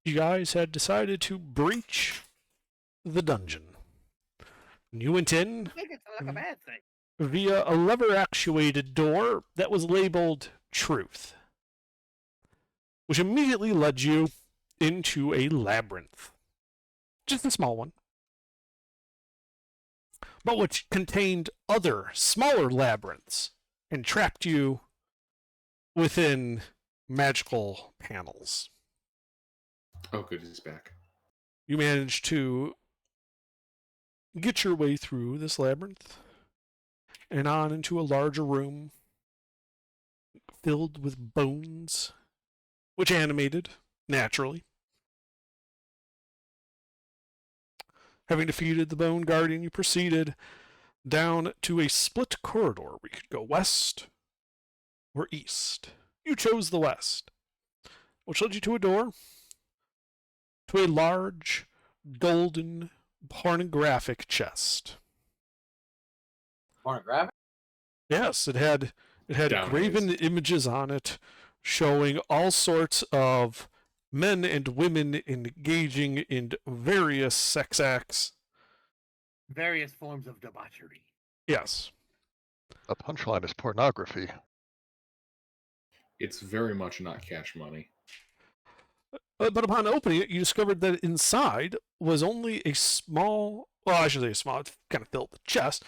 You guys had decided to breach the dungeon. You went in I think it's like a bad thing. via a lever-actuated door that was labeled Truth, which immediately led you into a labyrinth. Just a small one, but which contained other smaller labyrinths and trapped you within magical panels. Oh, good, he's back. You managed to get your way through this labyrinth and on into a larger room filled with bones, which animated naturally. Having defeated the Bone Guardian, you proceeded down to a split corridor where you could go west or east. You chose the west, which led you to a door to a large golden pornographic chest. Pornographic? Yes, it had graven images on it showing all sorts of men and women engaging in various sex acts. Various forms of debauchery. Yes. A punchline is pornography. It's very much not cash money. But upon opening it, you discovered that inside was only a small, well, I should say small, it kind of filled the chest,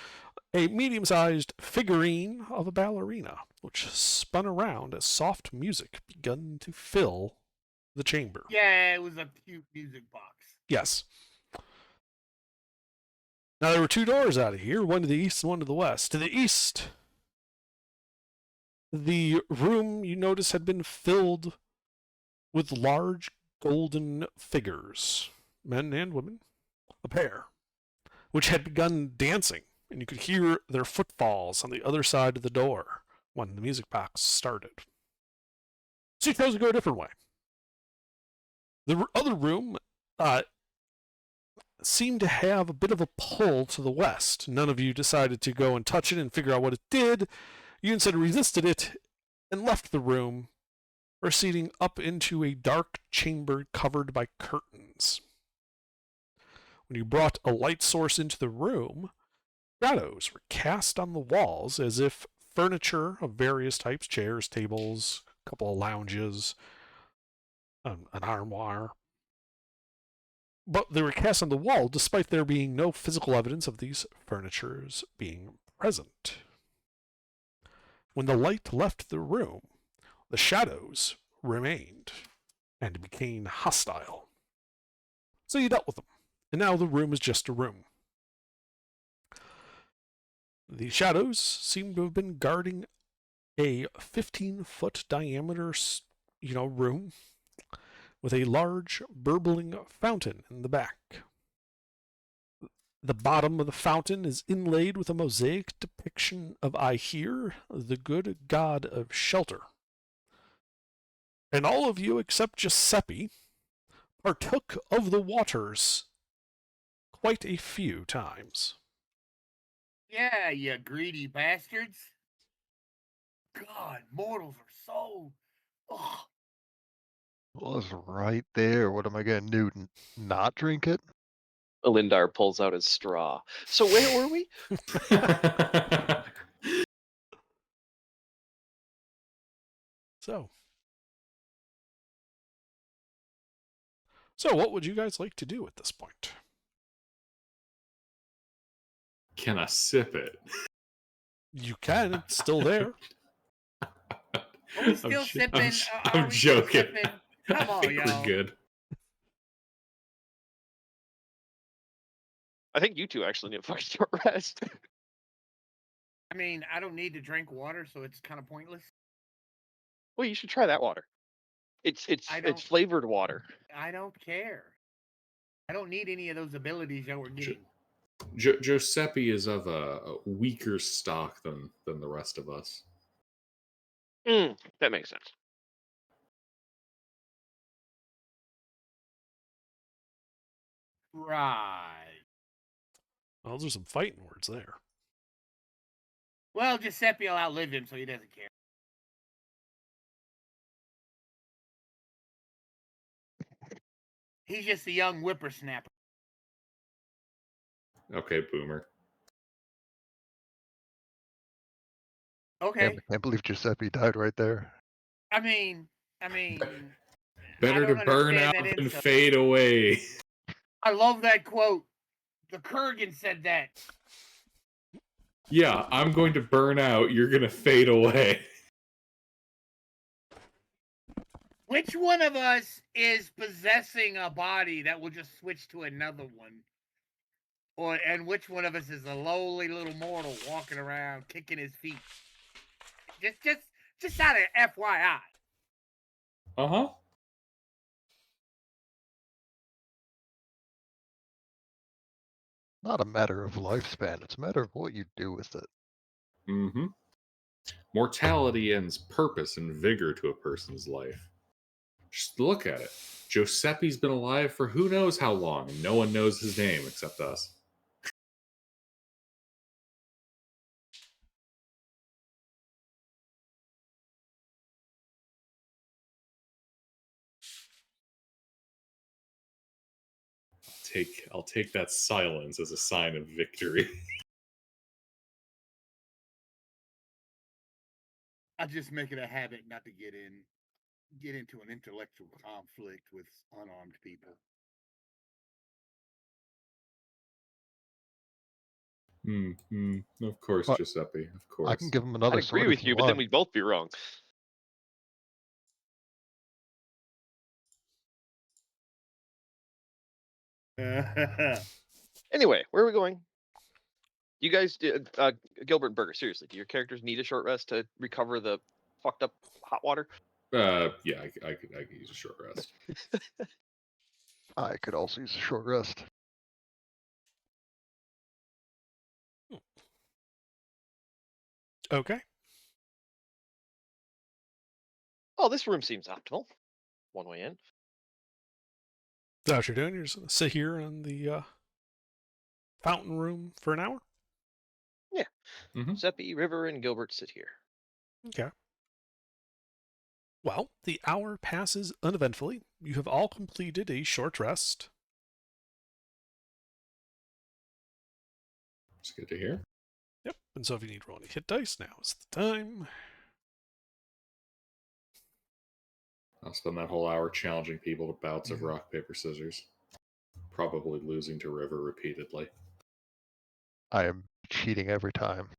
a medium-sized figurine of a ballerina, which spun around as soft music began to fill the chamber. Yeah, it was a cute music box. Yes. Now, there were two doors out of here, one to the east and one to the west. To the east, the room, you notice, had been filled with large golden figures, men and women, a pair, which had begun dancing, and you could hear their footfalls on the other side of the door when the music box started. So you chose to go a different way. The other room seemed to have a bit of a pull to the west. None of you decided to go and touch it and figure out what it did. You instead resisted it and left the room, proceeding up into a dark chamber covered by curtains. When you brought a light source into the room, shadows were cast on the walls as if furniture of various types, chairs, tables, a couple of lounges, an armoire, but they were cast on the wall despite there being no physical evidence of these furnitures being present. When the light left the room, the shadows remained and became hostile. So you dealt with them, and now the room is just a room. The shadows seem to have been guarding a 15-foot diameter, room with a large burbling fountain in the back. The bottom of the fountain is inlaid with a mosaic depiction of Ahir, the good god of shelter. And all of you except Giuseppe partook of the waters quite a few times. Yeah, you greedy bastards. God, mortals are so... Ugh. Well, it's right there. What am I going to do? Not drink it? Elindar pulls out his straw. So where were we? So what would you guys like to do at this point? Can I sip it? You can, it's still there. Are we still sipping? I'm joking. Come on, y'all. We're good. I think you two actually need a fucking short rest. I mean, I don't need to drink water, so it's kind of pointless. Well, you should try that water. It's flavored water. I don't care. I don't need any of those abilities that we're getting. Giuseppe is of a weaker stock than the rest of us. That makes sense. Right. Well, there's some fighting words there. Well, Giuseppe will outlive him, so he doesn't care. He's just a young whippersnapper. Okay, boomer. Okay. Damn, I can't believe Giuseppe died right there. I mean, Better I to don't burn understand out that than insult. fade away. I love that quote. The Kurgan said that. Yeah, I'm going to burn out. You're going to fade away. Which one of us is possessing a body that will just switch to another one? And which one of us is a lowly little mortal walking around kicking his feet? Just out of FYI. Uh-huh. Not a matter of lifespan, it's a matter of what you do with it. Mm-hmm. Mortality ends purpose and vigor to a person's life. Just look at it. Giuseppe's been alive for who knows how long, and no one knows his name except us. I'll take that silence as a sign of victory. I just make it a habit not to get into an intellectual conflict with unarmed people. Of course, What? Giuseppe. Of course. I can give him I'd another agree sword with if you, but then want. we'd both be wrong. Anyway, where are we going? You guys, Gilbert and Berger, seriously, do your characters need a short rest to recover the fucked up hot water? Yeah, I could use a short rest. I could also use a short rest. Okay. Oh, this room seems optimal. One way in. That's what you're doing. You're just going to sit here in the fountain room for an hour? Yeah. Mhm. Seppi, River, and Gilbert sit here. Okay. Well, the hour passes uneventfully. You have all completed a short rest. It's good to hear. Yep. And so if you need rolling hit dice, now is the time. I'll spend that whole hour challenging people to bouts of rock, paper, scissors. Probably losing to River repeatedly. I am cheating every time.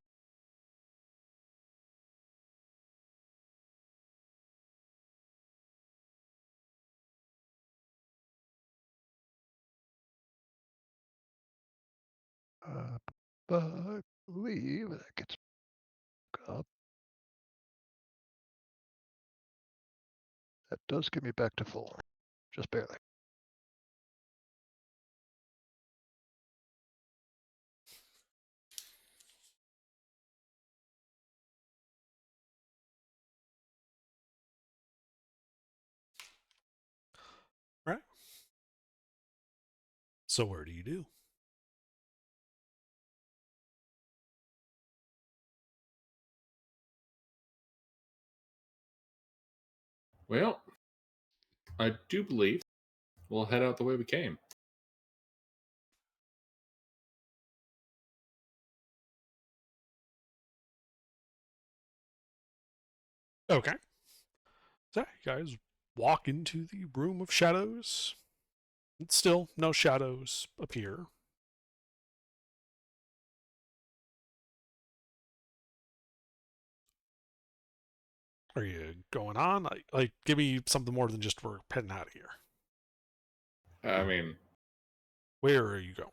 But I believe that gets up. That does get me back to full. Just barely. Right. So where do you do? Well, I do believe we'll head out the way we came. Okay. So you guys walk into the room of shadows. And still, no shadows appear. Are you going on? Like, give me something more than just we're heading out of here. I mean, Where are you going?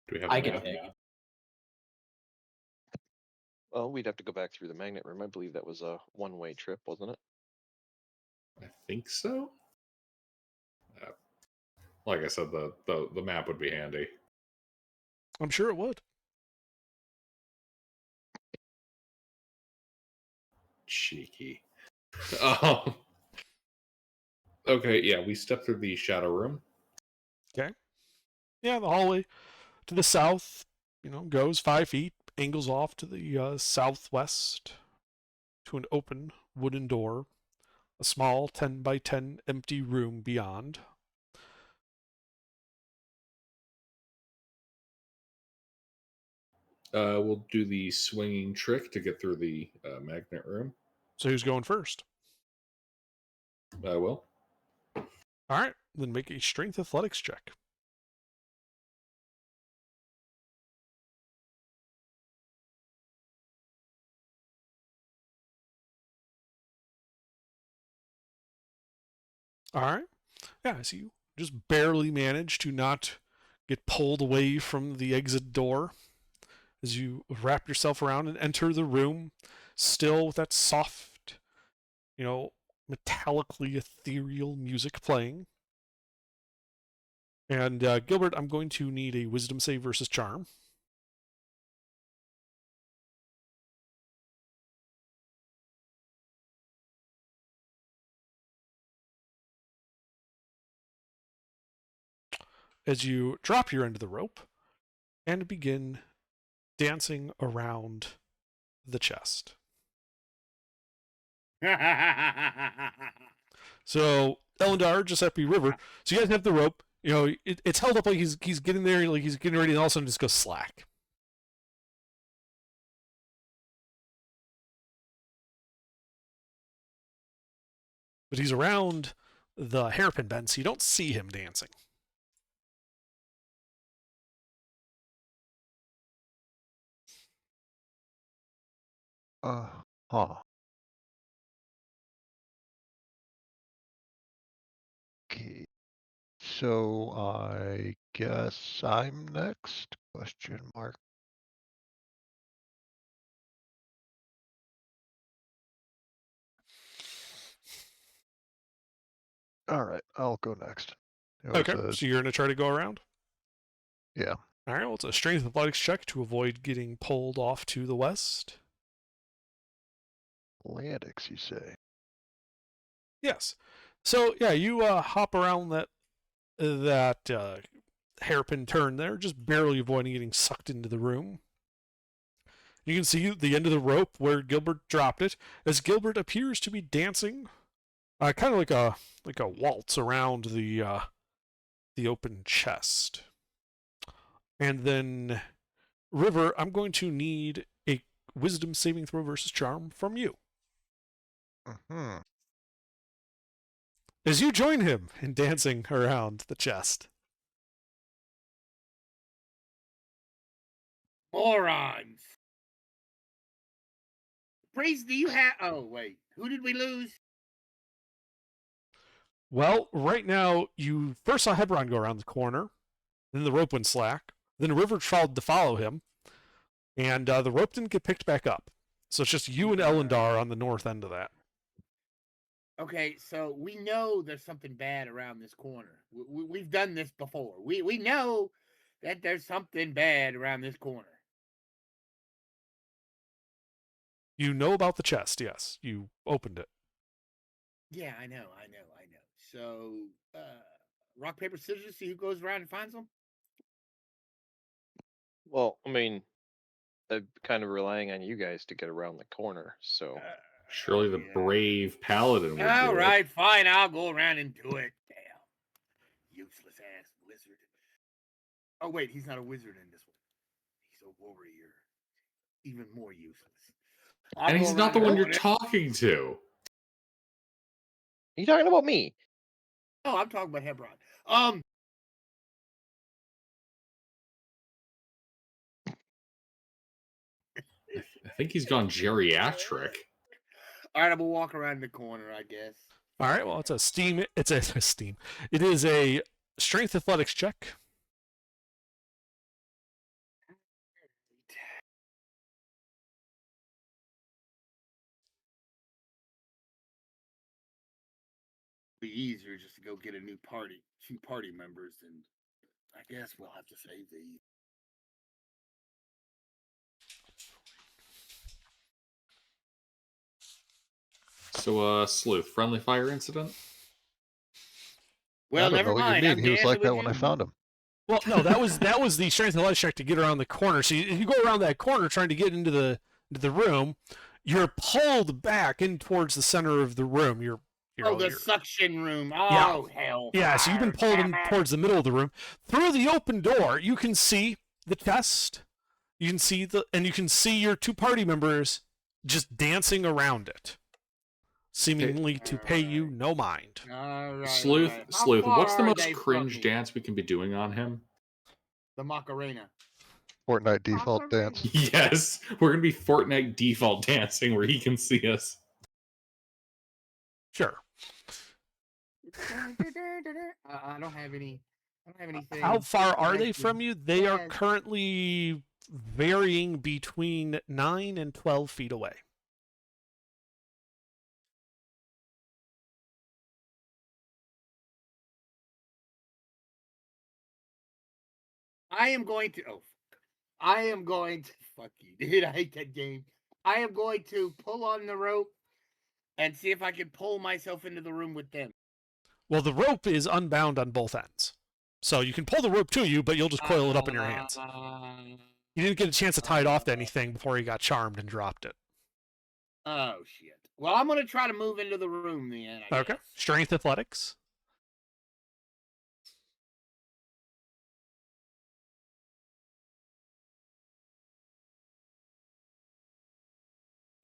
do we have I a can map? pick. Well, we'd have to go back through the magnet room. I believe that was a one-way trip, wasn't it? I think so. Like I said, the map would be handy. I'm sure it would. Cheeky. Okay, yeah, we step through the shadow room. Okay. Yeah, the hallway to the south, goes 5 feet, angles off to the southwest to an open wooden door a small 10 by 10 empty room beyond. We'll do the swinging trick to get through the magnet room. So who's going first? I will. All right, then make a strength athletics check. All right. Yeah, I see you just barely manage to not get pulled away from the exit door as you wrap yourself around and enter the room, still with that soft, metallically ethereal music playing. And Gilbert, I'm going to need a wisdom save versus charm. As you drop your end of the rope and begin dancing around the chest. So Elendar, Giuseppe, River. So you guys have the rope. It's held up like he's getting there, like he's getting ready, and all of a sudden just goes slack. But he's around the hairpin bend, so you don't see him dancing. Huh. Okay. So I guess I'm next? Question mark. All right, I'll go next. Okay, so you're going to try to go around? Yeah. All right, well, it's a strength athletics check to avoid getting pulled off to the west. Atlantics, you say? Yes. So, yeah, you hop around that hairpin turn there, just barely avoiding getting sucked into the room. You can see the end of the rope where Gilbert dropped it, as Gilbert appears to be dancing, kind of like a waltz around the open chest. And then, River, I'm going to need a wisdom saving throw versus charm from you. Mm-hmm. As you join him in dancing around the chest. Morons. Praise, do you have... Oh, wait. Who did we lose? Well, right now, you first saw Hebron go around the corner, then the rope went slack, then River tried to follow him, and the rope didn't get picked back up. So it's just you and Elendar on the north end of that. Okay, so we know there's something bad around this corner. We've done this before. We know that there's something bad around this corner. You know about the chest, yes. You opened it. Yeah, I know. So, rock, paper, scissors, see who goes around and finds them? Well, I mean, I'm kind of relying on you guys to get around the corner, so. Surely the brave paladin would All do right, it. fine. I'll go around and do it. Damn. Useless ass wizard. Oh, wait. He's not a wizard in this one. He's a warrior. Even more useless. And he's not the one you're talking to. Are you talking about me? No, I'm talking about Hebron. I think he's gone geriatric. All right, I'm gonna walk around the corner, I guess. All right, well, it's a steam. It is a strength athletics check. Be easier just to go get two party members, and I guess we'll have to save these. So, Sleuth, friendly fire incident? Well, I don't never know what mind. you I'm mean. He was dancing like that with when I you. found him. Well, no, that was the strength athletics check to get around the corner. So if you go around that corner trying to get into the room, you're pulled back in towards the center of the room. You're Here, Oh, I'll- the here. suction room. Yeah. Oh, hell. Yeah, so you've been pulled in towards the middle of the room. Through the open door, you can see the chest. You can see you can see your two party members just dancing around it, seemingly to pay you no mind. All right. Sleuth, all right. How Sleuth, what's the far are most they from cringe me? dance we can be doing on him? The Macarena. Fortnite default dance. Yes, we're gonna be Fortnite default dancing where he can see us. Sure. I don't have any. I don't have anything. How far are they connected. from you? They are Yeah. currently varying between 9 and 12 feet away. I am going to. Oh, fuck. I am going to. Fuck you, dude. I hate that game. I am going to pull on the rope and see if I can pull myself into the room with them. Well, the rope is unbound on both ends. So you can pull the rope to you, but you'll just coil it up in your hands. You didn't get a chance to tie it off to anything before he got charmed and dropped it. Oh shit. Well, I'm gonna try to move into the room then. I Okay. guess. Strength athletics.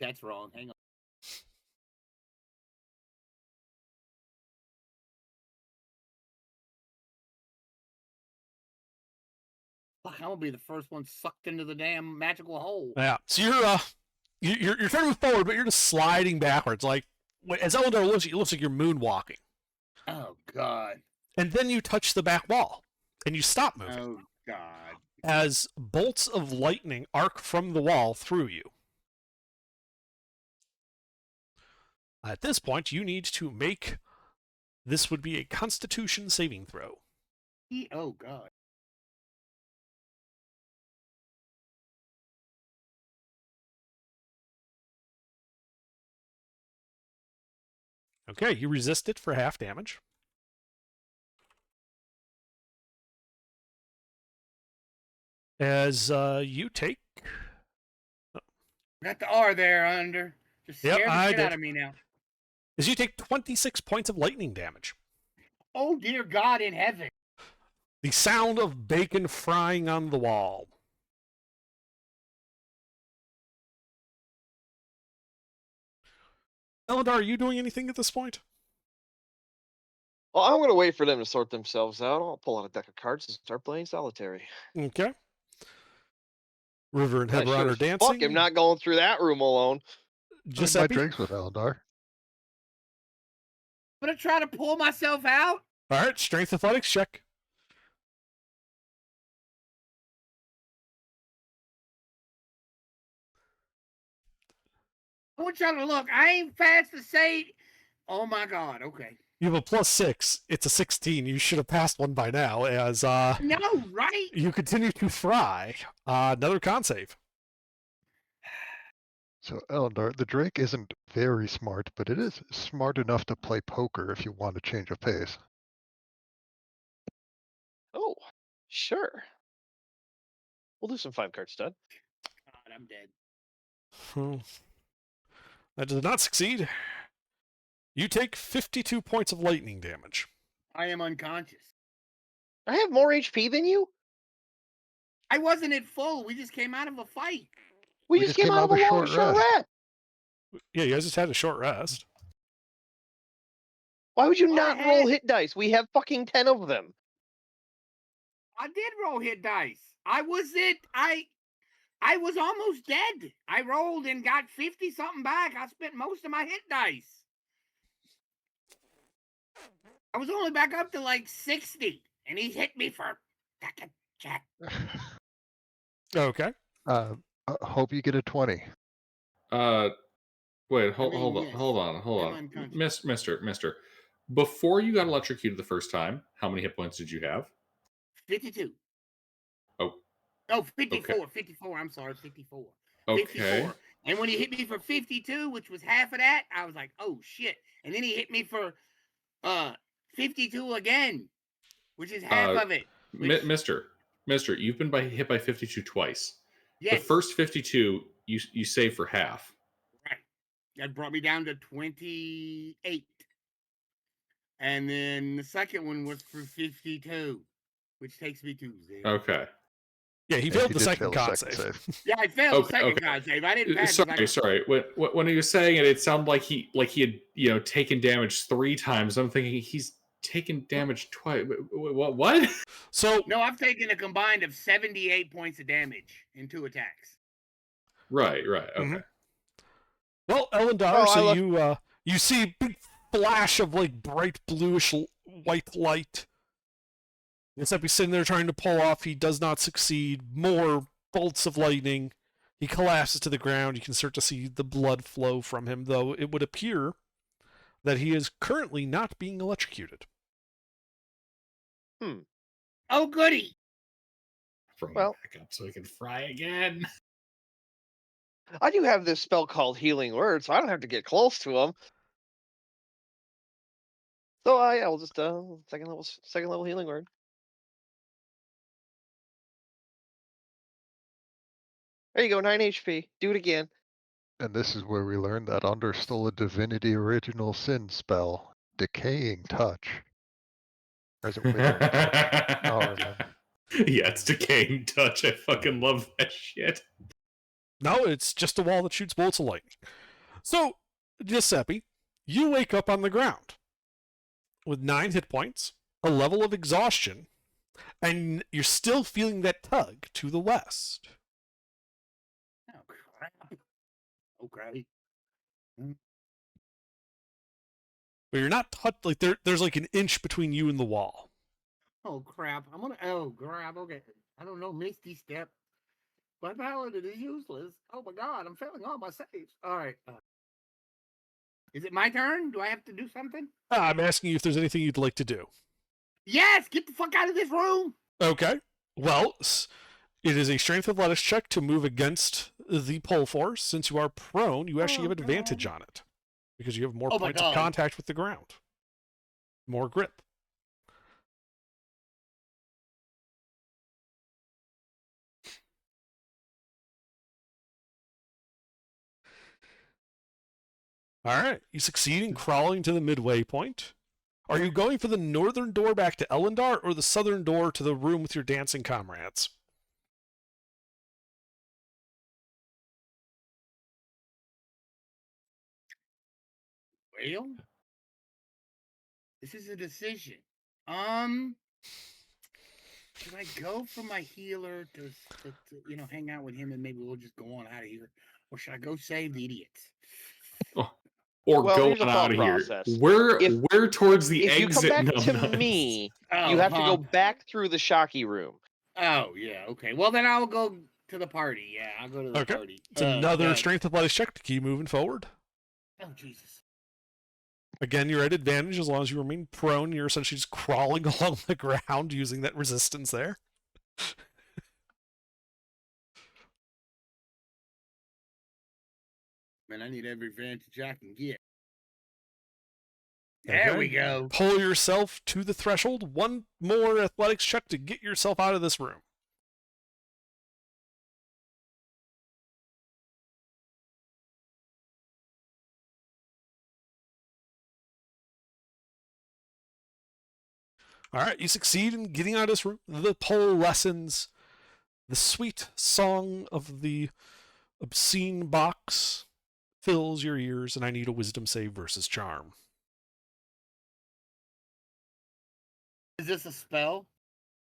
That's wrong. Hang on. Fuck, I'm gonna be the first one sucked into the damn magical hole. Yeah. So you're trying to move forward, but you're just sliding backwards. Like as Eldar looks at you, it looks like you're moonwalking. Oh god. And then you touch the back wall, and you stop moving Oh god. as bolts of lightning arc from the wall through you. At this point, you need to make this would be a Constitution saving throw. Oh god. Okay, you resist it for half damage. As you take. Got the R there under. Just Yep, scared the I shit did. out of me now. As you take 26 points of lightning damage. Oh dear God in heaven. The sound of bacon frying on the wall. Eldar, are you doing anything at this point? Well, I'm gonna wait for them to sort themselves out. I'll pull out a deck of cards and start playing solitary. Okay. River and I Hebron sure are as dancing. Fuck, I'm not going through that room alone. My Giuseppe. drinks with Eldar. I'm gonna try to pull myself out. All right, strength athletics check. I want y'all to look. I ain't fast to say. Oh my God. Okay. You have a +6. It's a 16. You should have passed one by now. As No, right? you continue to fry. Another con save. So Eldar, the Drake isn't very smart, but it is smart enough to play poker if you want a change of pace. Oh, sure. We'll do some 5-card stud. God, I'm dead. That does not succeed. You take 52 points of lightning damage. I am unconscious. I have more HP than you. I wasn't at full. We just came out of a fight. We just came out of a long short rest. Yeah, you guys just had a short rest. Why would you Well, not I roll had- hit dice? We have fucking 10 of them. I did roll hit dice. I was almost dead. I rolled and got 50 something back. I spent most of my hit dice. I was only back up to like 60, and he hit me for check. Okay. Hope you get a 20. Wait, hold yes. I'm on. unconscious. Mister. Before you got electrocuted the first time, how many hit points did you have? 52. Oh. No, 54. Okay. 54. I'm sorry, 54. Okay. 54. And when he hit me for 52, which was half of that, I was like, oh shit. And then he hit me for 52 again, which is half of it. Which, Mister, you've been hit by 52 twice. yes. The first 52, you save for half. Right. That brought me down to 28. And then the second one was for 52, which takes me to 0. Okay. Yeah, he And failed he the did second fail the con second save. Yeah, I failed the Okay, second okay. con save. I didn't pass. 'cause I Sorry. When he was saying it, it sounded like he had taken damage 3 times. I'm thinking he's taken damage twice. What? So No, I've taken a combined of 78 points of damage in 2 attacks. Right. Okay. Mhm. well, Elendar, Oh, I so love- you see a big flash of like bright bluish white light. Except he's sitting there trying to pull off. He does not succeed. More bolts of lightning. He collapses to the ground. You can start to see the blood flow from him, though it would appear that he is currently not being electrocuted. Oh, goody. Bring Well- him back up so he can fry again. I do have this spell called Healing Word, so I don't have to get close to him. So yeah, we'll just second level Healing Word. There you go, 9 HP. Do it again. And this is where we learned that under Stola Divinity Original Sin spell, Decaying Touch. Or is it Withering Touch? I don't remember. Yeah, it's decaying touch. I fucking love that shit. No, it's just a wall that shoots bolts of lightning. So, Giuseppe, you wake up on the ground with 9 hit points, a level of exhaustion, and you're still feeling that tug to the west. Oh, crap. Okay. But you're not touched, like there's like an inch between you and the wall. Oh, crap. I'm going to. Oh, crap. Okay. I don't know. Misty Step. My paladin is useless. Oh, my God. I'm failing all my saves. All right. Is it my turn? Do I have to do something? I'm asking you if there's anything you'd like to do. Yes. Get the fuck out of this room. Okay. Well, it is a strength athletics check to move against the pole force. Since you are prone, you actually Oh, have advantage God. on it because you have more Oh, my points of God. contact with the ground, more grip. All right, you succeed in crawling to the midway point. Are you going for the northern door back to Elendar or the southern door to the room with your dancing comrades? Well, this is a decision. Should I go for my healer to hang out with him and maybe we'll just go on out of here, or should I go save the idiots? Or Well, here's a going thought out of here. process. We're towards the If you come exit. back to numbnuts. me, Oh, you have to huh. go back through the Shocky room. Oh, yeah, okay. Well, then I'll go to the party. Yeah, I'll go to the Okay. party. It's another yeah. strength athletics check to keep moving forward. Oh, Jesus. Again, you're at advantage as long as you remain prone. You're essentially just crawling along the ground using that resistance there. Man, I need every advantage I can get. There we Okay. go. Pull yourself to the threshold. One more athletics check to get yourself out of this room. All right, you succeed in getting out of this room. The pole lessens. The sweet song of the obscene box fills your ears, and I need a wisdom save versus charm. Is this a spell?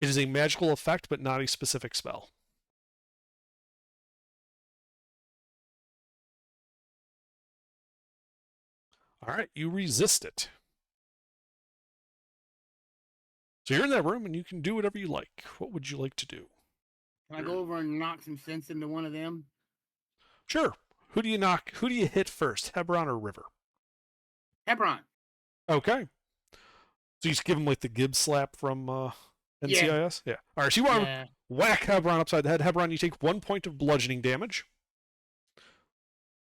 It is a magical effect, but not a specific spell. All right, you resist it. So you're in that room, and you can do whatever you like. What would you like to do? Can I go over and knock some sense into one of them? Sure. Who do you knock? Who do you hit first, Hebron or River? Hebron. Okay. So you just give him like the Gibbs slap from NCIS? Yeah. All right, so you want to Yeah. whack Hebron upside the head. Hebron, you take 1 point of bludgeoning damage.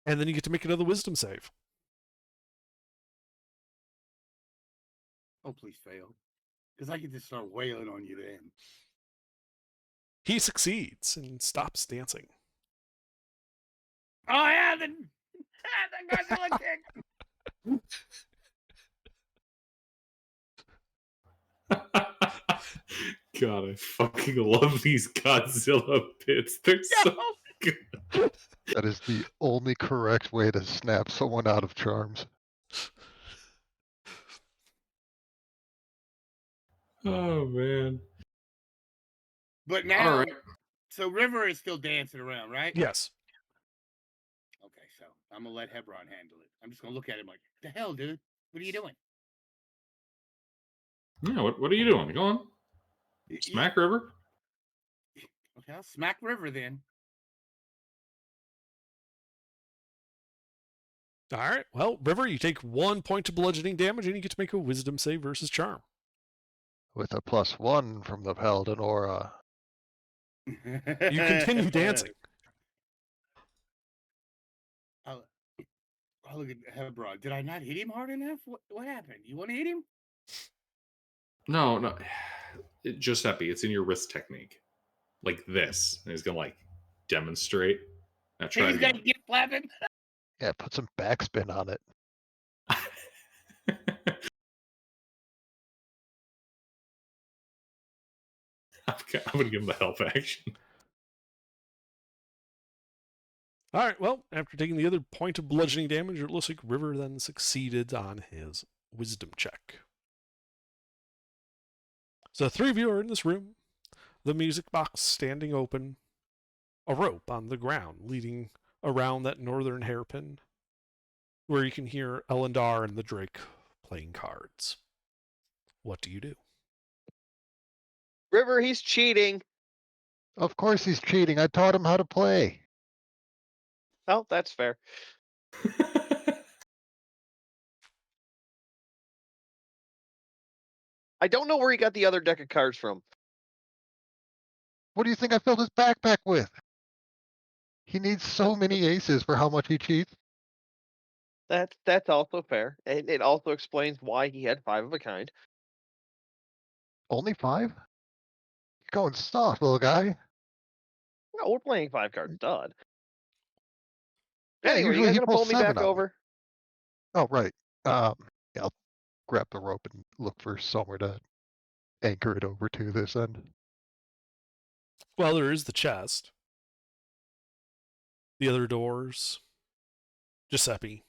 And then you get to make another wisdom save. Oh, please fail. Because I could just start wailing on you then. He succeeds and stops dancing. Oh, yeah, the Godzilla kick. God, I fucking love these Godzilla bits. They're so good. That is the only correct way to snap someone out of charms. Oh man. But All now, right. so River is still dancing around, right? Yes. Okay, so I'm gonna let Hebron handle it. I'm just gonna look at him like, the hell, dude? What are you doing? Yeah, what are you doing? Go on. Smack River. Okay, I'll smack River then. All right. Well, River, you take 1 point of bludgeoning damage, and you get to make a Wisdom save versus Charm. With a +1 from the Paladin aura. You continue dancing. I'll look at Hebron. Did I not hit him hard enough? What happened? You want to hit him? No. Giuseppe, it's in your wrist technique. Like this. And he's gonna like demonstrate. Now try it He's gonna again. get flapping. Yeah, put some backspin on it. I'm gonna give him the help action. All right. Well, after taking the other point of bludgeoning damage, it looks like River then succeeded on his Wisdom check. So 3 of you are in this room. The music box standing open. A rope on the ground leading around that northern hairpin, where you can hear Elendar and the Drake playing cards. What do you do? River, he's cheating. Of course he's cheating. I taught him how to play. Oh, that's fair. I don't know where he got the other deck of cards from. What do you think I filled his backpack with? He needs so many aces for how much he cheats. That's also fair. And it also explains why he had 5 of a kind. Only 5? You're going soft, little guy. No, we're playing 5 card stud. Yeah, Anyway, you usually guys he gonna pulls pull me 7 back out. over? Oh, right. Yeah, I'll grab the rope and look for somewhere to anchor it over to this end. Well, there is the chest. The other doors. Giuseppe.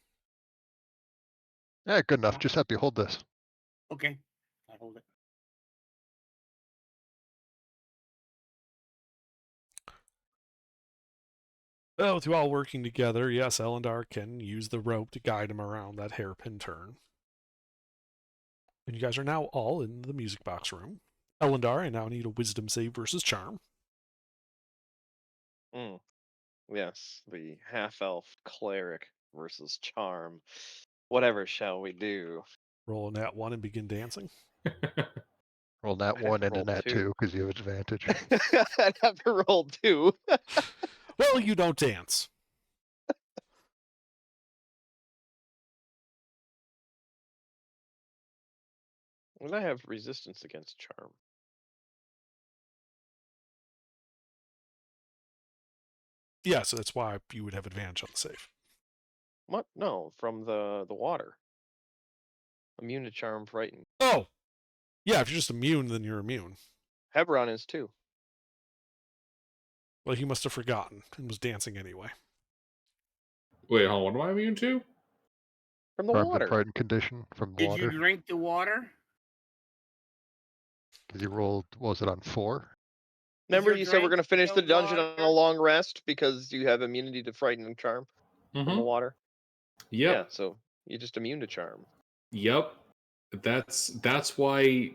Yeah, good enough. Giuseppe, hold this. Okay, I hold it. Well, with you all working together, yes, Elendar can use the rope to guide him around that hairpin turn. And you guys are now all in the music box room. Elendar, I now need a Wisdom save versus Charm. Yes, the half-elf cleric versus charm. Whatever shall we do? Roll a nat 1 and begin dancing. Roll nat I'd have 1 to and a roll nat 2. 2 because you have advantage. I'd have to roll 2. Well, you don't dance. And I have resistance against charm. Yeah, so that's why you would have advantage on the save. What? No, from the water. Immune to charm, frightened. Oh! Yeah, if you're just immune, then you're immune. Hebron is too. Well, he must have forgotten and was dancing anyway. Wait, hold on. What am I immune to? From the Charmed and water. frightened condition from Did water. you drink the water? Because you rolled, what was it on 4? Remember your you said we're drink going to finish the still dungeon on a water? long rest because you have immunity to frighten and charm from the Mm-hmm. water? Yep. Yeah, so you're just immune to charm. Yep. That's why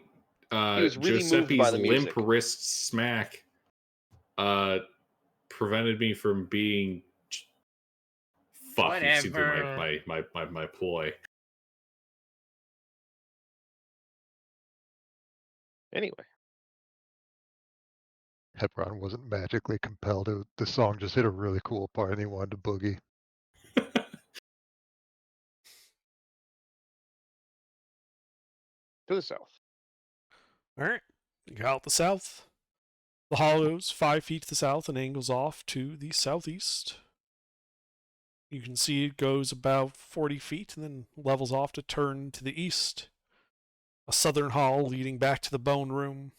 was really moved Giuseppe's by the limp music. wrist smack prevented me from being fuck. You see through Whatever. my ploy. Anyway, Hebron wasn't magically compelled. The song just hit a really cool part and he wanted to boogie. to the south. All right. You go out the south. The hollow's 5 feet to the south and angles off to the southeast. You can see it goes about 40 feet and then levels off to turn to the east. A southern hall leading back to the bone room.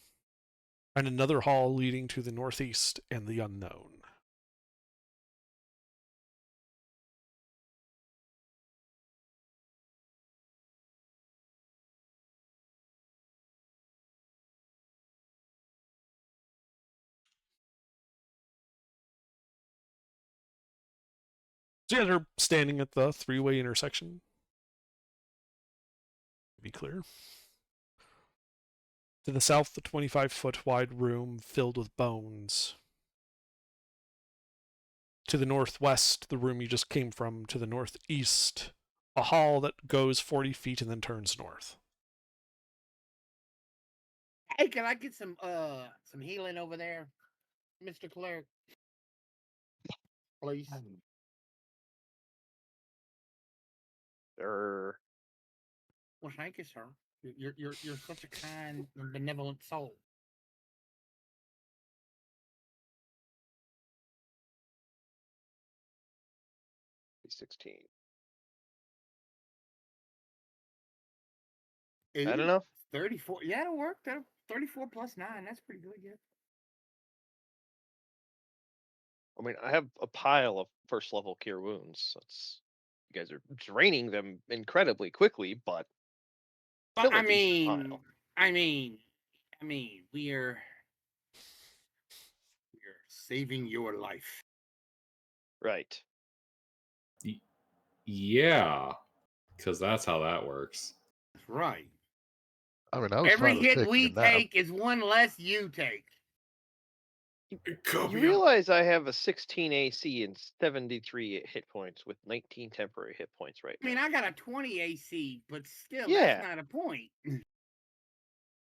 and another hall leading to the northeast and the unknown. So yeah, they're standing at the three-way intersection. To be clear. To the south, the 25-foot wide room filled with bones. To the northwest, the room you just came from. To the northeast, a hall that goes 40 feet and then turns north. Hey, can I get some healing over there, Mr. Clerk? Please. Sure. Well, thank you, sir. You're such a kind and benevolent soul. $16. Ooh, I don't know. 34. Yeah, it'll work. 34 plus 9. That's pretty good, yeah. I mean, I have a pile of first level cure wounds. That's you guys are draining them incredibly quickly, but But still a decent pile. I mean, we're saving your life. Right. Yeah, because that's how that works. That's right. I mean, I was Every fine with hit taking we a nap. take is one less you take. You realize I have a 16 AC and 73 hit points with 19 temporary hit points right I mean, now. I got a 20 AC, but still, Yeah. that's not a point.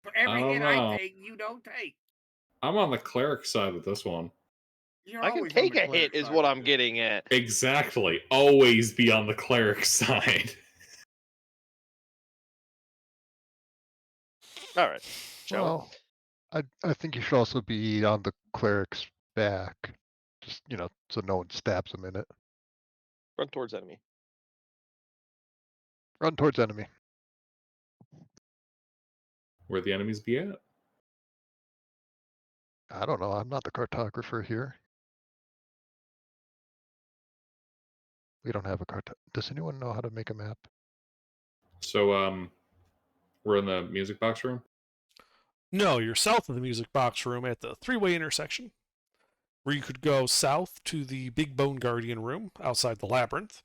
For every don't hit know. I take, you don't take. I'm on the cleric side with this one. You're I can always on take the a hit cleric is side what with I'm this. getting at. Exactly. Always be on the cleric side. All right. Shall we? Well, I think you should also be on the cleric's back, just so no one stabs him in it. Run towards enemy. Run towards enemy. Where the enemies be at? I don't know. I'm not the cartographer here. We don't have a cart. Does anyone know how to make a map? So, we're in the music box room. No, you're south of the music box room at the three-way intersection, where you could go south to the Big Bone Guardian room outside the labyrinth,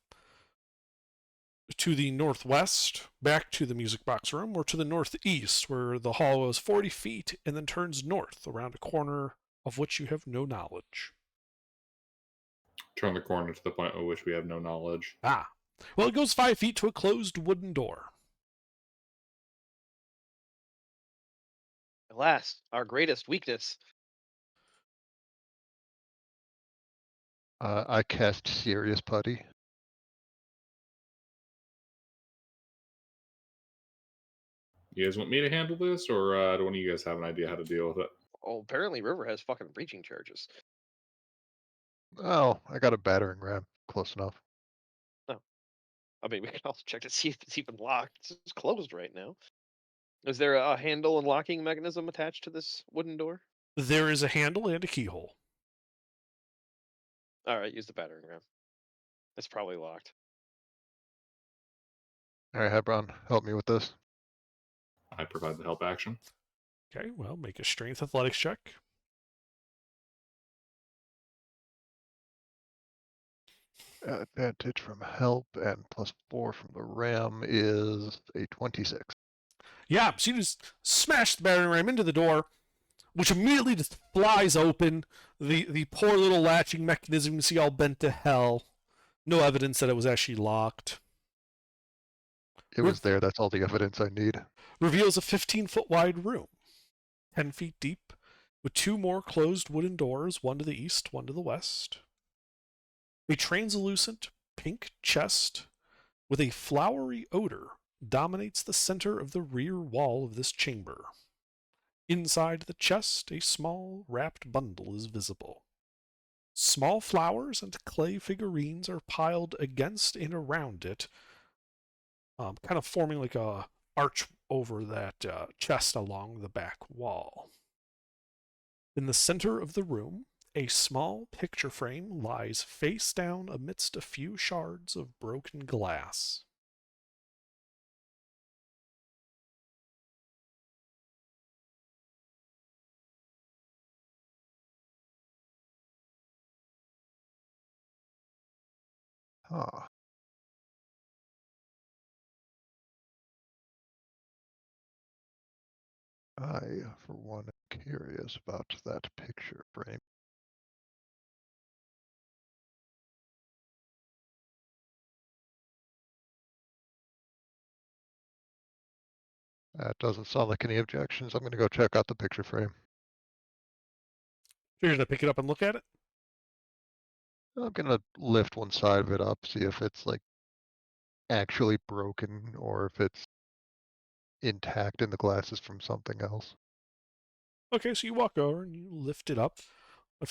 to the northwest, back to the music box room, or to the northeast, where the hall goes 40 feet and then turns north around a corner of which you have no knowledge. Turn the corner to the point at which we have no knowledge. Ah. Well, it goes 5 feet to a closed wooden door. Alas, our greatest weakness. I cast Serious Putty. You guys want me to handle this, or do one of you guys have an idea how to deal with it? Oh, apparently River has fucking breaching charges. Oh, I got a battering ram. Close enough. I mean, we can also check to see if it's even locked. It's closed right now. Is there a handle and locking mechanism attached to this wooden door? There is a handle and a keyhole. All right, use the battering ram. It's probably locked. All right, Hebron, help me with this. I provide the help action. Okay, well, make a strength athletics check. Advantage from help and +4 from the ram is a 26. Yeah, so you just smash the battering ram into the door, which immediately just flies open. The poor little latching mechanism you see all bent to hell. No evidence that it was actually locked. It was there. That's all the evidence I need. Reveals a 15-foot wide room, 10 feet deep, with two more closed wooden doors, one to the east, one to the west. A translucent pink chest with a flowery odor dominates the center of the rear wall of this chamber. Inside the chest, a small wrapped bundle is visible. Small flowers and clay figurines are piled against and around it, kind of forming like a arch over that chest along the back wall. In the center of the room, a small picture frame lies face down amidst a few shards of broken glass. Huh. I, for one, am curious about that picture frame. That doesn't sound like any objections. I'm going to go check out the picture frame. You're gonna pick it up and look at it? I'm going to lift one side of it up, see if it's like actually broken or if it's intact and the glass is from something else. Okay, so you walk over and you lift it up.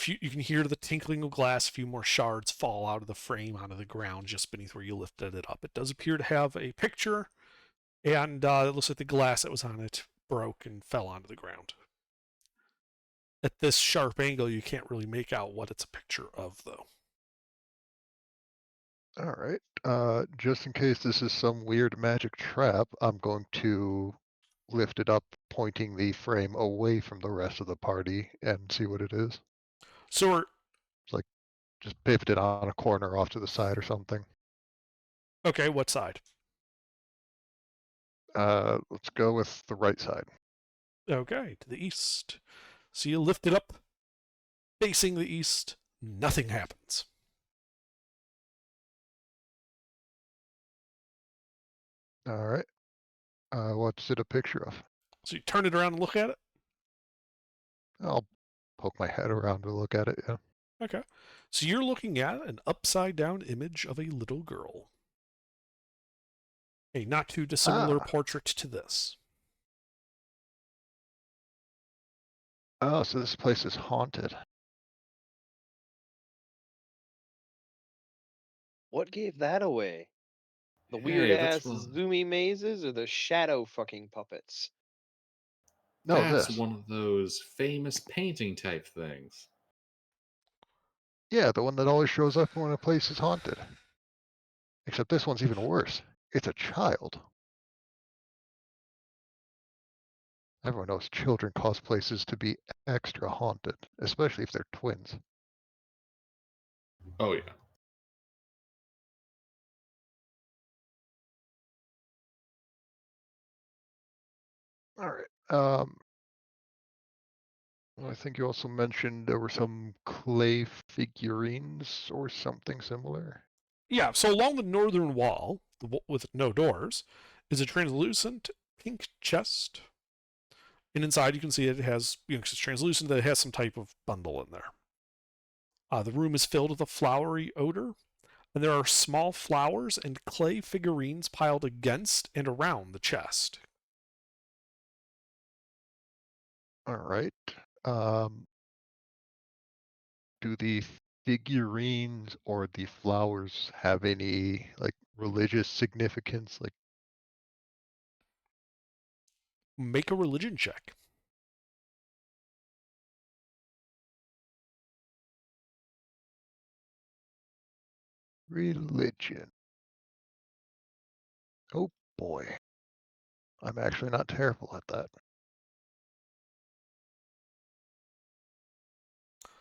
You can hear the tinkling of glass. A few more shards fall out of the frame onto the ground just beneath where you lifted it up. It does appear to have a picture, and it looks like the glass that was on it broke and fell onto the ground. At this sharp angle, you can't really make out what it's a picture of, though. All right. Just in case this is some weird magic trap, I'm going to lift it up, pointing the frame away from the rest of the party and see what it is. So, It's like just pivot it on a corner off to the side or something. okay, what side? Let's go with the right side. Okay, to the east. So you lift it up, facing the east. Nothing happens. All right. What's it a picture of? So you turn it around and look at it. I'll poke my head around to look at it. Yeah. Okay. So you're looking at an upside down image of a little girl. A not too dissimilar Ah. portrait to this. Oh, so this place is haunted. What gave that away? The Hey, weird ass that's one- zoomy mazes or the shadow fucking puppets? No, That's this. one of those famous painting type things. Yeah, the one that always shows up when a place is haunted. Except this one's even worse. It's a child. Everyone knows children cause places to be extra haunted, especially if they're twins. Oh yeah. All right. I think you also mentioned there were some clay figurines or something similar. Yeah, so along the northern wall, with no doors, is a translucent pink chest. And inside you can see it has, 'cause it's translucent, that it has some type of bundle in there. The room is filled with a flowery odor, and there are small flowers and clay figurines piled against and around the chest. All right. Do the figurines or the flowers have any like religious significance? Like, Make a religion check. religion. Oh boy. I'm actually not terrible at that.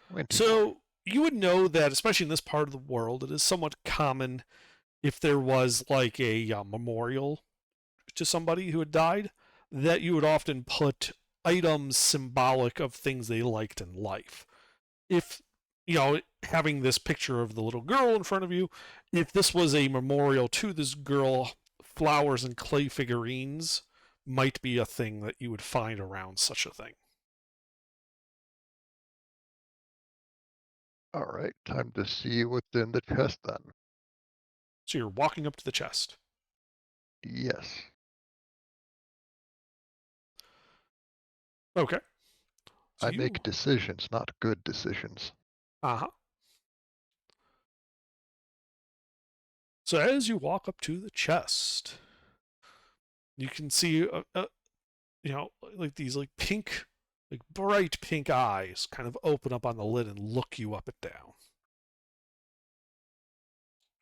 21. So you would know that, especially in this part of the world, it is somewhat common if there was like a memorial to somebody who had died, that you would often put items symbolic of things they liked in life. If, having this picture of the little girl in front of you, if this was a memorial to this girl, flowers and clay figurines might be a thing that you would find around such a thing. All right, time to see within the chest then. So you're walking up to the chest. Yes. Okay. So I make decisions, not good decisions. Uh-huh. So as you walk up to the chest, you can see, like these like pink Like bright pink eyes kind of open up on the lid and look you up and down.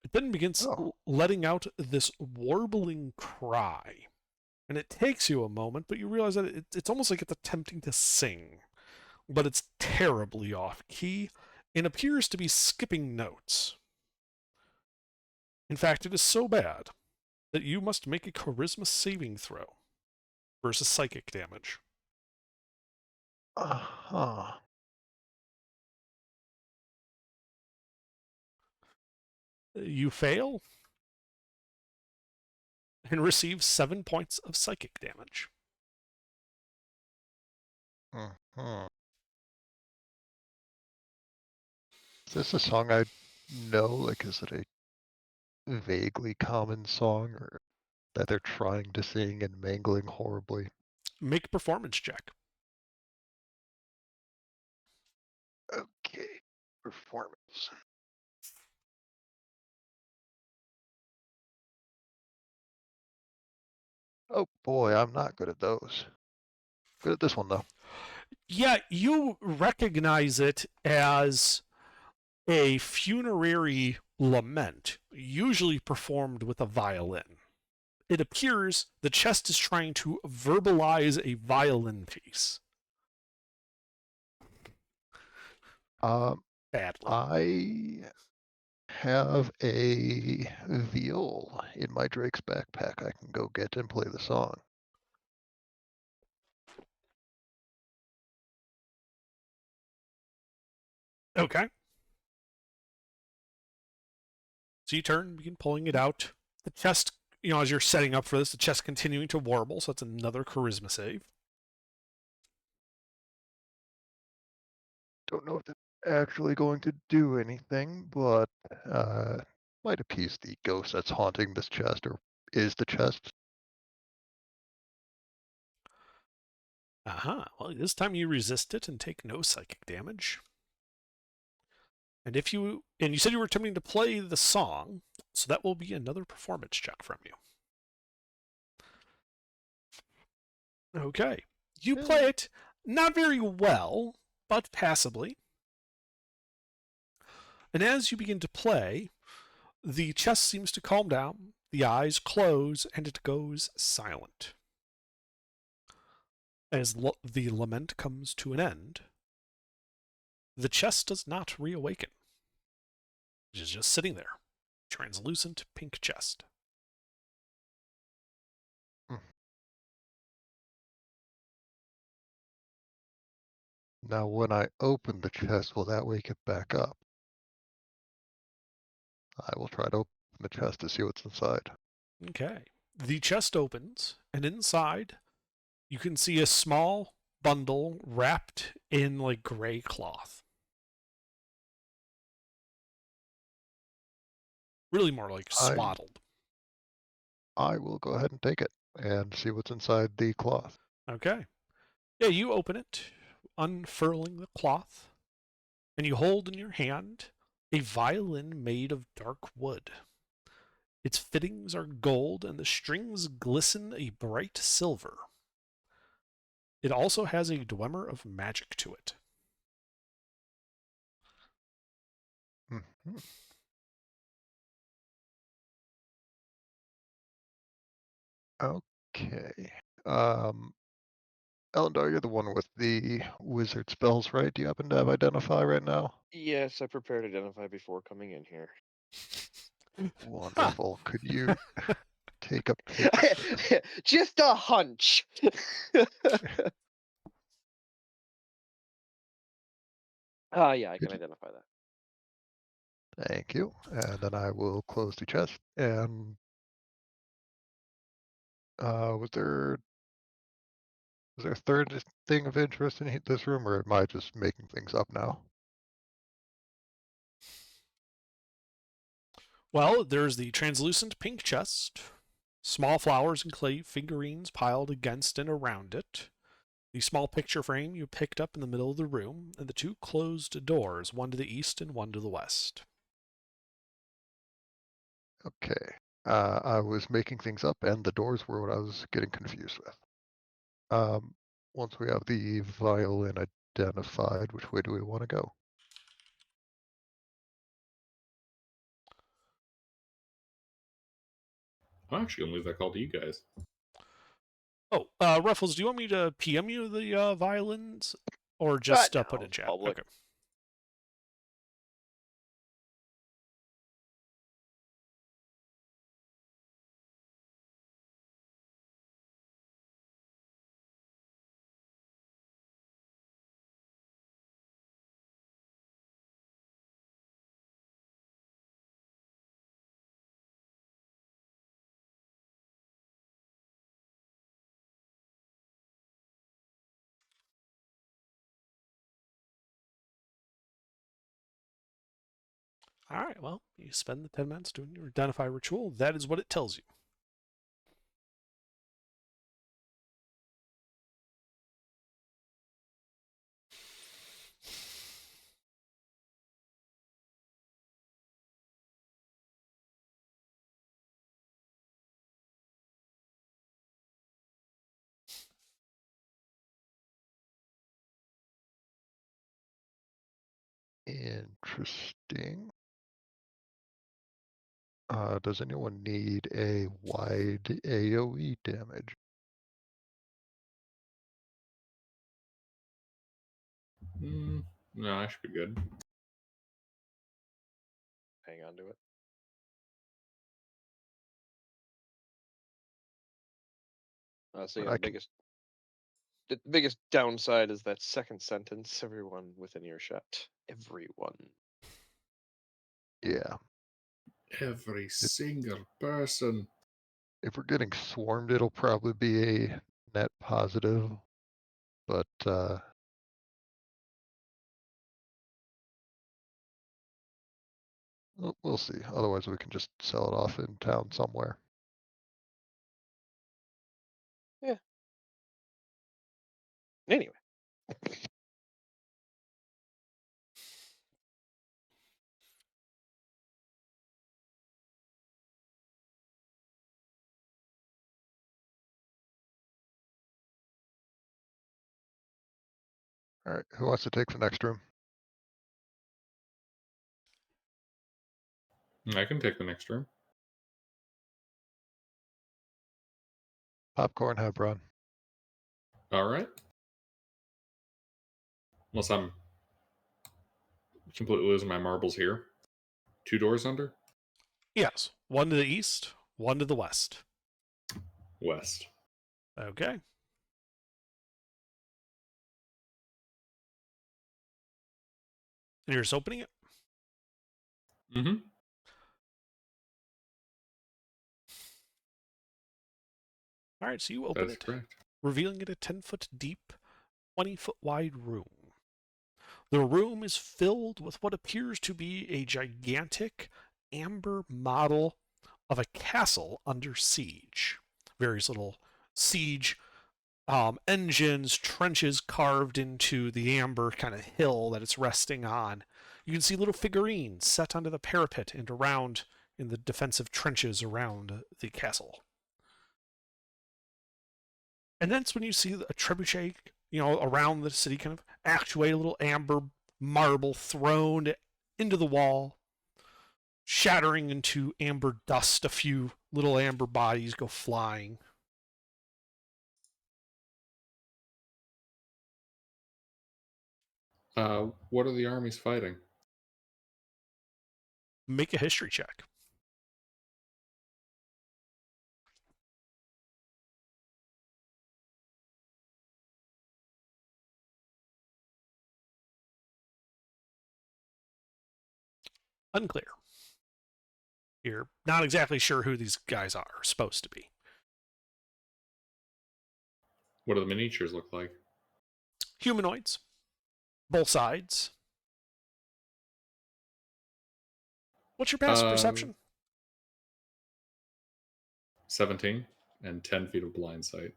It then begins Oh. letting out this warbling cry. And it takes you a moment, but you realize that it's almost like it's attempting to sing, but it's terribly off key and appears to be skipping notes. In fact, it is so bad that you must make a charisma saving throw versus psychic damage. Uh-huh. You fail and receive 7 points of psychic damage. Mhm. Is this a song I know? Like, is it a vaguely common song or that they're trying to sing and mangling horribly? Make a performance check. Okay. Performance. Oh boy, I'm not good at those. Good at this one though. Yeah, you recognize it as a funerary lament, usually performed with a violin. It appears the chest is trying to verbalize a violin piece. Badly. I have a viol in my Drake's backpack I can go get and play the song. Okay. So you turn, begin pulling it out. The chest, as you're setting up for this, the chest continuing to warble, so that's another charisma save. Don't know if it's actually going to do anything, but might appease the ghost that's haunting this chest, or is the chest. Well, this time you resist it and take no psychic damage. And you said you were attempting to play the song, so that will be another performance check from you. Okay. You play it not very well, but passably. And as you begin to play, the chest seems to calm down, the eyes close, and it goes silent. As the lament comes to an end, the chest does not reawaken. It is just sitting there, translucent pink chest. Now, when I open the chest, will that wake it back up? I will try to open the chest to see what's inside. Okay. The chest opens, and inside you can see a small bundle wrapped in like gray cloth. Really more like swaddled. I will go ahead and take it and see what's inside the cloth. Okay. Yeah, you open it, unfurling the cloth, and you hold in your hand a violin made of dark wood. Its fittings are gold, and the strings glisten a bright silver. It also has a dwemer of magic to it. Mm-hmm. Okay. Elendar, you're the one with the wizard spells, right? Do you happen to have Identify right now? Yes, I prepared Identify before coming in here. Wonderful. Could you take a picture? Just a hunch. Yeah, I can identify that. Thank you. And then I will close the chest. And was there a third thing of interest in this room, or am I just making things up now? Well, there's the translucent pink chest, small flowers and clay figurines piled against and around it, the small picture frame you picked up in the middle of the room, and the two closed doors, one to the east and one to the west. Okay. I was making things up, and the doors were what I was getting confused with. once we have the violin identified, which way do we want to go? I'm actually gonna leave that call to you guys. Oh, Ruffles, do you want me to PM you the violins, or just no, put in it's chat? public. Okay. All right. Well, you spend the 10 minutes doing your identify ritual. That is what it tells you. Interesting. Does anyone need a wide AoE damage? No, I should be good. Hang on to it. So But yeah, I the biggest downside is that second sentence. Everyone within earshot. Everyone. Yeah. Every single person. If we're getting swarmed, it'll probably be a net positive, but we'll see. Otherwise, we can just sell it off in town somewhere. Anyway. All right, who wants to take the next room? I can take the next room. Popcorn, have run. All right. Unless I'm completely losing my marbles here. 2 doors under? Yes. One to the east, one to the west. West. Okay. And you're just opening it? Mm-hmm. All right, so you open That's it, correct. revealing it a 10-foot deep, 20-foot wide room. The room is filled with what appears to be a gigantic amber model of a castle under siege. Various little siege engines, trenches carved into the amber kind of hill that it's resting on. You can see little figurines set onto the parapet and around in the defensive trenches around the castle. And that's when you see a trebuchet, around the city kind of actuate, a little amber marble thrown into the wall, shattering into amber dust. A few little amber bodies go flying. What are the armies fighting? Make a history check. Unclear. You're not exactly sure who these guys are supposed to be. What do the miniatures look like? Humanoids. Both sides. What's your passive perception? 17 and 10 feet of blind sight.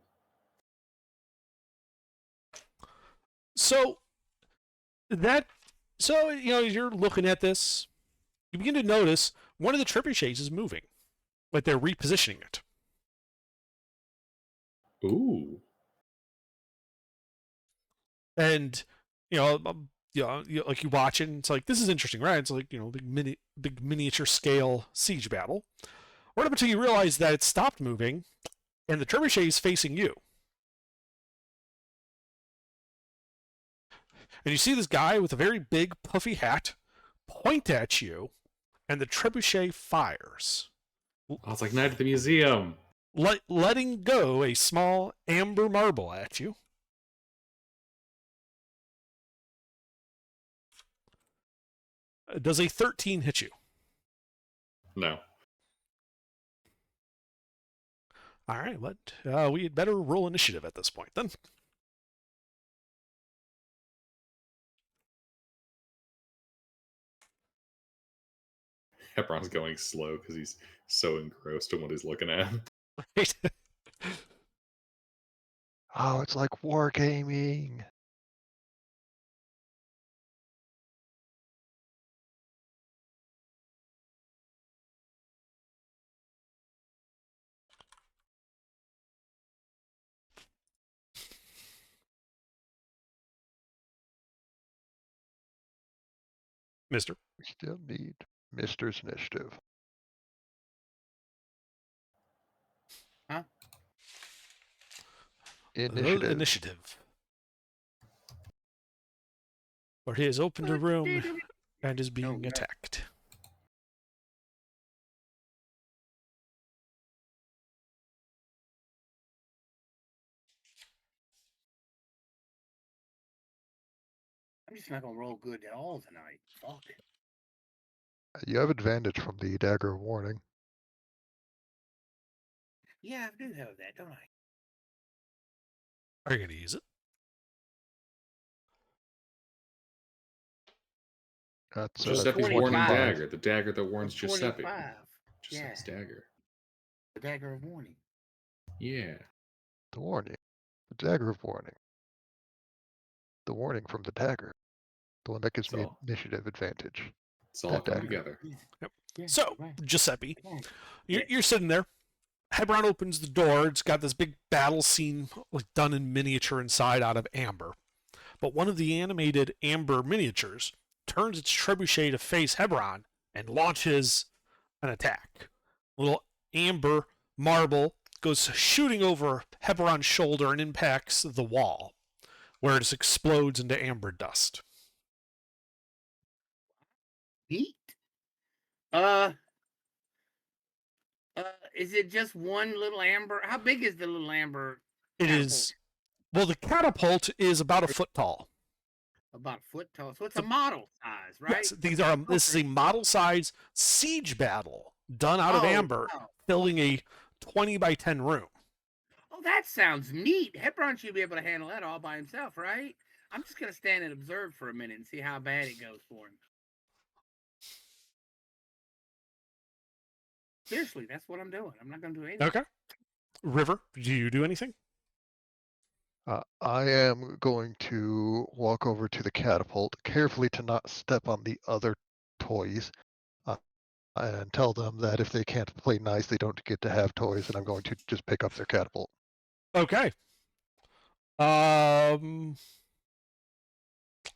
So you're looking at this, you begin to notice one of the trebuchets is moving, like they're repositioning it. Ooh. And like you watch it, and it's like, this is interesting, right? It's like, big miniature scale siege battle. Right up until you realize that it stopped moving, and the trebuchet is facing you. And you see this guy with a very big puffy hat point at you, and the trebuchet fires, I was like, Night at the Museum. letting go a small amber marble at you. Does a 13 hit you? No. All right, we had better roll initiative at this point then. Hebron's going slow because he's so engrossed in what he's looking at. Right? Oh, it's like wargaming. Mister. We still need Mister's initiative. Huh? Initiative. Initiative. Or he has opened a room and is being no. attacked. I'm just not gonna roll good at all tonight. Fuck. You have advantage from the dagger of warning. Yeah, I do have that, don't I? Are you going to use it? That's Giuseppe's 25. warning dagger, the dagger that warns That's Giuseppe. 25. Giuseppe's dagger. The dagger of warning. Yeah. the warning. The dagger of warning. The warning from the dagger. The one that gives me So- initiative advantage. It's all That come dagger. together. Yeah, So, right. Giuseppe, Right. you're sitting there. Hebron opens the door. It's got this big battle scene like done in miniature inside out of amber. But one of the animated amber miniatures turns its trebuchet to face Hebron and launches an attack. Little amber marble goes shooting over Hebron's shoulder and impacts the wall, where it just explodes into amber dust. Neat. Is it just one little amber? How big is the little amber? It catapult? is, well, the catapult is about a foot tall. About a foot tall. So it's a model size, right? Yes, this is a model size siege battle done out of amber, wow. filling a 20 by 10 room. Oh, that sounds neat. Hebron should be able to handle that all by himself, right? I'm just gonna stand and observe for a minute and see how bad it goes for him. Seriously, that's what I'm doing. I'm not gonna do anything. Okay. River, do you do anything? I am going to walk over to the catapult, carefully to not step on the other toys, and tell them that if they can't play nice, they don't get to have toys, and I'm going to just pick up their catapult. Okay. Well,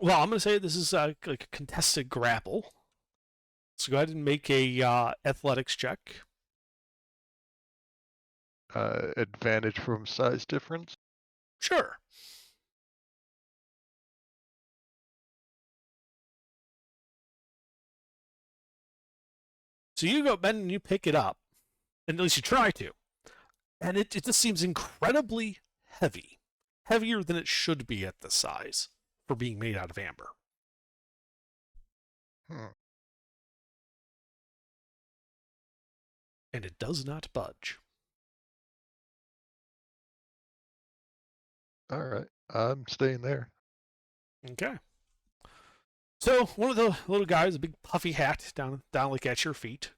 I'm going to say this is like a contested grapple. So go ahead and make a athletics check. Advantage from size difference. Sure. So you go, Ben, and you pick it up. And at least you try to. And it just seems incredibly heavy. Heavier than it should be at this size for being made out of amber. And it does not budge. All right, I'm staying there. Okay. So one of the little guys, a big puffy hat down like at your feet,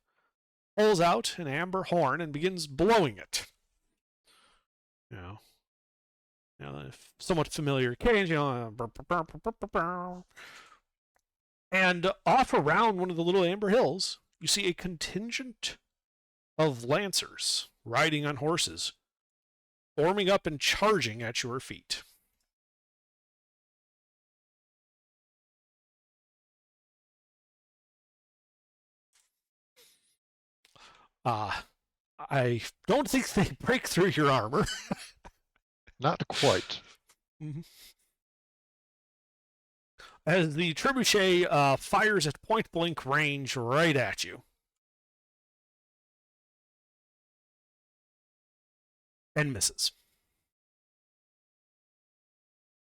pulls out an amber horn and begins blowing it. Somewhat familiar cadence, and off around one of the little amber hills, you see a contingent of lancers riding on horses, forming up and charging at your feet. I don't think they break through your armor. Not quite. As the trebuchet fires at point blank range right at you. And misses.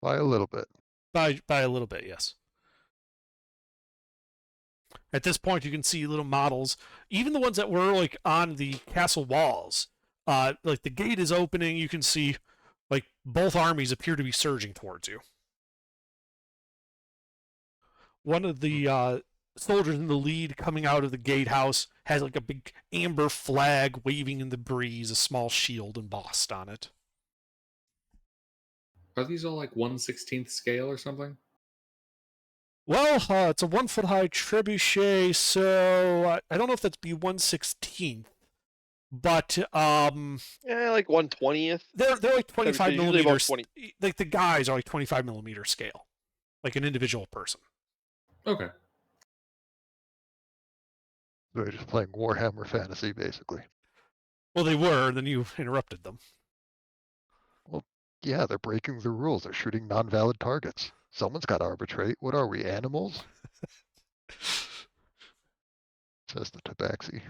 By a little bit. By a little bit, yes. At this point, you can see little models, even the ones that were like on the castle walls. Like the gate is opening, you can see like both armies appear to be surging towards you. One of the soldiers in the lead coming out of the gatehouse has like a big amber flag waving in the breeze, a small shield embossed on it. Are these all like 1/16th scale or something? Well, it's a 1 foot high trebuchet, so I don't know if that's be 1/16th, but Yeah, like 1/20th. they're like 25 Usually about millimeters. 20. Like the guys are like 25 millimeter scale, like an individual person. Okay. They're just playing Warhammer Fantasy, basically. Well, they were, then you interrupted them. Yeah, they're breaking the rules. They're shooting non-valid targets. Someone's got to arbitrate. What are we, animals? Says the Tabaxi.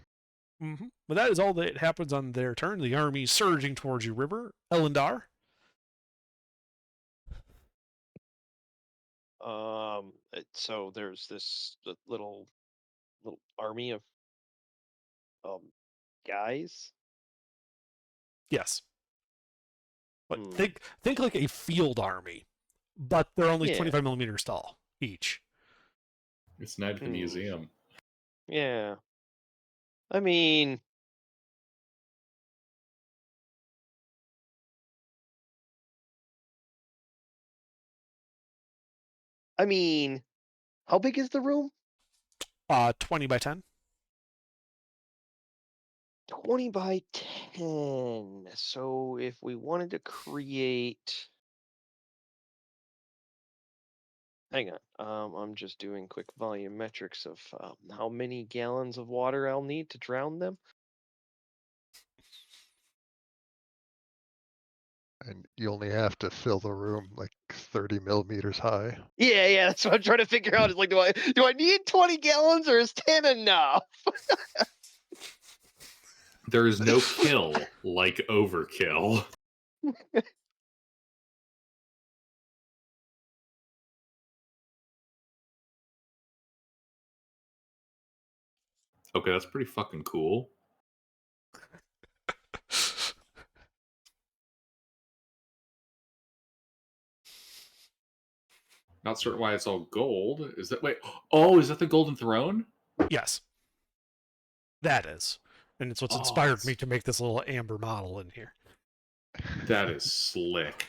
But that is all that happens on their turn. The army surging towards your river. Elendar. So there's this little army of guys. Yes. But Hmm. think like a field army, but they're only Yeah. 25 millimeters tall each. It's Night at the Museum. Yeah. I mean, how big is the room? 20 by 10. 20 by 10. So if we wanted to create, hang on, I'm just doing quick volumetrics of how many gallons of water I'll need to drown them. And you only have to fill the room like 30 millimeters high. Yeah, that's what I'm trying to figure out. Is like, do I need 20 gallons or is 10 enough? There is no kill like overkill. Okay, that's pretty fucking cool. Not certain why it's all gold. Is that is that the Golden Throne? Yes. That is. And it's what's inspired me to make this little amber model in here. That is slick.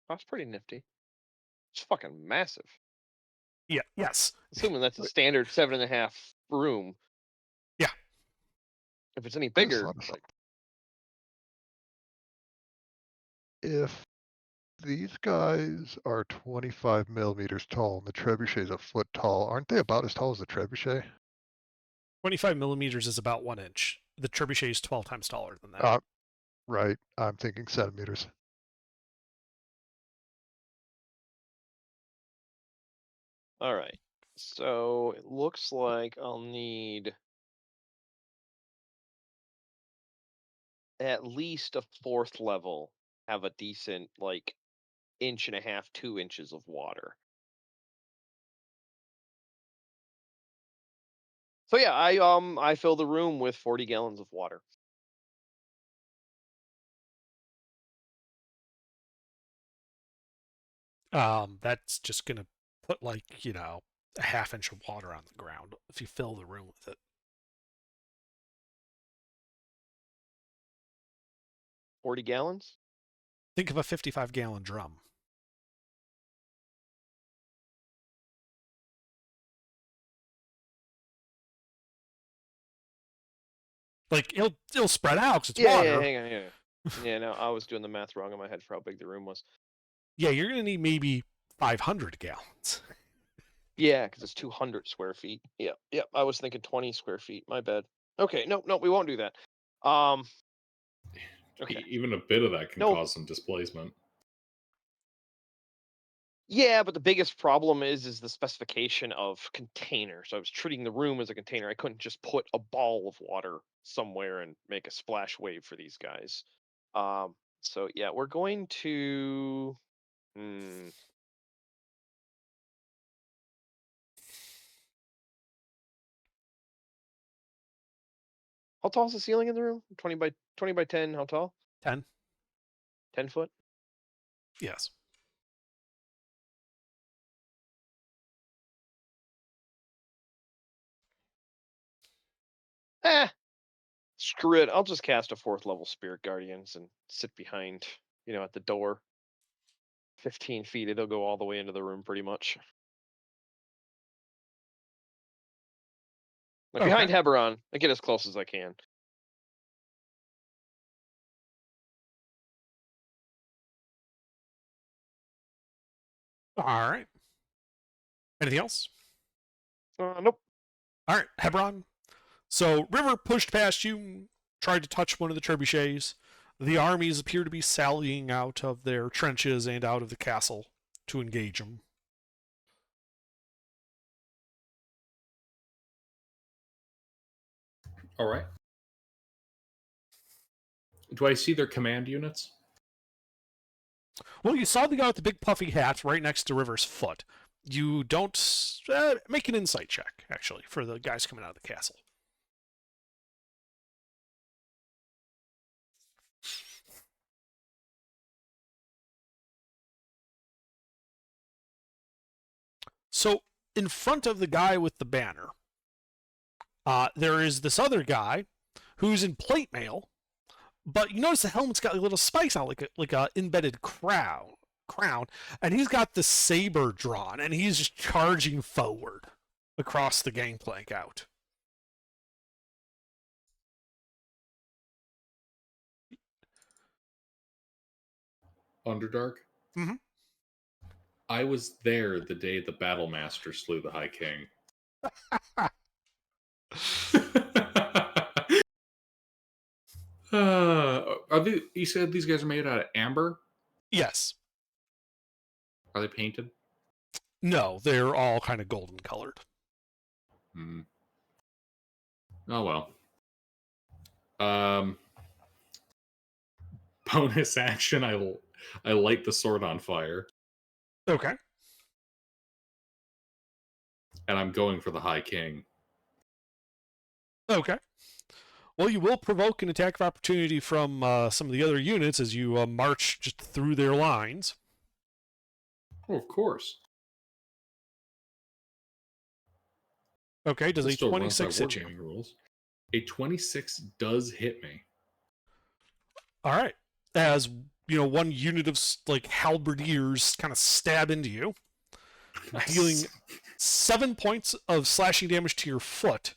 That's pretty nifty. It's fucking massive. Yeah, yes. Assuming that's a standard 7.5 room. Yeah. If it's any That's bigger, honestly- If these guys are 25 millimeters tall and the trebuchet is a foot tall, aren't they about as tall as the trebuchet? 25 millimeters is about 1 inch. The trebuchet is 12 times taller than that. Right. I'm thinking centimeters. all right. So it looks like I'll need at least a 4th level, have a decent like 1.5 to 2 inches of water. So yeah, I fill the room with 40 gallons of water. That's just gonna put like, a half inch of water on the ground if you fill the room with it. $40 gallons? Think of a 55-gallon drum. Like it'll spread out because it's water. Yeah, hang on, yeah. Yeah, no, I was doing the math wrong in my head for how big the room was. Yeah, you're gonna need maybe 500 gallons. Yeah, because it's 200 square feet. Yep, yep. I was thinking 20 square feet. My bad. Okay, no, we won't do that. Okay. Even a bit of that can No. cause some displacement. Yeah, but the biggest problem is the specification of container. So I was treating the room as a container. I couldn't just put a ball of water somewhere and make a splash wave for these guys. So yeah, we're going to. Hmm. How tall is the ceiling in the room? 20 by 10. How tall? 10. 10 foot. Yes. Eh, screw it. I'll just cast a 4th level Spirit Guardians and sit behind, at the door. 15 feet. It'll go all the way into the room pretty much. Like behind Heberon, I get as close as I can. All right. Anything else? Nope. All right, Hebron. So River pushed past you, tried to touch one of the trebuchets. The armies appear to be sallying out of their trenches and out of the castle to engage them. All right. Do I see their command units? Well, you saw the guy with the big puffy hat right next to River's foot. You don't make an insight check, actually, for the guys coming out of the castle. So, in front of the guy with the banner, there is this other guy who's in plate mail, but you notice the helmet's got little spikes on it, like a embedded crown, and he's got the saber drawn, and he's just charging forward across the gangplank out. Underdark? Mm-hmm. I was there the day the Battle Master slew the High King. You said these guys are made out of amber? Yes. Are they painted? No, they're all kind of golden colored. Hmm. Oh well. Bonus action. I light the sword on fire, Okay. and I'm going for the High King. Okay. Well, you will provoke an attack of opportunity from some of the other units as you march just through their lines. Oh, of course. Okay, does This a still runs by 26 hit you? wargaming rules. A 26 does hit me. All right. As, one unit of, halberdiers kind of stab into you, dealing 7 points of slashing damage to your foot,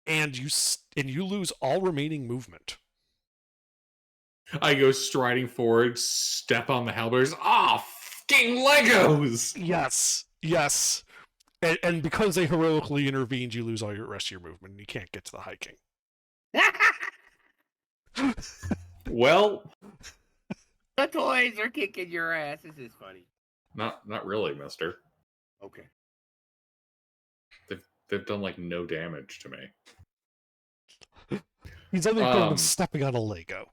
and you lose all remaining movement. I go striding forward, step on the halberds. Fucking Legos! Yes. And because they heroically intervened, you lose all your rest of your movement, and you can't get to the High King. Well, The toys are kicking your ass. This is funny. not really, mister. Okay. They've done like no damage to me. He's only going and stepping on a Lego.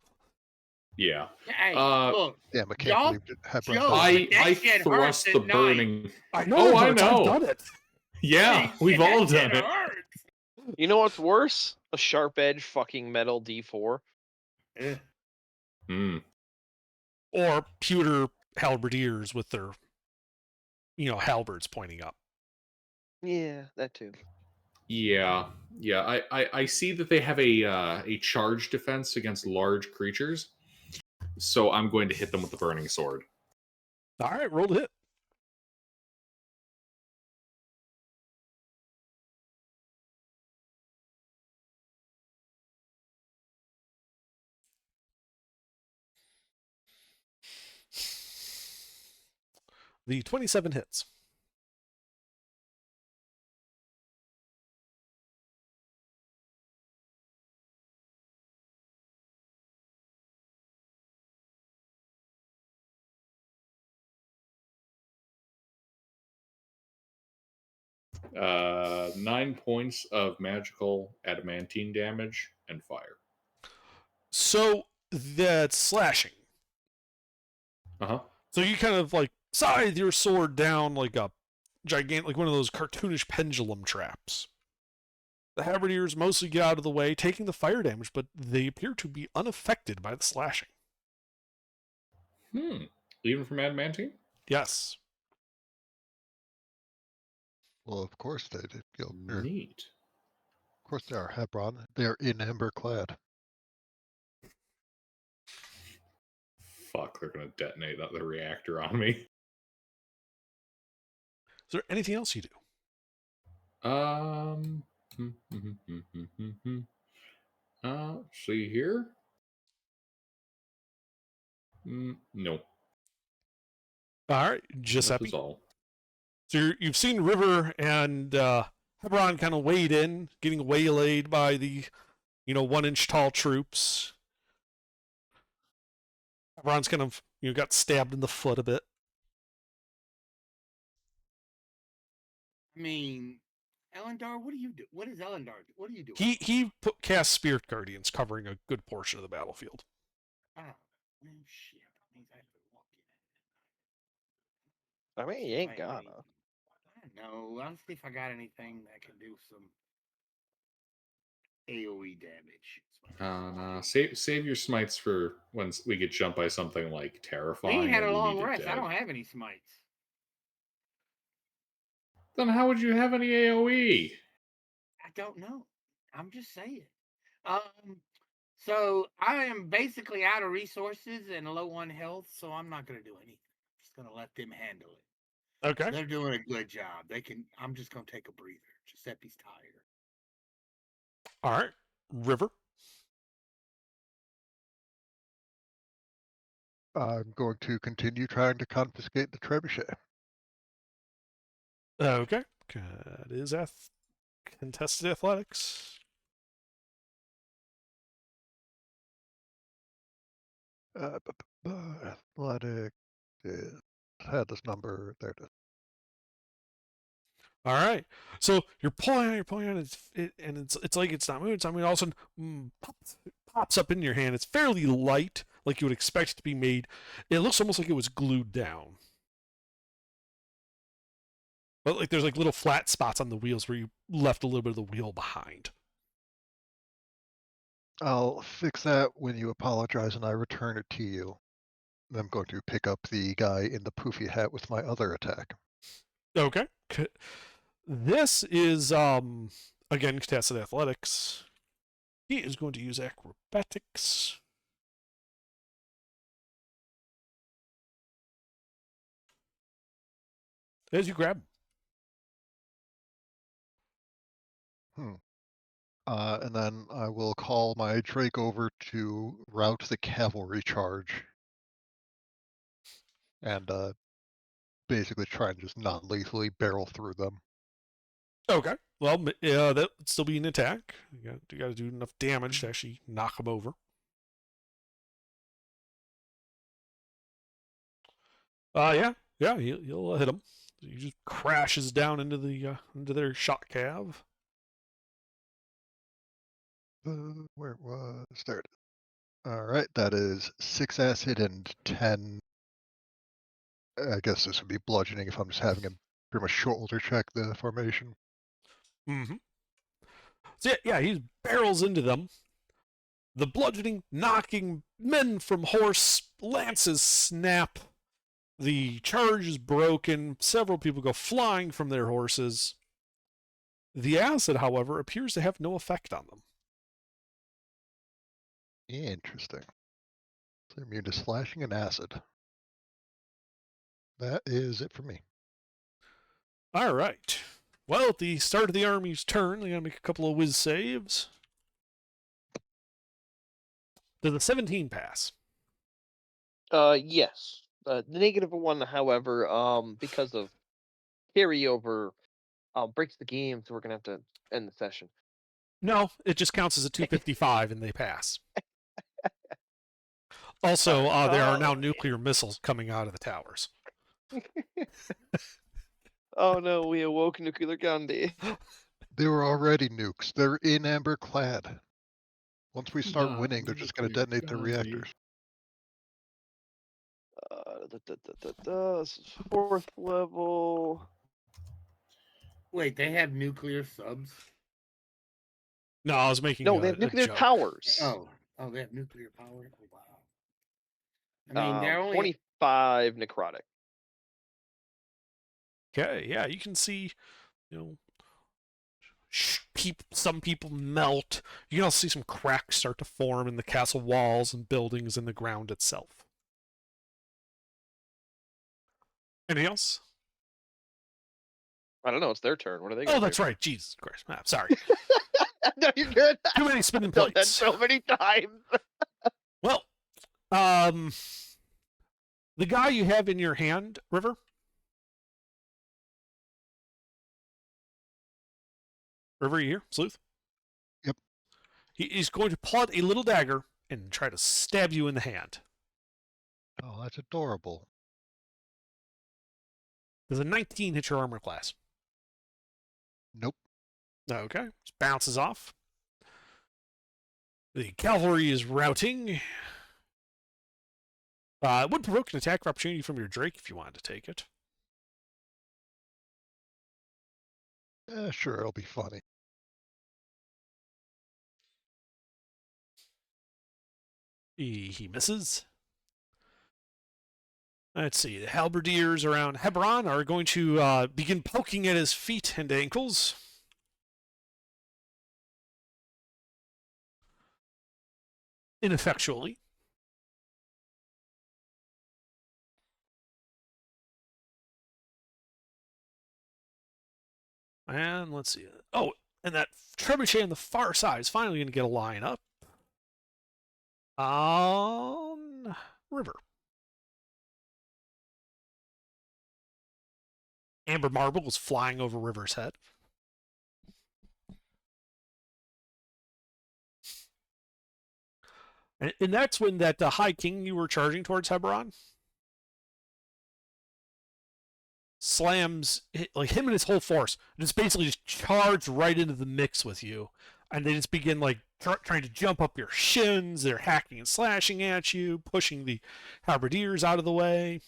Yeah. Hey, look. Damn, I can't Y'all- believe it happened. Joe, I that shit thrust hurts the at night. burning. I know. Oh, I I've know. done it. Yeah, we've That all shit done it. hurts. You know what's worse? A sharp edge fucking metal D4. Eh. Hmm. Or pewter halberdiers with their, halberds pointing up. Yeah, that too. Yeah. I see that they have a charge defense against large creatures, so I'm going to hit them with the burning sword. All right, roll to hit. The 27 hits. 9 points of magical adamantine damage and fire. So that's slashing. Uh-huh. So you kind of like scythe your sword down like a gigantic, like one of those cartoonish pendulum traps. The Haberdiers mostly get out of the way, taking the fire damage, but they appear to be unaffected by the slashing. Even from adamantine? Yes. Well, of course they did. Of Neat. course they are, Hebron. They're in ember clad. Fuck, they're gonna detonate the reactor on me. Is there anything else you do? See here? No. All right, That Giuseppe. was all. So you've seen River and Hebron kind of wade in, getting waylaid by the, 1-inch tall troops. Hebron's kind of, got stabbed in the foot a bit. I mean, Elendar, what do you do? What is Elendar? What are you doing? He cast Spirit Guardians, covering a good portion of the battlefield. Oh, well, shit. That means I have to walk in. I mean, you ain't Wait, gonna. I don't know. I'll see if I got anything that can do some AoE damage. Nah. Save your smites for when we get jumped by something like We terrifying. ain't had or a we long need to rest. I dev. don't have any smites. Then how would you have any AoE? I don't know. I'm just saying. So I am basically out of resources and low on health, so I'm not gonna do anything. I'm just gonna let them handle it. Okay. They're doing a good job. They can. I'm just gonna take a breather. Giuseppe's tired. All right. River. I'm going to continue trying to confiscate the trebuchet. Okay. That is contested athletics. Athletic. Had this number. There it is. All right. So you're pulling on it, and it's like it's not moving. It's not moving. All of a sudden, pops up in your hand. It's fairly light, like you would expect it to be made. It looks almost like it was glued down. But like there's like little flat spots on the wheels where you left a little bit of the wheel behind. I'll fix that when you apologize and I return it to you. I'm going to pick up the guy in the poofy hat with my other attack. Okay. This is again contested athletics. He is going to use acrobatics. As you grab him. And then I will call my Drake over to route the cavalry charge. And basically try and just non-lethally barrel through them. Okay. Well, that would still be an attack. You got to do enough damage to actually knock him over. Yeah, he'll hit him. He just crashes down into their shot cav. Where it was? There it is. All right, that is 6 acid and 10. I guess this would be bludgeoning if I'm just having him pretty much shoulder check the formation. Mm-hmm. So yeah, he barrels into them. The bludgeoning, knocking men from horse, lances snap. The charge is broken. Several people go flying from their horses. The acid, however, appears to have no effect on them. Interesting. So they're immune to slashing and acid. That is it for me. All right. Well, at the start of the army's turn, they gotta make a couple of whiz saves. Does a 17 pass? Yes. The negative one, however, because of carryover, breaks the game, so we're gonna have to end the session. No, it just counts as a 255 and they pass. Also, there are now nuclear missiles coming out of the towers. Oh no, we awoke nuclear Gandhi. They were already nukes. They're in amber clad. Once we start Nah, winning, they're just going to nuclear detonate their Gandhi. reactors. This is 4th level. Wait, they have nuclear subs? No, I was making No, they have a nuclear joke. towers. Oh, they have nuclear power. Oh, wow. I mean, they're only 25 necrotic. Okay, yeah, you can see, you know, some people melt. You can also see some cracks start to form in the castle walls and buildings and the ground itself. Anything else? I don't know. It's their turn. What are they? Oh, Gonna that's do? right. Jesus Christ. Ah, sorry. No, you're good. Too many spinning I've done that plates. so many times. Well, the guy you have in your hand, River. River, you here? Sleuth? Yep. He's going to pull out a little dagger and try to stab you in the hand. Oh, that's adorable. Does a 19 hit your armor class? Nope. Okay. Just bounces off. The cavalry is routing. It would provoke an attack of opportunity from your Drake if you wanted to take it. Sure, it'll be funny. He misses. Let's see. The halberdiers around Hebron are going to begin poking at his feet and ankles. Ineffectually. And let's see. Oh, and that trebuchet on the far side is finally going to get a line up. On River. Amber Marble was flying over River's head. And that's when that High King you were charging towards Hebron slams, like him and his whole force, just basically just charge right into the mix with you. And they just begin like trying to jump up your shins. They're hacking and slashing at you, pushing the halberdiers out of the way.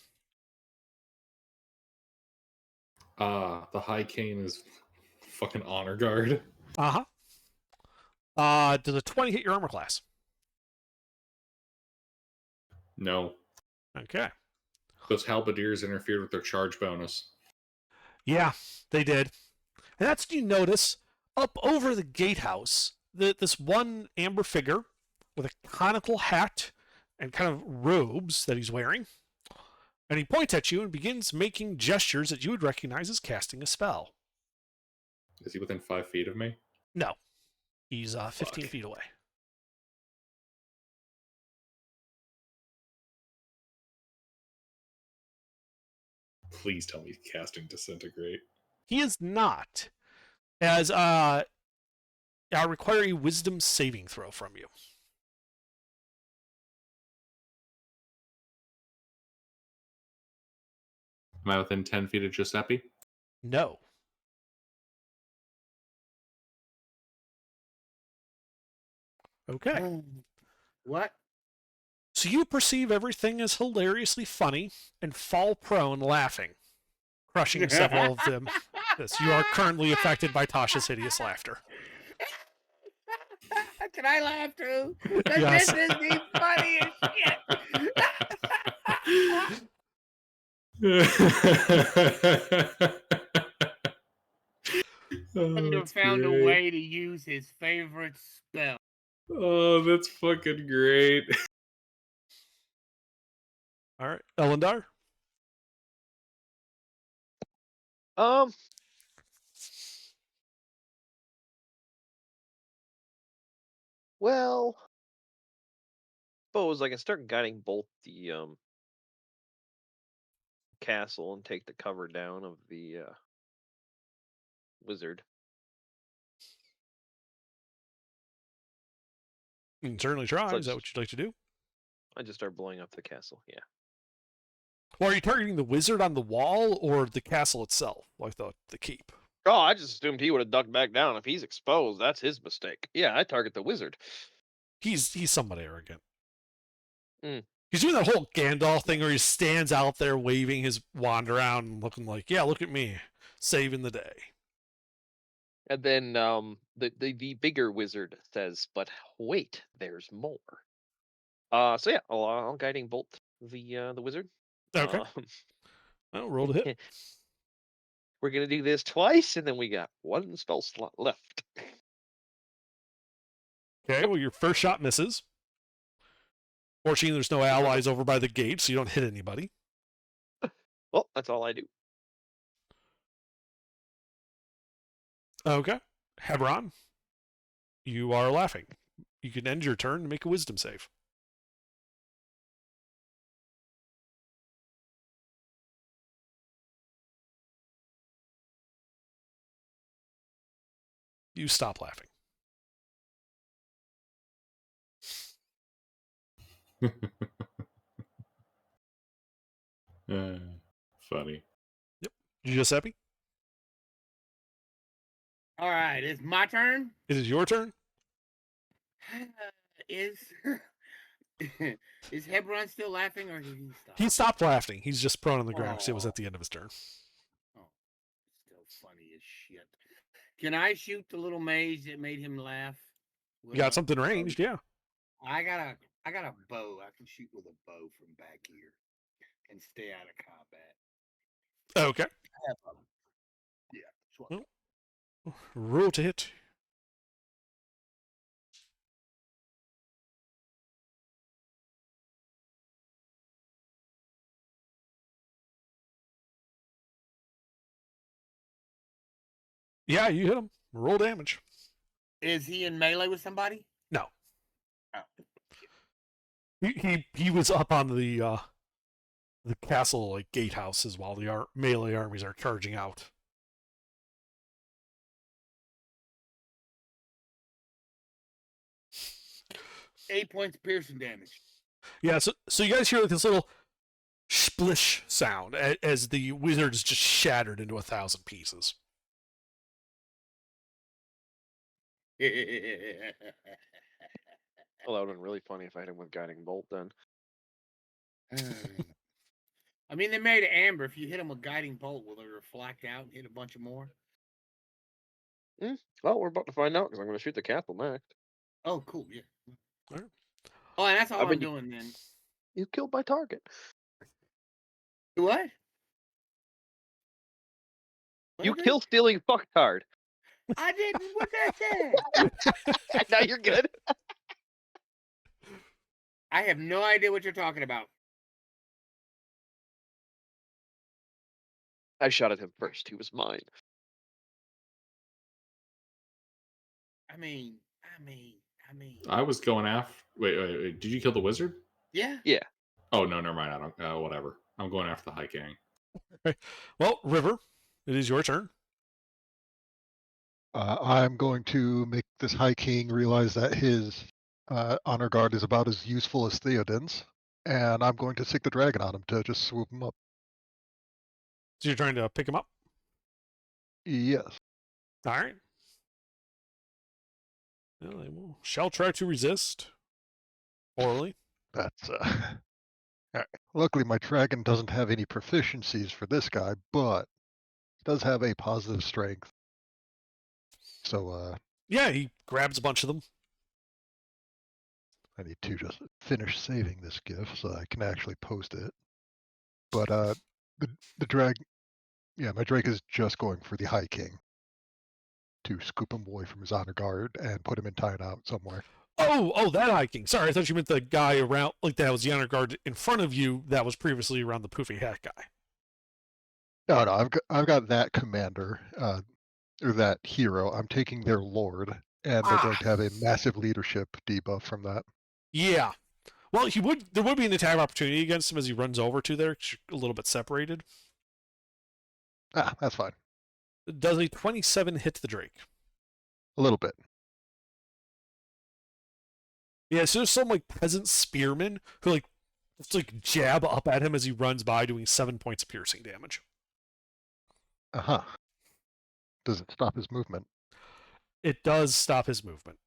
The High Cane is fucking honor guard. Uh-huh. Does a 20 hit your armor class? No. Okay. Those halberdiers interfered with their charge bonus. Yeah, they did. And that's when you notice up over the gatehouse this one amber figure with a conical hat and kind of robes that he's wearing. And he points at you and begins making gestures that you would recognize as casting a spell. Is he within 5 feet of me? No. He's 15 Fuck. feet away. Please tell me he's casting Disintegrate. He is not. As I require a wisdom saving throw from you. Am I within 10 feet of Giuseppe? No. Okay. What? So you perceive everything as hilariously funny and fall prone laughing, crushing several of them. Yes, you are currently affected by Tasha's hideous laughter. Can I laugh too? 'Cause Yes. this is the funniest shit. Thunder found a way to use his favorite spell. Oh, that's fucking great. All right, Elendar. Well, suppose I can start guiding bolt the castle and take the cover down of the wizard. You can certainly try. So Is that what you'd like to do? I just start blowing up the castle. Yeah. Well, are you targeting the wizard on the wall or the castle itself, like the keep? Oh, I just assumed he would have ducked back down. If he's exposed, that's his mistake. Yeah, I target the wizard. He's somewhat arrogant. Mm. He's doing that whole Gandalf thing where he stands out there waving his wand around and looking like, yeah, look at me, saving the day. And then the bigger wizard says, "But wait, there's more." So yeah, I'll guiding bolt the wizard. Okay. Um, Well, roll to hit. we're gonna do this twice, and then we got one spell slot left. Okay, well, your first shot misses. Fortunately, there's no allies over by the gate, so you don't hit anybody. Well, that's all I do. Okay. Hebron, you are laughing. You can end your turn and make a wisdom save. You stop laughing. Funny. Giuseppe, All right, it's my turn. it is your turn. Is is Hebron still laughing, or did he stop? He stopped laughing. He's just prone on the ground because it was Aw. at the end of his turn. Oh, still funny as shit. Can I shoot the little maze that made him laugh? You got something ranged, yeah. I got a bow. I can shoot with a bow from back here and stay out of combat. Okay. I have a- yeah. that's what- Roll to hit. Yeah, you hit him. Roll damage. Is he in melee with somebody? No. Oh. He was up on the castle like gatehouses while the melee armies are charging out. Eight points of piercing damage. Yeah, so you guys hear like this little splish sound as the wizard is just shattered into 1,000 pieces. Well, that would have been really funny if I hit him with guiding bolt then. I mean, they made amber. If you hit them with guiding bolt, will they reflect out and hit a bunch of more? Well, we're about to find out because I'm going to shoot the castle next. Oh, cool. Yeah. Alright. Oh, and that's all I I'm mean, doing then. You killed my target. What? You What is it? kill stealing fucktard. I didn't. What that said? Now you're good. I have no idea what you're talking about. I shot at him first. He was mine. I mean. I was going after. Wait. Did you kill the wizard? Yeah. Oh no, never mind. I don't. Whatever. I'm going after the High King. Well, River, it is your turn. I'm going to make this High King realize that his honor guard is about as useful as Theoden's, and I'm going to sick the dragon on him to just swoop him up. So you're trying to pick him up? Yes. All right. Well, they shall try to resist. Orally. That's alright. Luckily, my dragon doesn't have any proficiencies for this guy, but it does have a positive strength. So Yeah, he grabs a bunch of them. I need to just finish saving this GIF so I can actually post it. But the drag, yeah, my drake is just going for the High King to scoop him away from his honor guard and put him in timeout somewhere. Oh, that hiking. Sorry, I thought you meant the guy around, like that was the honor guard in front of you that was previously around the poofy hat guy. No, I've got that commander, or that hero. I'm taking their lord, and they're going to have a massive leadership debuff from that. Yeah. Well, there would be an attack opportunity against him as he runs over to there, 'cause you're a little bit separated. That's fine. Does a 27 hit the Drake? A little bit. Yeah, so there's some like peasant spearmen who like It's like jab up at him as he runs by, doing 7 points of piercing damage. Uh-huh. Does it stop his movement? It does stop his movement.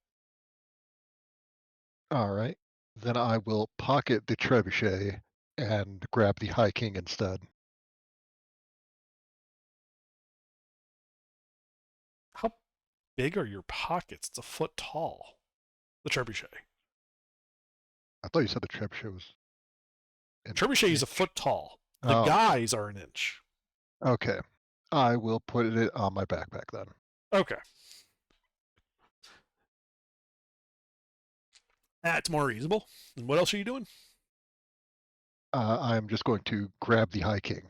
All right. Then I will pocket the trebuchet and grab the High King instead. How big are your pockets? It's a foot tall. The trebuchet. I thought you said the trebuchet was. Trebuchet is a foot tall. The Oh. guys are an inch. Okay. I will put it on my backpack then. Okay. That's more reasonable. And what else are you doing? I'm just going to grab the High King.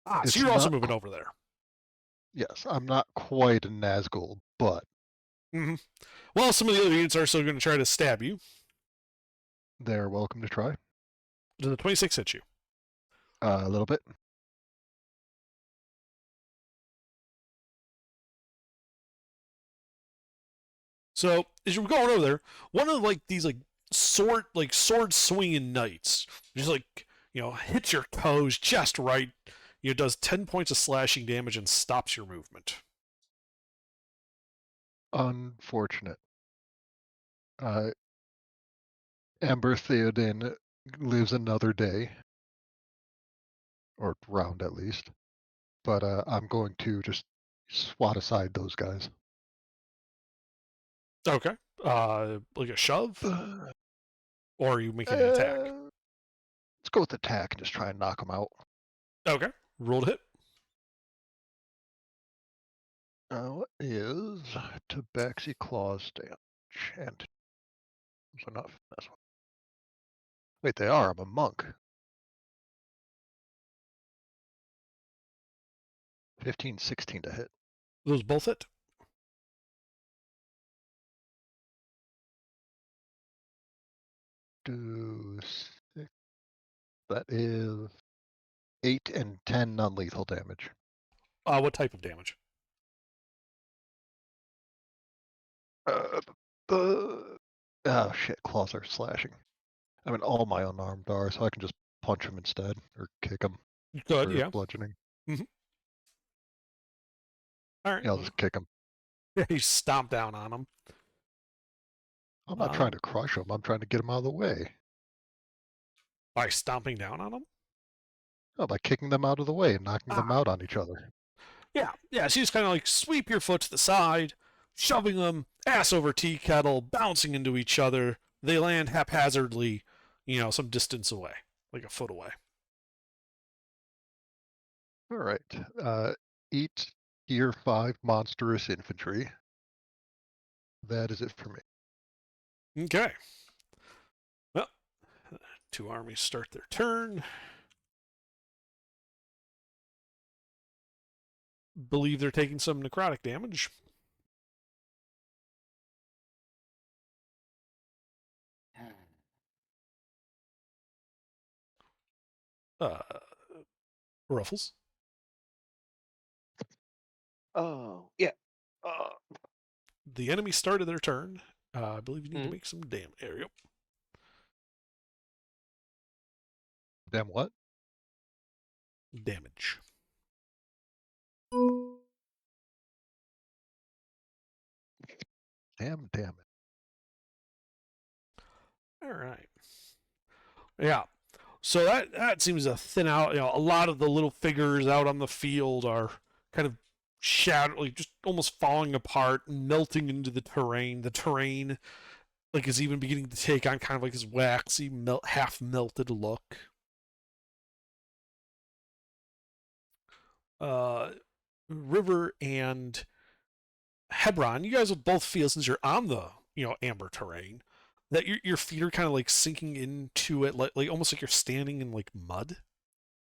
So It's you're also not- moving over there. Yes, I'm not quite a Nazgul, but Mm-hmm. Well, some of the other units are still going to try to stab you. they're welcome to try. Does the 26 hit you? A little bit. So as you're going over there, one of these sword swinging knights just hits your toes just right. Does 10 points of slashing damage and stops your movement. Unfortunate. Amber Theoden lives another day, or round at least. But I'm going to just swat aside those guys. Okay. Like a shove, or are you making an attack? Let's go with attack and just try and knock them out. Okay. Roll to hit. What is Tabaxi Claws damage? And those are not finesse. Wait, they are. I'm a monk. 15, 16 to hit. Those both hit. Do 6. That is 8 and 10 non-lethal damage. What type of damage? Oh shit, claws are slashing. I mean, all my unarmed are, so I can just punch them instead, or kick them. Good, for yeah. bludgeoning. All right. Yeah, I'll just kick them. You stomp down on them. I'm not trying to crush them. I'm trying to get them out of the way. By stomping down on them? Oh, by kicking them out of the way and knocking them out on each other. Yeah. So you just kind of sweep your foot to the side, shoving them ass over tea kettle, bouncing into each other. They land haphazardly, some distance away, like a foot away. All right. Eat Tier 5 monstrous infantry. That is it for me. Okay. Well, two armies start their turn. Believe they're taking some necrotic damage. Ruffles. Oh, yeah. The enemy started their turn. I believe you need to make some damage. There you go. Damn what? Damage. Damn it. All right. Yeah. So that seems to thin out. A lot of the little figures out on the field are kind of shadowy, just almost falling apart, melting into the terrain. The terrain, is even beginning to take on kind of this waxy, half melted look. River and Hebron, you guys would both feel, since you're on the amber terrain, that your feet are kind of sinking into it, like almost like you're standing in mud,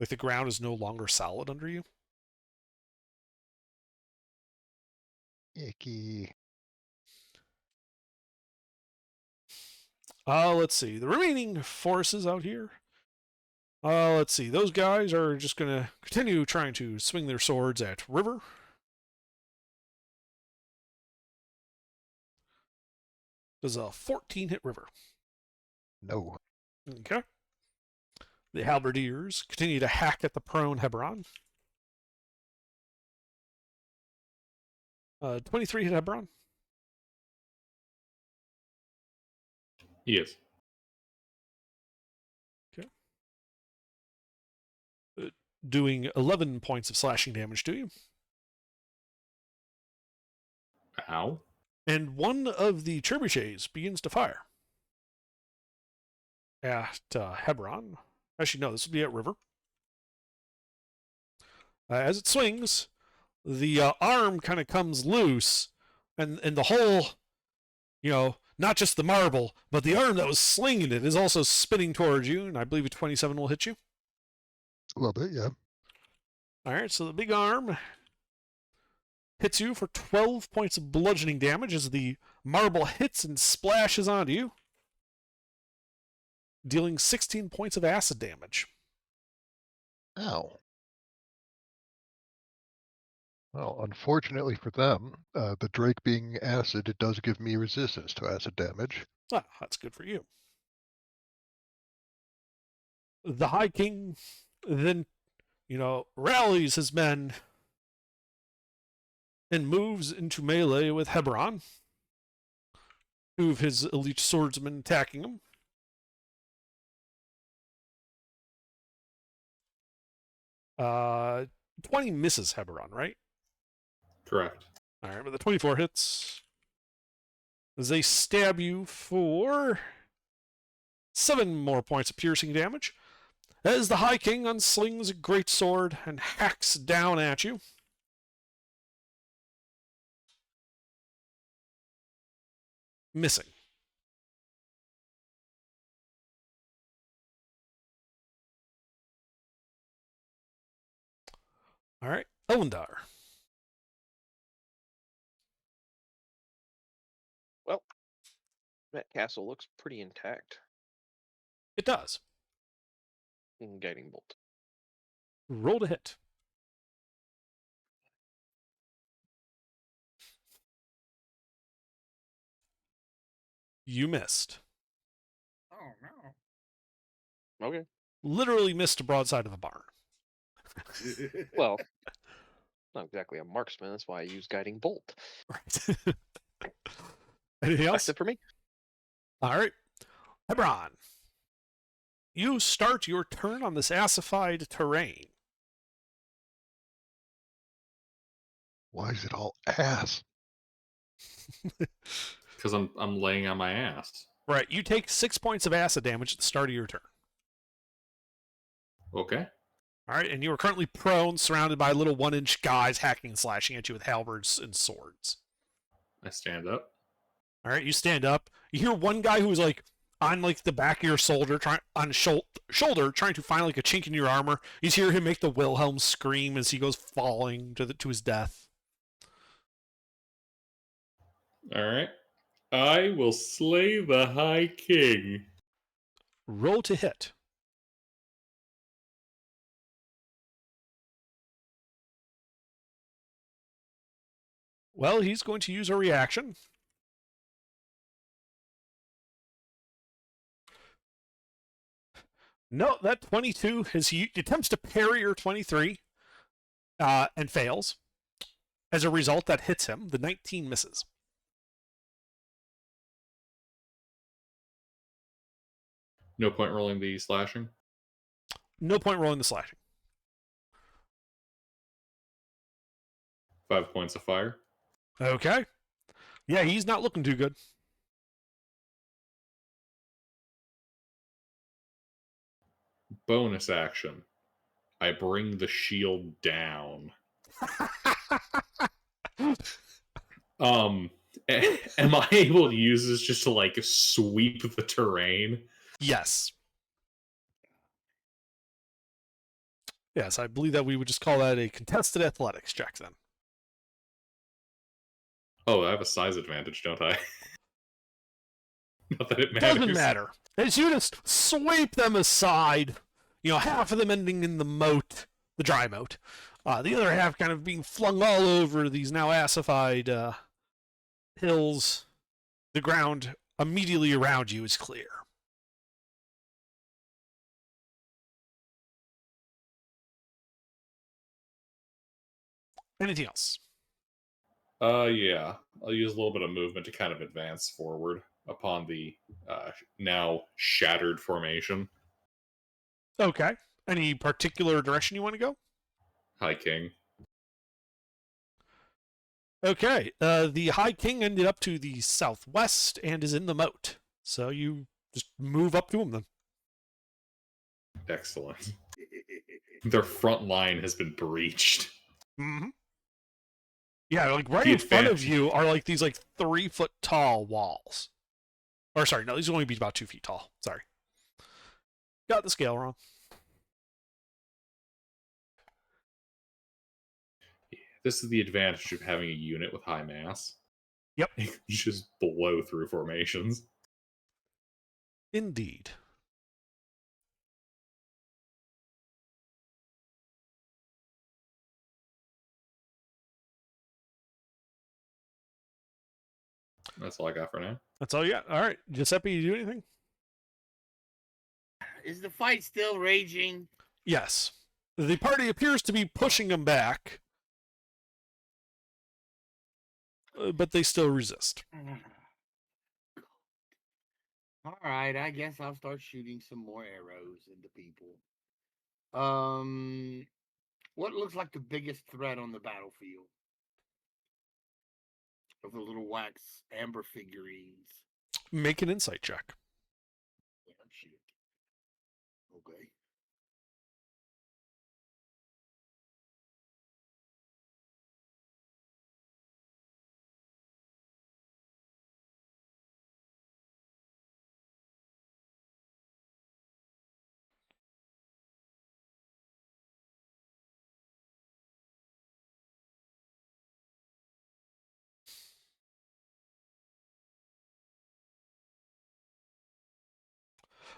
like the ground is no longer solid under you. Icky. Let's see the remaining forces out here. Let's see, those guys are just gonna continue trying to swing their swords at River. Does a 14 hit River? No. Okay. The halberdiers continue to hack at the prone Hebron. 23 hit Hebron. Yes. Doing 11 points of slashing damage to you. Ow. And one of the trebuchets begins to fire at Hebron. Actually, no, this would be at River. As it swings, the arm kind of comes loose, and the whole, not just the marble, but the arm that was slinging it is also spinning towards you, and I believe a 27 will hit you. A little bit, yeah. All right, so the big arm hits you for 12 points of bludgeoning damage as the marble hits and splashes onto you, dealing 16 points of acid damage. Ow. Well, unfortunately for them, the Drake being acid, it does give me resistance to acid damage. Ah, that's good for you. The High King then, rallies his men and moves into melee with Hebron, two of his elite swordsmen attacking him. Uh, 20 misses Hebron, right? Correct. All right, but the 24 hits as they stab you for 7 more points of piercing damage. As the High King unslings a great sword and hacks down at you. Missing. All right, Elendar. Well, that castle looks pretty intact. It does. Guiding bolt. Roll to hit. You missed. Oh no. Okay. Literally missed a broadside of a barn. Well, not exactly a marksman. That's why I use guiding bolt. Right. Anything else? That's it for me. All right. Hebron. You start your turn on this acidified terrain. Why is it all ass? Because I'm laying on my ass. Right. You take 6 points of acid damage at the start of your turn. Okay. All right. And you are currently prone, surrounded by little 1-inch guys hacking and slashing at you with halberds and swords. I stand up. All right. You stand up. You hear one guy who's on the back of your shoulder, shoulder, trying to find a chink in your armor. You hear him make the Wilhelm scream as he goes falling to his death. All right. I will slay the High King. Roll to hit. Well, he's going to use a reaction. No, that 22 he attempts to parry your 23 and fails. As a result, that hits him. The 19 misses. No point rolling the slashing. No point rolling the slashing. 5 points of fire. Okay. Yeah, he's not looking too good. Bonus action. I bring the shield down. Am I able to use this just to sweep the terrain? Yes. Yes, I believe that we would just call that a contested athletics check then. Oh, I have a size advantage, don't I? Not that it matters. Doesn't matter. As you just sweep them aside, half of them ending in the moat, the dry moat, the other half kind of being flung all over these now acidified hills. The ground immediately around you is clear. Anything else? Yeah. I'll use a little bit of movement to kind of advance forward upon the now shattered formation. Okay. Any particular direction you want to go? High King. Okay. The High King ended up to the southwest and is in the moat. So you just move up to him then. Excellent. Their front line has been breached. Mm-hmm. Yeah, like right The in front of advantage- you are like these like 3-foot tall walls. Or sorry, no, these will only be about 2 feet tall. Sorry. Got the scale wrong. This is the advantage of having a unit with high mass. Yep. You just blow through formations. Indeed. That's all I got for now. That's all you got. All right. Giuseppe, you do anything? Is the fight still raging? Yes. The party appears to be pushing them back, but they still resist. All right, I guess I'll start shooting some more arrows into people. What looks like the biggest threat on the battlefield? Of the little wax amber figurines. Make an insight check. Yeah, shit. Okay.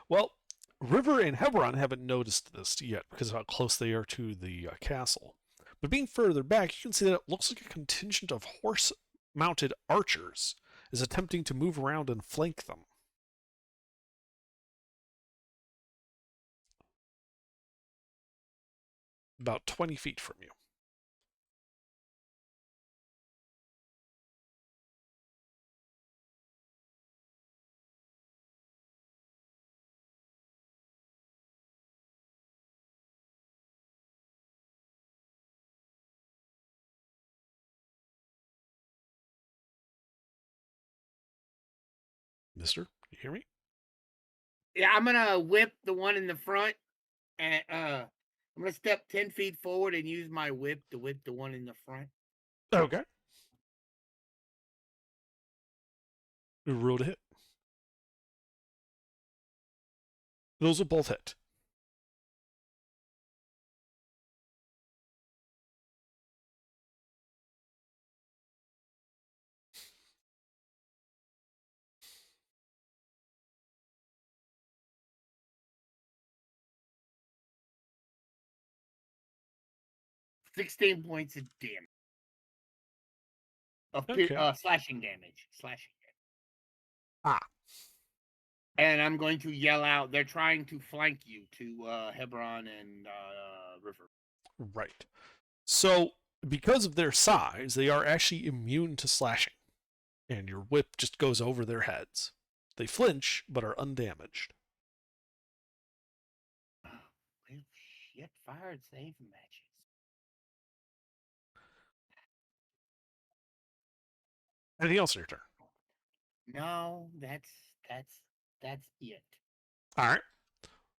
Well, River and Hebron haven't noticed this yet because of how close they are to the castle. But being further back, you can see that it looks like a contingent of horse-mounted archers is attempting to move around and flank them. About 20 feet from you. Mister, you hear me? Yeah, I'm gonna whip the one in the front, and I'm gonna step 10 feet forward and use my whip to whip the one in the front. Okay. Roll to hit. Those will both hit. — 16 points of damage. Of Okay. slashing damage. Slashing damage. Ah. And I'm going to yell out, they're trying to flank you to Hebron and River. Right. So, because of their size, they are actually immune to slashing. And your whip just goes over their heads. They flinch, but are undamaged. Well, shit, fired save matches. Anything else in your turn? No, that's it. All right.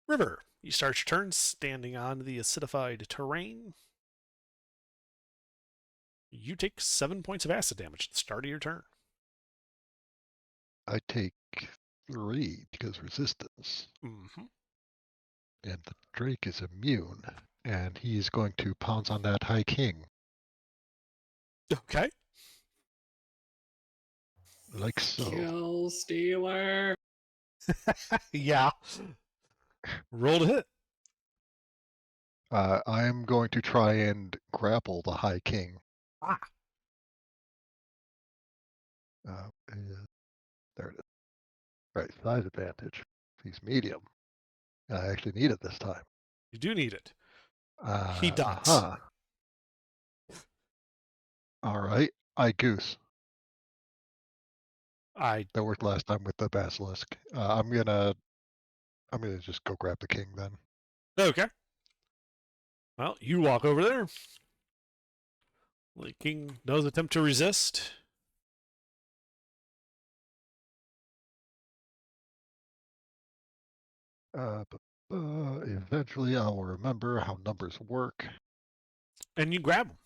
River, you start your turn standing on the acidified terrain. You take 7 points of acid damage at the start of your turn. I take 3 because resistance. Mm-hmm. And the Drake is immune, and he's going to pounce on that High King. Okay. Like so. Kill Stealer. Yeah. Roll to hit. I am going to try and grapple the High King. Ah. There it is. Right, size advantage. He's medium. I actually need it this time. You do need it. He does. Uh-huh. All right. I goose. I That worked last time with the basilisk. I'm gonna just go grab the king then. okay. Well, you walk over there. The king does attempt to resist. Eventually, I will remember how numbers work. And you grab him.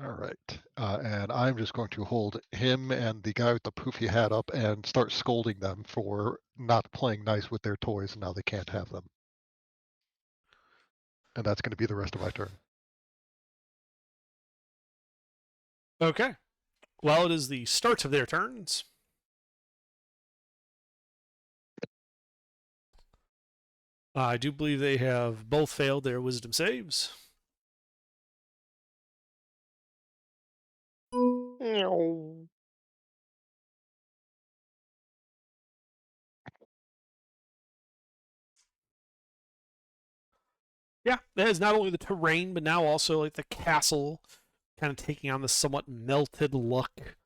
All right. And I'm just going to hold him and the guy with the poofy hat up and start scolding them for not playing nice with their toys, and now they can't have them. And that's going to be the rest of my turn. Okay. Well, it is the start of their turns. I do believe they have both failed their wisdom saves. Meow. Yeah, that is not only the terrain, but now also like the castle kind of taking on the somewhat melted look.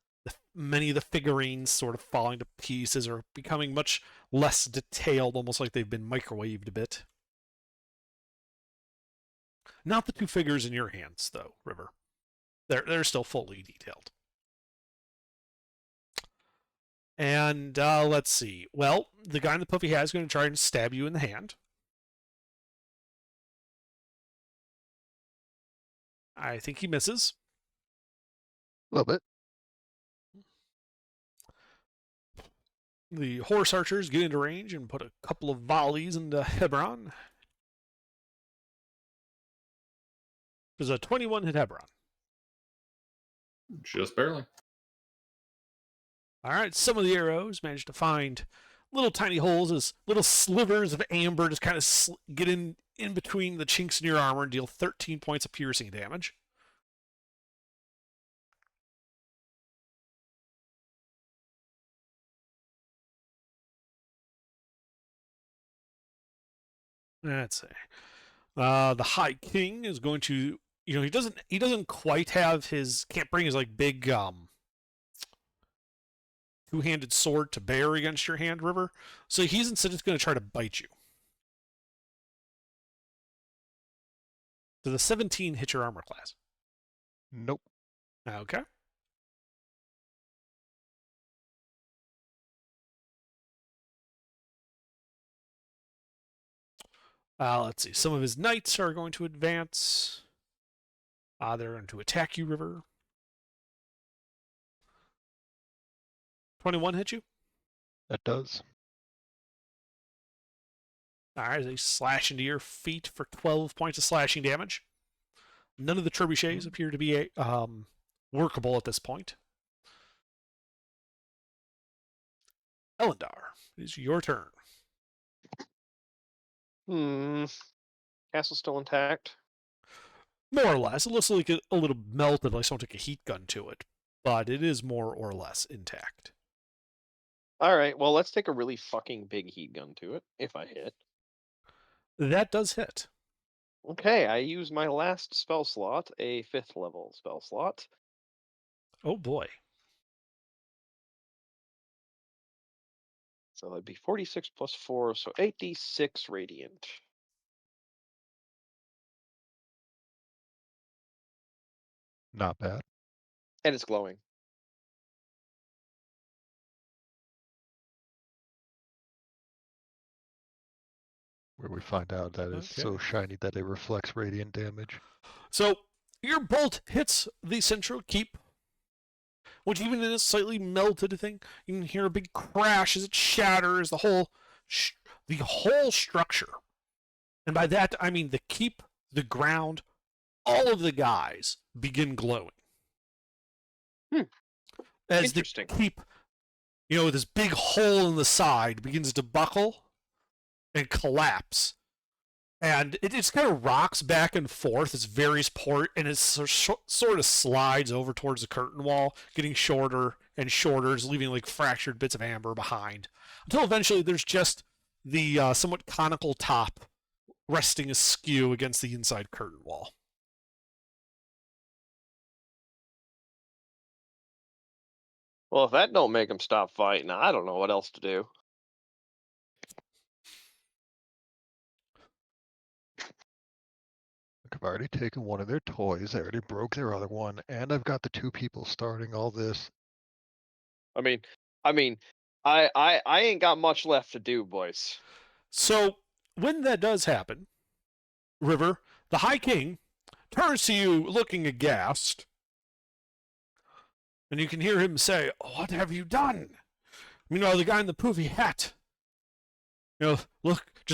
Many of the figurines sort of falling to pieces or becoming much less detailed, almost like they've been microwaved a bit. Not the two figures in your hands, though, River. They're still fully detailed. And let's see. Well, the guy in the puffy hat is going to try and stab you in the hand. I think he misses. A little bit. The horse archers get into range and put a couple of volleys into Hebron. Does a 21 hit Hebron? Just barely. All right, some of the arrows manage to find little tiny holes as little slivers of amber just kind of get in between the chinks in your armor and deal 13 points of piercing damage. Let's see. The High King is going to, he doesn't quite have can't bring his like big two-handed sword to bear against your hand, River. So he's instead just going to try to bite you. Does the 17 hit your armor class? Nope. Okay. Let's see. Some of his knights are going to advance. They're going to attack you, River. 21 hit you? That does. All right, they slash into your feet for 12 points of slashing damage. None of the trebuchets appear to be workable at this point. Elendar, it is your turn. Castle's still intact. More or less. It looks like a little melted, like someone took a heat gun to it. But it is more or less intact. Alright, well, let's take a really fucking big heat gun to it, if I hit. That does hit. Okay, I use my last spell slot, a 5th level spell slot. Oh boy. So that'd be 46 plus 4, so 8d6 radiant. Not bad. And it's glowing. Where we find out that it's so shiny that it reflects radiant damage. So your bolt hits the central keep, which even in a slightly melted thing, you can hear a big crash as it shatters the whole structure. And by that I mean the keep, the ground, all of the guys begin glowing. As the keep, this big hole in the side begins to buckle and collapse. And it just kind of rocks back and forth as various and it sort of slides over towards the curtain wall, getting shorter and shorter, leaving like fractured bits of amber behind. Until eventually there's just the somewhat conical top resting askew against the inside curtain wall. Well, if that don't make them stop fighting, I don't know what else to do. I've already taken one of their toys. I already broke their other one, and I've got the two people starting all this. I mean, I ain't got much left to do, boys. So when that does happen, River, the High King, turns to you looking aghast, and you can hear him say, "What have you done?" Meanwhile, the guy in the poofy hat, just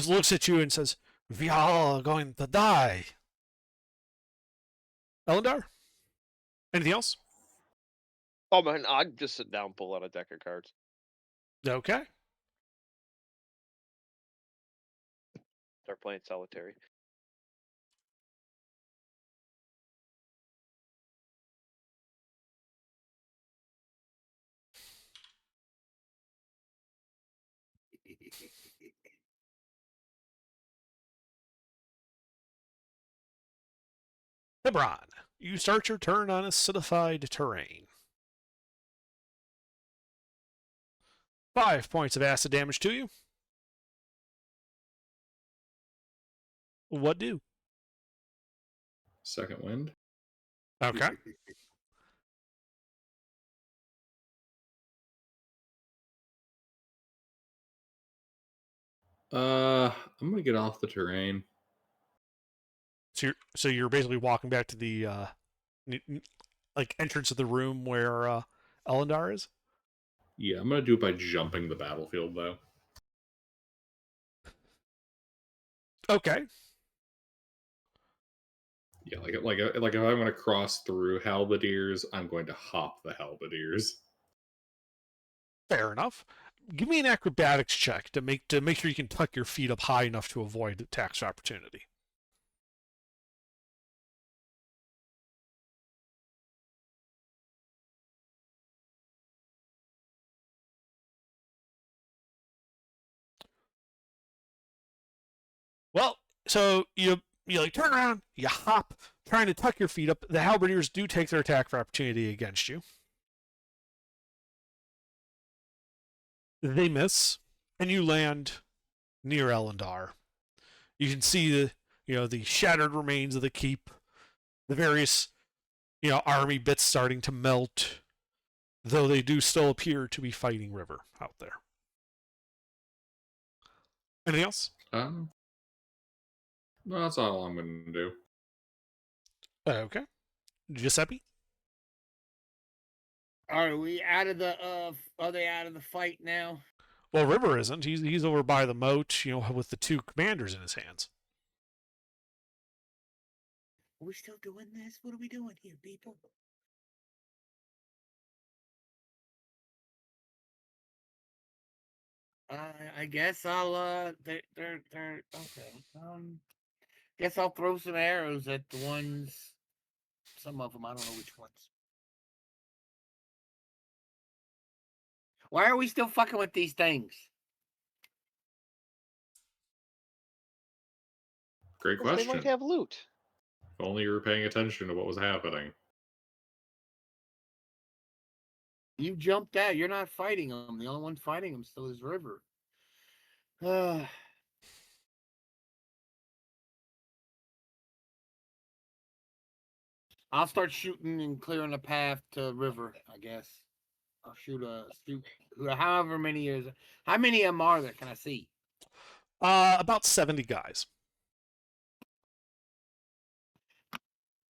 looks at you and says, "We are all going to die." Elendar? Anything else? Oh man, I'd just sit down, pull out a deck of cards. Okay. Start playing solitary. Hebron, you start your turn on acidified terrain. 5 points of acid damage to you. What do? Second wind. Okay. I'm gonna get off the terrain. So you're basically walking back to the like entrance of the room where Elendar is. Yeah, I'm gonna do it by jumping the battlefield though. Okay. Yeah, like if I'm gonna cross through halberdiers, I'm going to hop the halberdiers. Fair enough. Give me an acrobatics check to make sure you can tuck your feet up high enough to avoid attacks of opportunity. Well, so you like turn around, you hop, trying to tuck your feet up. The halberdiers do take their attack for opportunity against you. They miss, and you land near Elendar. You can see the shattered remains of the keep, the various army bits starting to melt, though they do still appear to be fighting River out there. Anything else? No, that's all I'm gonna do. Okay. Giuseppe? Are we out of the are they out of the fight now? Well, River isn't. He's over by the moat, with the two commanders in his hands. Are we still doing this? What are we doing here, people? I guess I'll they're okay. Guess I'll throw some arrows at the ones. Some of them, I don't know which ones. Why are we still fucking with these things? Great 'Cause they question. might have loot. If only you were paying attention to what was happening. You jumped out. You're not fighting them. The only one fighting them still is River. I'll start shooting and clearing a path to River, I guess. I'll shoot however many years. How many of them are there? Can I see? About 70 guys.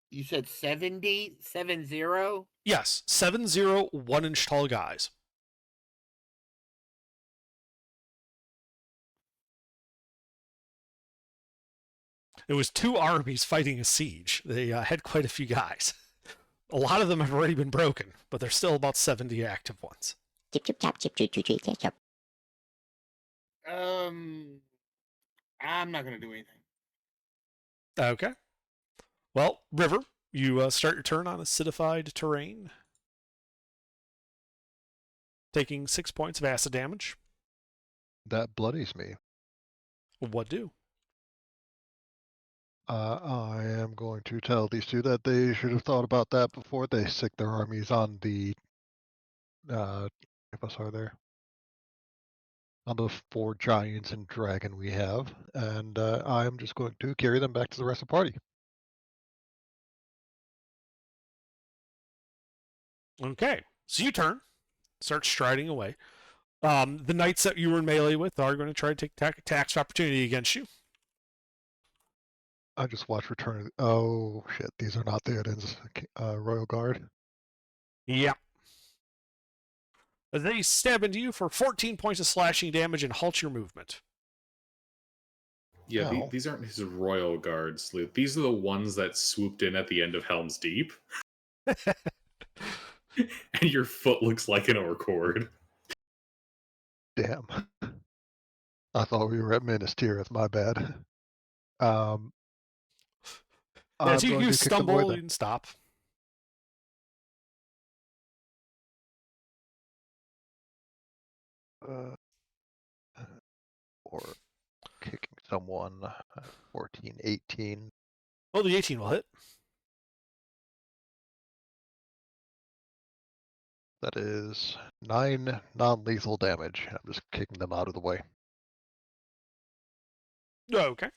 You said 70? 70? Yes, 70 1-inch tall guys. It was 2 armies fighting a siege. They had quite a few guys. A lot of them have already been broken, but there's still about 70 active ones. Chip, chip, chop, chip, chip, chip, chip, chip, chip. I'm not gonna do anything. Okay. Well, River, you start your turn on acidified terrain, taking 6 points of acid damage. That bloodies me. What do? I am going to tell these two that they should have thought about that before they sick their armies on the of us are there? On the 4 giants and dragon we have, and I'm just going to carry them back to the rest of the party. Okay, so you turn, start striding away. The knights that you were in melee with are going to try to take attacks of opportunity against you. I just watch Return of the... Oh, shit. These are not the Odin's Royal Guard. Yeah. They stab into you for 14 points of slashing damage and halt your movement. Yeah, Ow. these aren't his royal guards, Luke. These are the ones that swooped in at the end of Helm's Deep. And your foot looks like an Orcord. Damn. I thought we were at Minas Tirith. My bad. I'm As going you to kick them away stumble then. and stop. Or kicking someone. 14, 18. Oh, the 18 will hit. That is 9 non-lethal damage. I'm just kicking them out of the way. Okay.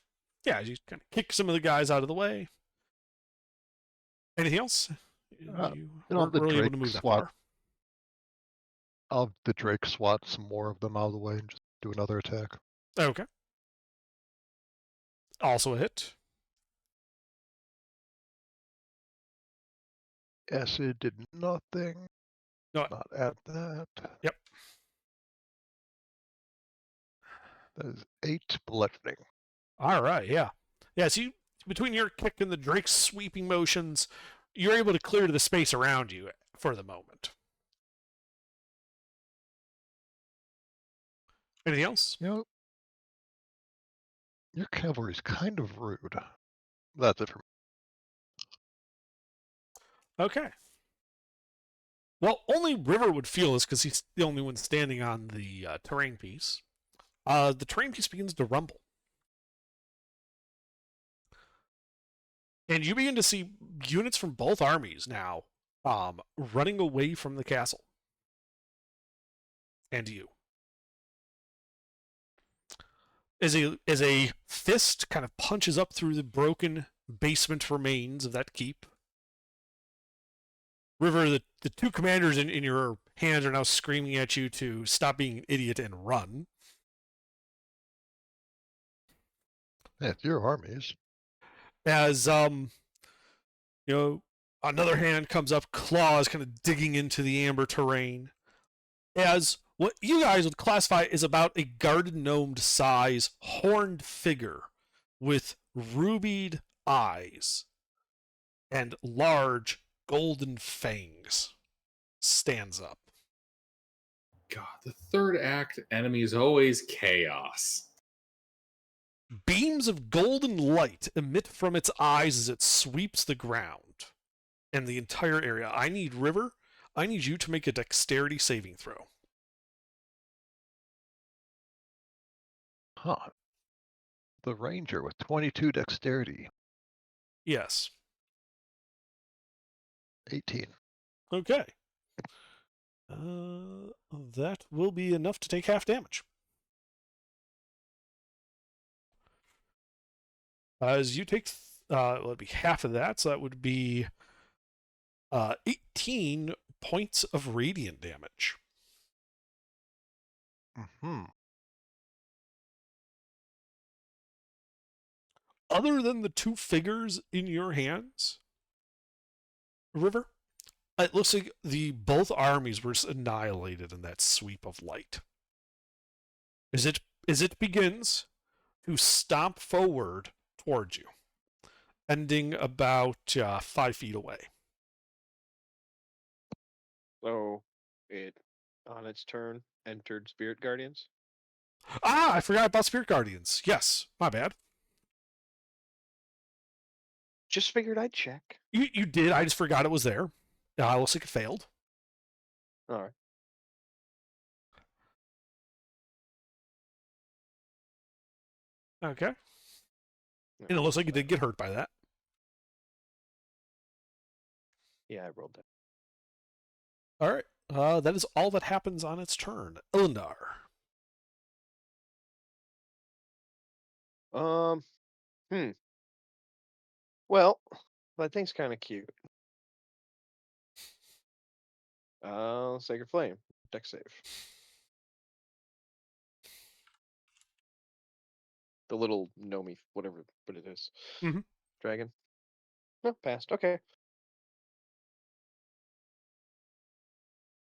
Yeah, you kind of kick some of the guys out of the way. Anything else? You weren't the really able to Drake move that swat. far. I'll have the Drake swat some more of them out of the way and just do another attack. Okay. Also a hit. Acid did nothing. No. Not add that. Yep. That is 8 bludgeoning. All right, yeah. Yeah, so you, between your kick and the Drake's sweeping motions, you're able to clear the space around you for the moment. Anything else? You know, your cavalry's kind of rude. That's it for me. Okay. Well, only River would feel this because he's the only one standing on the terrain piece. The terrain piece begins to rumble. And you begin to see units from both armies now running away from the castle. And you. As a fist kind of punches up through the broken basement remains of that keep. River, the 2 commanders in your hands are now screaming at you to stop being an idiot and run. Yeah, it's your armies. As another hand comes up, claws kind of digging into the amber terrain. As what you guys would classify as about a garden gnomed size horned figure with rubied eyes and large golden fangs stands up. God, the third act enemy is always chaos. Beams of golden light emit from its eyes as it sweeps the ground and the entire area. I need you to make a dexterity saving throw. Huh. The ranger with 22 dexterity. Yes. 18. Okay. That will be enough to take half damage. As you take, it'd be half of that, so that would be 18 points of radiant damage. Mm-hmm. Other than the 2 figures in your hands, River, it looks like both armies were annihilated in that sweep of light. As it begins to stomp forward towards you, ending about 5 feet away. So it, on its turn, entered Spirit Guardians. Ah, I forgot about Spirit Guardians. Yes, my bad. Just figured I'd check. You did. I just forgot it was there. Looks like it failed. All right. Okay. And it looks like you did get hurt by that. Yeah, I rolled that. All right. That is all that happens on its turn. Elendar. Hmm. Well, that thing's kind of cute. Sacred Flame. Deck save. The little Nomi, whatever, but it is. Mhm. Dragon. No, passed. Okay.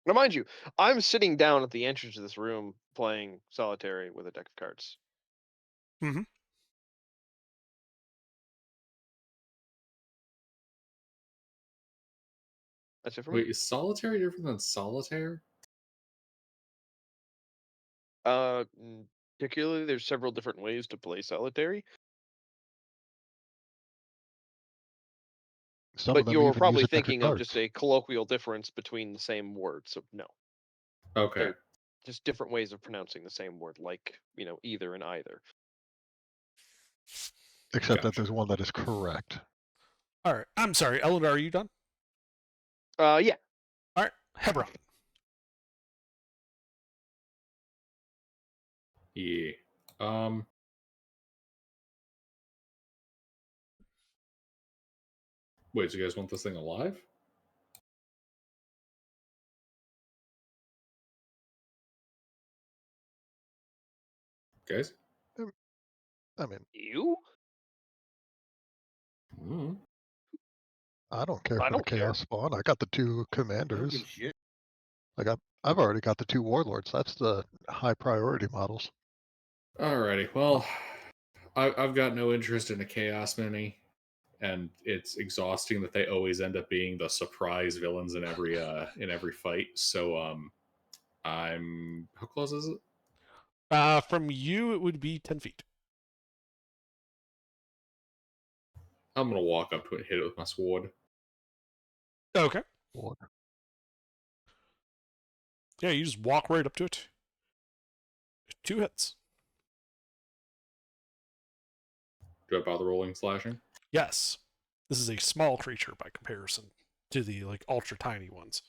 Now, mind you, I'm sitting down at the entrance of this room playing solitary with a deck of cards. Mhm. That's it for me. Wait, is solitaire different than solitaire? Particularly, there's several different ways to play solitary, Some of but them you're even use probably a deck of thinking of just cards. a colloquial difference between the same word. So no, Okay. they're just different ways of pronouncing the same word, like either and either. Except that Gotcha. there's one that is correct. All right. I'm sorry, Elendar, are you done? Yeah. All right. Hebron. Yeah. Wait, do you guys want this thing alive? Guys? I mean, You? Mm. I don't care I for the don't care. Chaos Spawn. I got the 2 I don't commanders. give a shit. I've already got the 2 warlords. That's the high priority models. Alrighty. Well, I've got no interest in a chaos mini, and it's exhausting that they always end up being the surprise villains in every fight. So I'm how close is it? From you, it would be 10 feet. I'm gonna walk up to it and hit it with my sword. Okay. What? Yeah, you just walk right up to it. 2 hits. Do I bother rolling slashing? Yes. This is a small creature by comparison to the ultra tiny ones.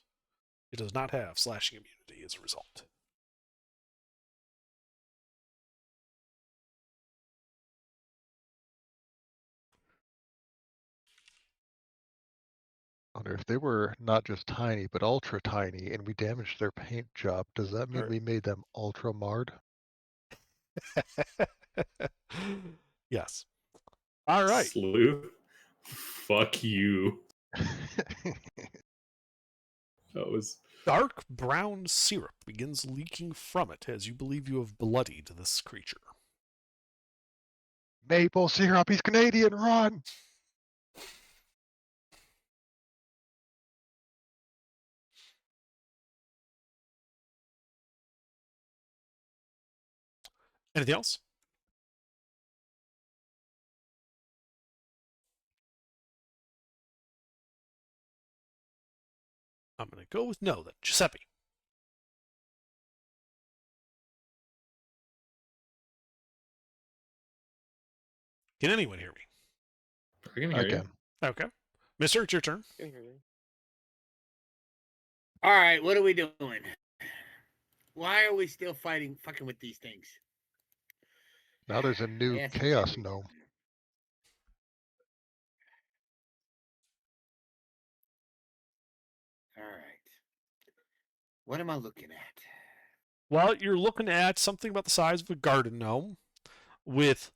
It does not have slashing immunity as a result. I wonder if they were not just tiny, but ultra tiny, and we damaged their paint job, does that mean Alright. we made them ultra marred? Yes. All right. Sleuth. Fuck you. That was Dark brown syrup begins leaking from it as you believe you have bloodied this creature. Maple syrup, he's Canadian, run! Anything else? I'm going to go with no then. Giuseppe. Can anyone hear me? I can hear you. Again. Okay. Mister, it's your turn. Can hear you. All right, what are we doing? Why are we still fucking with these things? Now there's a new Yes, it's Chaos every Gnome. time. All right. What am I looking at? Well, you're looking at something about the size of a garden gnome with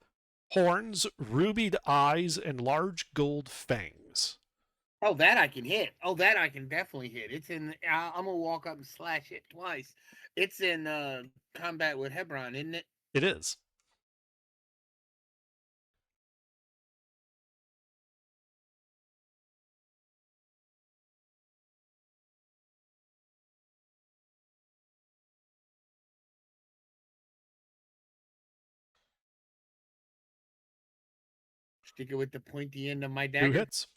horns, rubied eyes, and large gold fangs. Oh, that I can hit. Oh, that I can definitely hit. It's in. I'm gonna walk up and slash it twice. It's in combat with Hebron, isn't it? It is. Stick it with the pointy end of my 2 dagger. hits.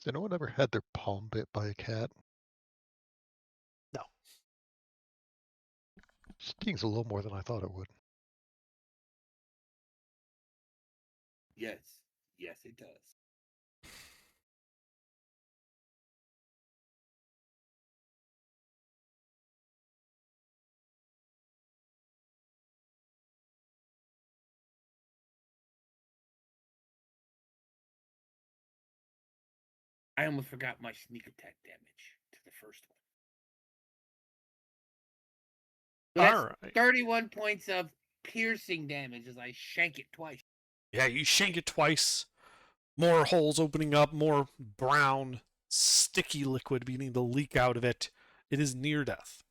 Has anyone ever had their palm bit by a cat? No. Stings a little more than I thought it would. Yes, yes, it does. I almost forgot my sneak attack damage to the first one. So that's All right. 31 points of piercing damage as I shank it twice. Yeah, you shank it twice. More holes opening up, more brown, sticky liquid beginning to leak out of it. It is near death.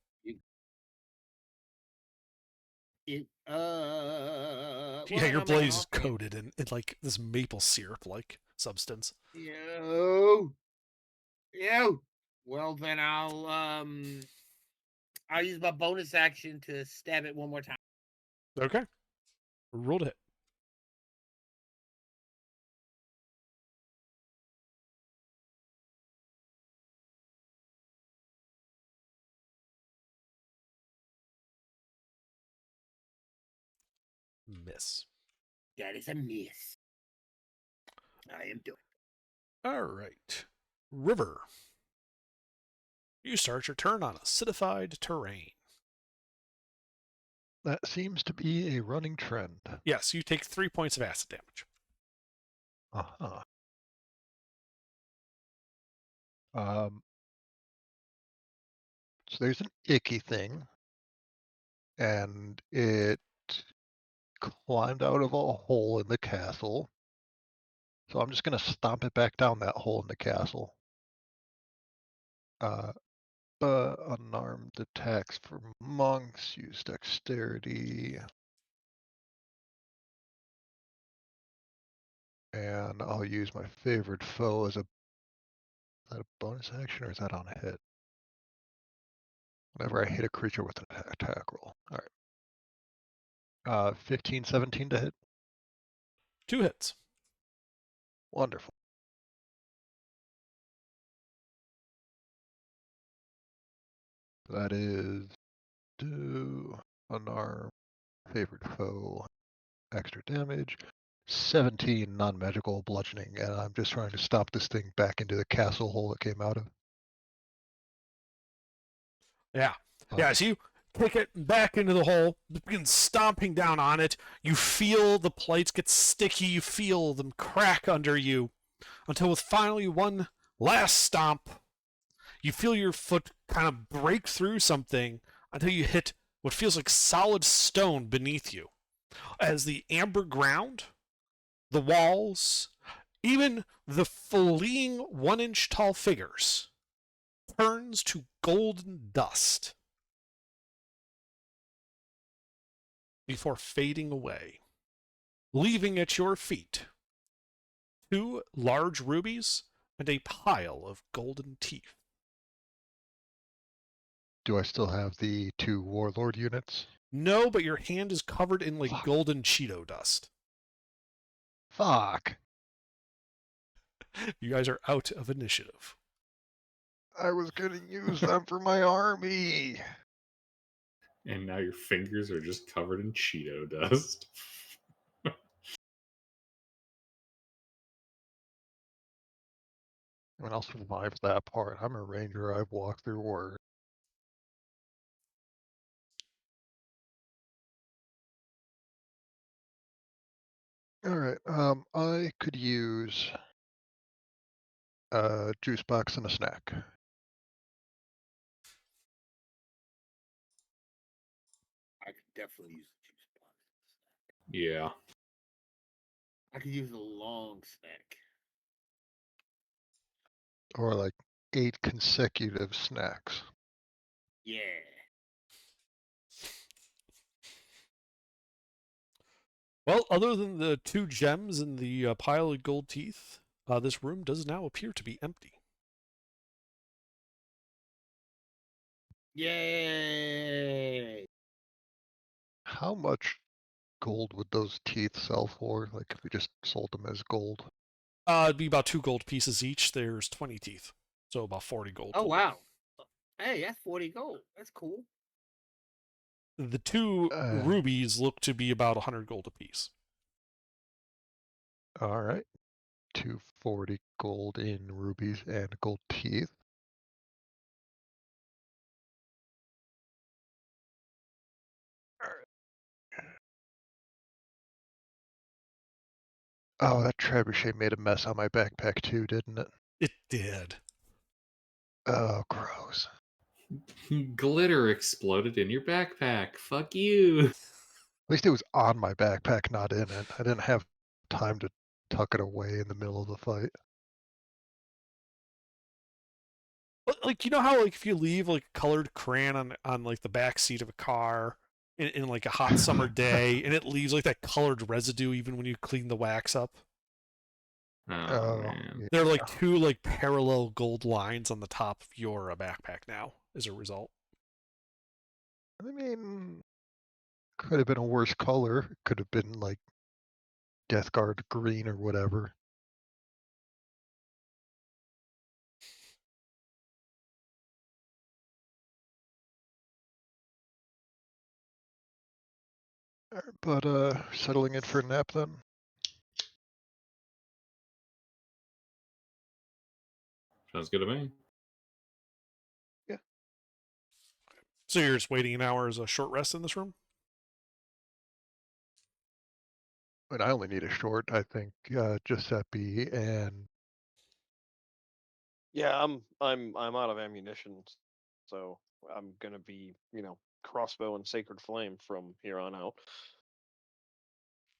Well, Yeah, your I'm blaze is off again. coated in like this maple syrup like substance. Yo. Well, then I'll use my bonus action to stab it one more time. Okay. Roll to hit. Miss. That is a miss. I am doing. All right. River. You start your turn on acidified terrain. That seems to be a running trend. Yes, you take 3 points of acid damage. Uh-huh. So there's an icky thing, and it climbed out of a hole in the castle. So I'm just going to stomp it back down that hole in the castle. Unarmed attacks for monks, use dexterity. And I'll use my favorite foe as a... Is that a bonus action or is that on a hit? Whenever I hit a creature with an attack roll. All right. 15, 17 to hit. 2 hits. Wonderful. That is unarmed, favorite foe, extra damage. 17 non-magical bludgeoning, and I'm just trying to stop this thing back into the castle hole it came out of. Yeah. Yeah, so you kick it back into the hole, begin stomping down on it. You feel the plates get sticky, you feel them crack under you, until with finally one last stomp, you feel your foot kind of break through something until you hit what feels like solid stone beneath you. As the amber ground, the walls, even the fleeing 1-inch tall figures turns to golden dust before fading away, leaving at your feet 2 large rubies and a pile of golden teeth. Do I still have the 2 warlord units? No, but your hand is covered in like Fuck. golden Cheeto dust. Fuck! You guys are out of initiative. I was gonna use them for my army! And now your fingers are just covered in Cheeto dust. I mean, I'll survive that part. I'm a ranger, I've walked through worse. Alright, I could use a juice box and a snack. I could definitely use the juice box. Yeah. I could use a long snack. Or like 8 consecutive snacks. Yeah. Well, other than the 2 gems and the pile of gold teeth, this room does now appear to be empty. Yay! How much gold would those teeth sell for? Like if we just sold them as gold? It'd be about 2 gold pieces each. There's 20 teeth, so about 40 gold. Oh total. wow! Hey, that's 40 gold. That's cool. The 2 rubies look to be about 100 gold apiece. Alright. 240 gold in rubies and gold teeth. Oh, that trebuchet made a mess on my backpack too, didn't it? It did. Oh, gross. Glitter exploded in your backpack. Fuck you. At least it was on my backpack, not in it. I didn't have time to tuck it away in the middle of the fight. But, like, you know how, like, if you leave, like, a colored crayon on like, the back seat of a car in like, a hot summer day, and it leaves, like, that colored residue even when you clean the wax up? Oh, man. There are, like, two, like, parallel gold lines on the top of your backpack now as a result. I mean, could have been a worse color. Could have been like Death Guard green or whatever. But settling in for a nap then. Sounds good to me. So you're just waiting an hour as a short rest in this room? And I only need a short, I think. Giuseppe and Yeah, I'm out of ammunition, so I'm gonna be, crossbow and sacred flame from here on out.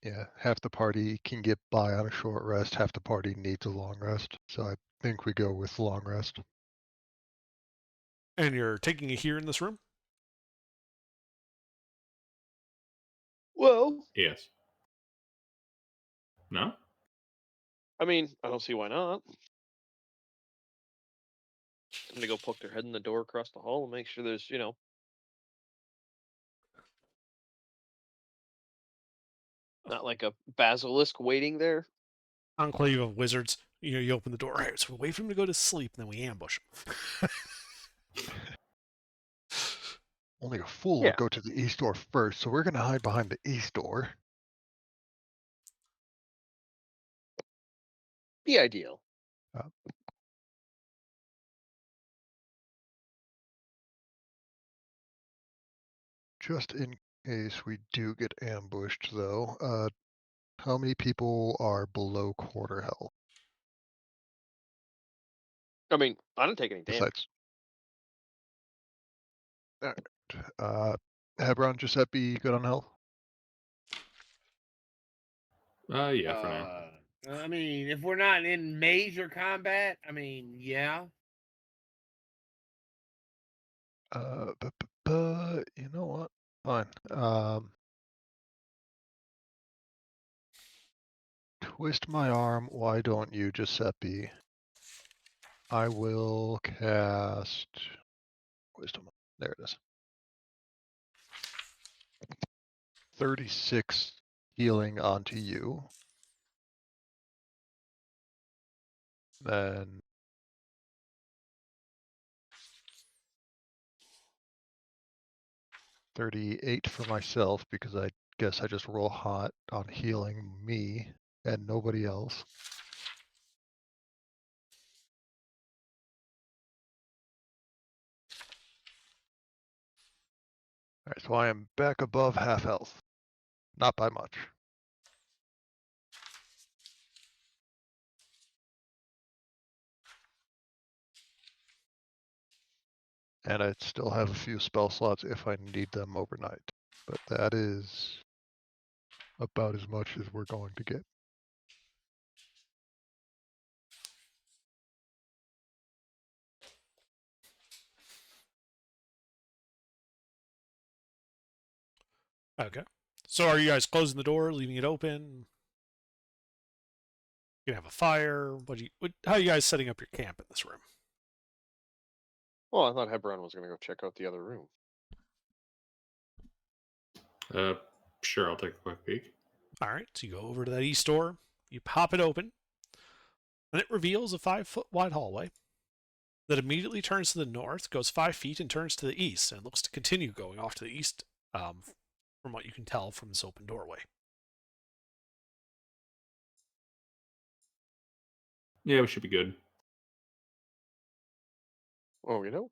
yeah, half the party can get by on a short rest. Half the party needs a long rest. So I think we go with long rest. And you're taking it here in this room? Well, Yes. No? I mean, I don't see why not. I'm gonna go poke their head in the door across the hall and make sure there's, not like a basilisk waiting there. Enclave of wizards. You open the door. All right, so we wait for him to go to sleep, and then we ambush him. Only a fool Yeah. would go to the east door first, so we're gonna hide behind the east door. Be ideal. Just in case we do get ambushed, though, how many people are below quarter health? I mean, I didn't take any damage. Besides, Hebron, Giuseppe, good on health. Yeah, for now. I mean, if we're not in major combat, I mean, yeah. But you know what? Fine. Twist my arm. Why don't you, Giuseppe? I will cast Wisdom. There it is. 36 healing onto you. Then 38 for myself because I guess I just roll hot on healing me and nobody else. Alright, so I am back above half health. Not by much. And I still have a few spell slots if I need them overnight. But that is about as much as we're going to get. Okay. So are you guys closing the door, leaving it open? You have a fire. How are you guys setting up your camp in this room? Well, I thought Hebron was gonna go check out the other room. Sure, I'll take a quick peek. All right, so you go over to that east door, you pop it open, and it reveals a 5-foot wide hallway that immediately turns to the north, goes 5 feet, and turns to the east, and looks to continue going off to the east, from what you can tell from this open doorway. Yeah, we should be good. Oh, you know.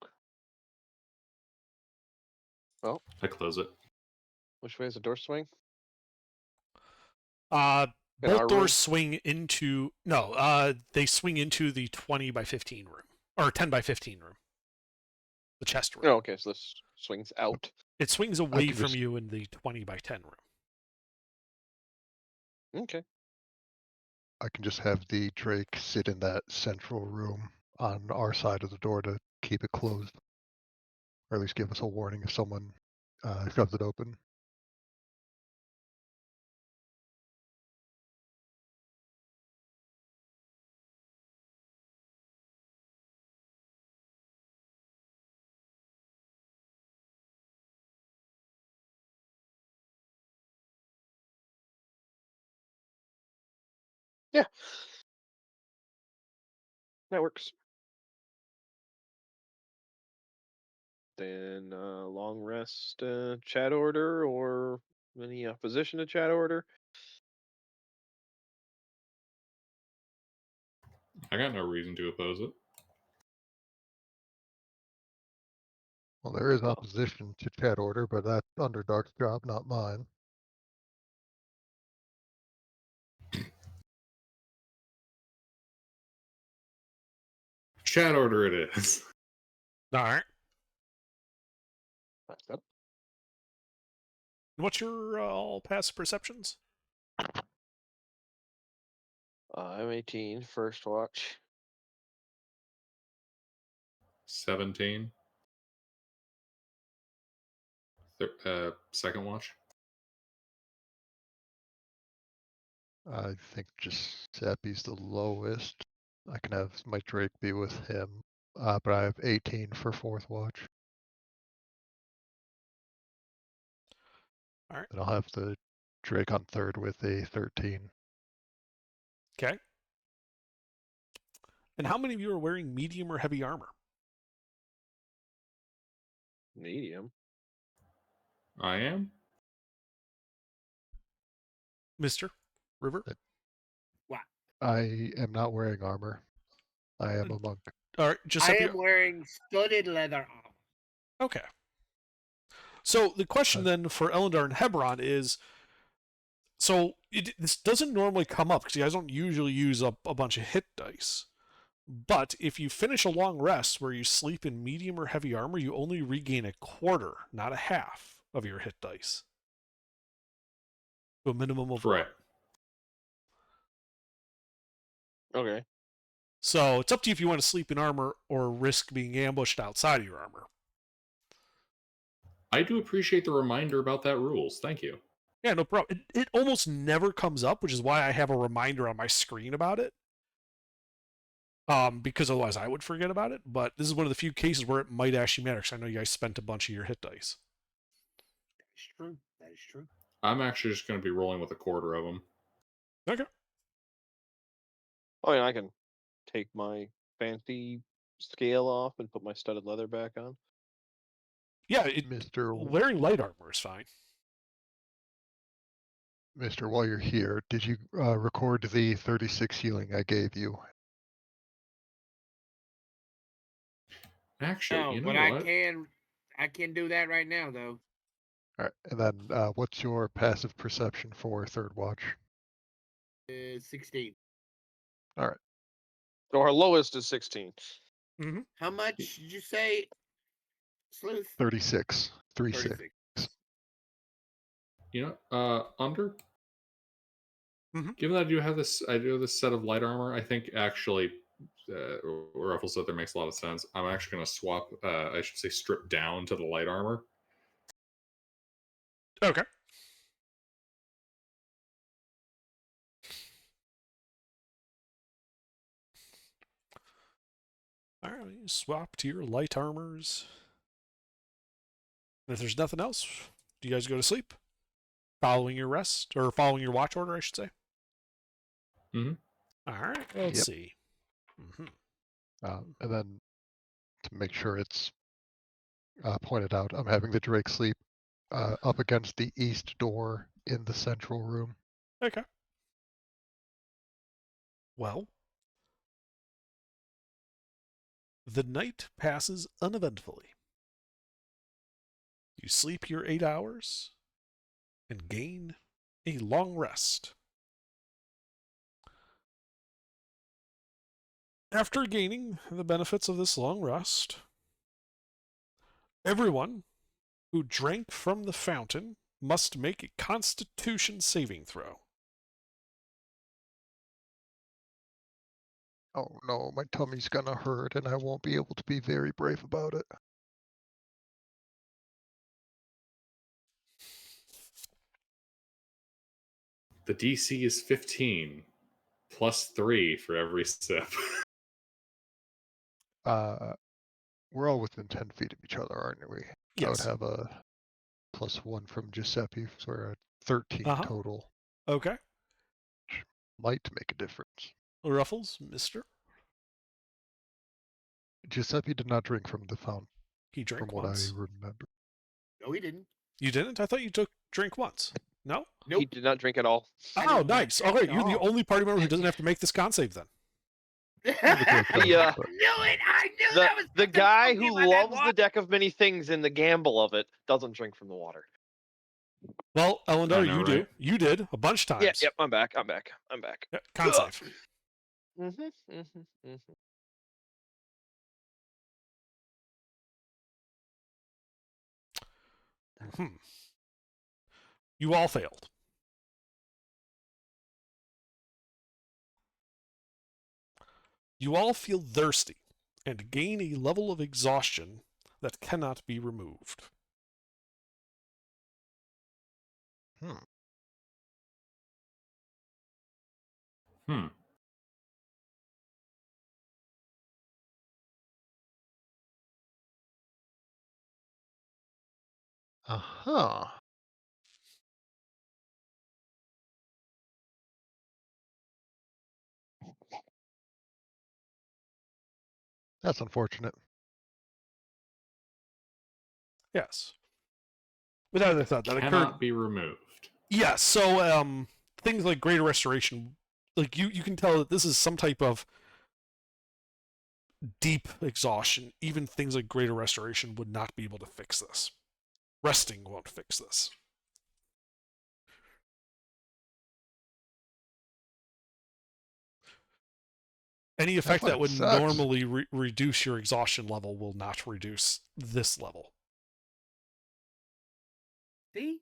Well, I close it. which way is the door swing? In Both our doors room? swing into they swing into the 20 by 15 room or 10 by 15 room, the chest room. Oh, okay, so this swings out. It swings away can from just- you in the 20 by 10 room. Okay. I can just have the Drake sit in that central room on our side of the door to keep it closed, or at least give us a warning if someone shoves it open. Yeah. That works. Then long rest, chat order, or any opposition to chat order? I got no reason to oppose it. Well, there is Oh. opposition to chat order, but that's Underdark's job, not mine. Chat order it is. All right. That's good. What's your all passive perceptions? I'm 18, first watch. 17. Second watch. I think Giuseppe's the lowest. I can have my Drake be with him, but I have 18 for fourth watch. All right. And I'll have the Drake on third with a 13. Okay. And how many of you are wearing medium or heavy armor? Medium. I am. Mr. River? I am not wearing armor. I am a monk. All right, I Giuseppe. am wearing studded leather armor. Okay. So the question then for Elendar and Hebron is, so this doesn't normally come up because you guys don't usually use up a bunch of hit dice. But if you finish a long rest where you sleep in medium or heavy armor, you only regain a quarter, not a half, of your hit dice. To a minimum of Right. one. Okay. So it's up to you if you want to sleep in armor or risk being ambushed outside of your armor. I do appreciate the reminder about that rules. Thank you. Yeah, no problem. It almost never comes up, which is why I have a reminder on my screen about it. Because otherwise I would forget about it. But this is one of the few cases where it might actually matter, because I know you guys spent a bunch of your hit dice. That is true. That is true. I'm actually just going to be rolling with a quarter of them. Okay. Oh, yeah, I can take my fancy scale off and put my studded leather back on. Yeah, Mr. wearing light armor is fine. Mr. While you're here, did you record the 36 healing I gave you? Actually, No, you know but what? I can do that right now though. All right, and then what's your passive perception for third watch? 16. All right, So our lowest is 16. How much did you say, Sleuth? 36. 36. 36. You know, under. Mhm. Given that I do have this set of light armor, I think actually, Ruffles said there makes a lot of sense. I'm actually going to swap. I should say, strip down to the light armor. Okay. All right, swap to your light armors. And if there's nothing else, do you guys go to sleep? Following your rest, or following your watch order, I should say. Mhm. All right, let's Yep. see. And then to make sure it's pointed out, I'm having the Drake sleep up against the east door in the central room. Okay. Well, the night passes uneventfully. You sleep your 8 hours and gain a long rest. After gaining the benefits of this long rest, everyone who drank from the fountain must make a Constitution saving throw. Oh no, my tummy's gonna hurt and I won't be able to be very brave about it. The DC is 15 plus 3 for every sip. We're all within 10 feet of each other, aren't we? I would Yes. have a +1 from Giuseppe, so we're at 13 Uh-huh. total. Okay. Might make a difference. Ruffles, mister. Giuseppe did not drink from the fountain, He drank from what once. I remember. No, he didn't. You didn't? I thought you took drink once. No? Nope. He did not drink at all. I Oh, didn't drink nice. at All right, you're the all. only party member who doesn't have to make this con save then. The, But Knew it! I knew The, that was the something guy funky who about that loves the deck of many things and the gamble of it doesn't drink from the water. Well, Elendar, I know, you do. right? You did a bunch of times. Yeah, yep, I'm back. Yeah, con save. Mm-hmm. Hmm. You all failed. You all feel thirsty and gain a level of exhaustion that cannot be removed. Hmm. Uh-huh. That's unfortunate. Yes. But as I thought, that occurred. Cannot be removed. Yes. So things like greater restoration, like you can tell that this is some type of deep exhaustion. Even things like greater restoration would not be able to fix this. Resting won't fix this. Any effect that fucking would sucks. normally reduce your exhaustion level will not reduce this level. See,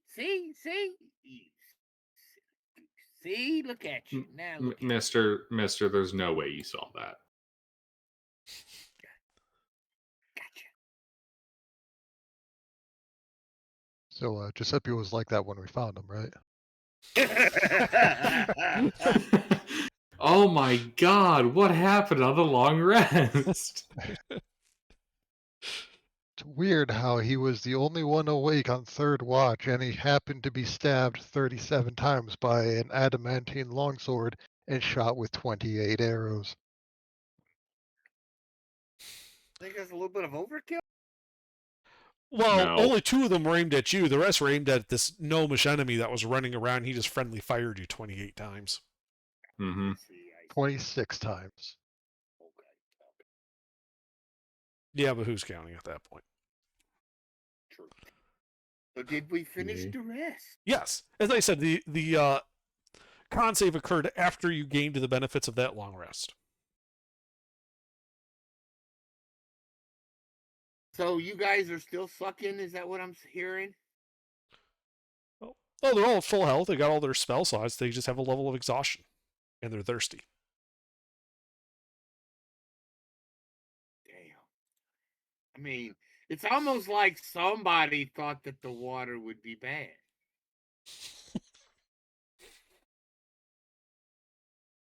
look at you now. Look at you. Mister, there's no way you saw that. Gotcha. So Giuseppe was like that when we found him, right? Oh my god, what happened on the long rest? It's weird how he was the only one awake on third watch, and he happened to be stabbed 37 times by an adamantine longsword and shot with 28 arrows. think that's a little bit of overkill. Well, No. only 2 of them were aimed at you. The rest were aimed at this gnomish enemy that was running around. He just friendly fired you 28 times. Mm-hmm. I see. 26 times. Okay. Yeah, but who's counting at that point? True. So did we finish Yeah. the rest? Yes. As I said, the con save occurred after you gained the benefits of that long rest. So you guys are still sucking? Is that what I'm hearing? Oh, they're all at full health. They got all their spell slots. They just have a level of exhaustion. And they're thirsty. Damn. I mean, it's almost like somebody thought that the water would be bad.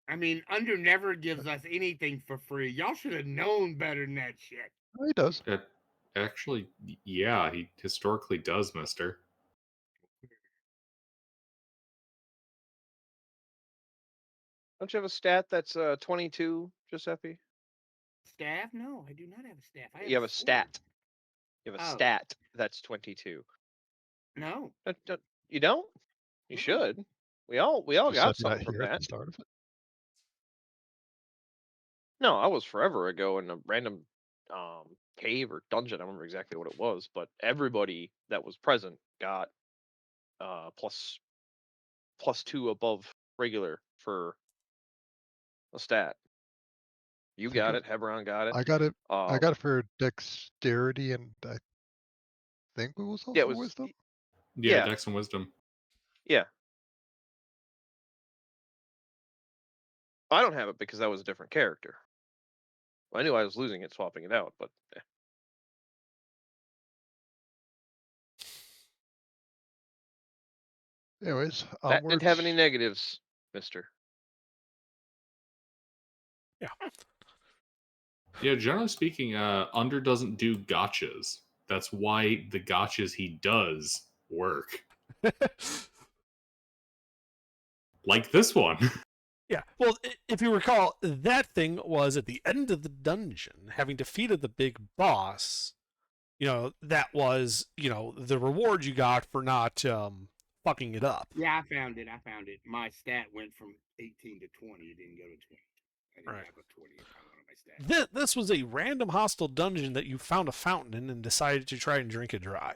I mean, Under never gives us anything for free. Y'all should have known better than that shit. Oh, he does. Actually, yeah, he historically does, mister. Don't you have a stat that's 22, Giuseppe? Staff? No, I do not have a staff. I You have a sword. stat. You have a Oh. stat that's 22. No. You don't? You Mm-mm. should. We all got Giuseppe not something from here at that. the start of it. No, I was forever ago in a random cave or dungeon. I don't remember exactly what it was, but everybody that was present got +2 above regular for a stat. You think got it- it. Hebron got it. I got it. I Um, got it for dexterity, and I think it was yeah, also it was. wisdom. Yeah, Yeah. Dex and Wisdom. Yeah. I don't have it because that was a different character. I knew I was losing it, swapping it out, but Anyways, that didn't have any onwards. negatives, Mister. Yeah, generally speaking, Under doesn't do gotchas. That's why the gotchas he does work. Like this one. Yeah. Well, if you recall, that thing was at the end of the dungeon, having defeated the big boss. That was, the reward you got for not fucking it up. Yeah, I found it. My stat went from 18 to 20. It didn't go to 20. I didn't Right. have a 20 on one of my stats. This was a random hostile dungeon that you found a fountain in and decided to try and drink it dry,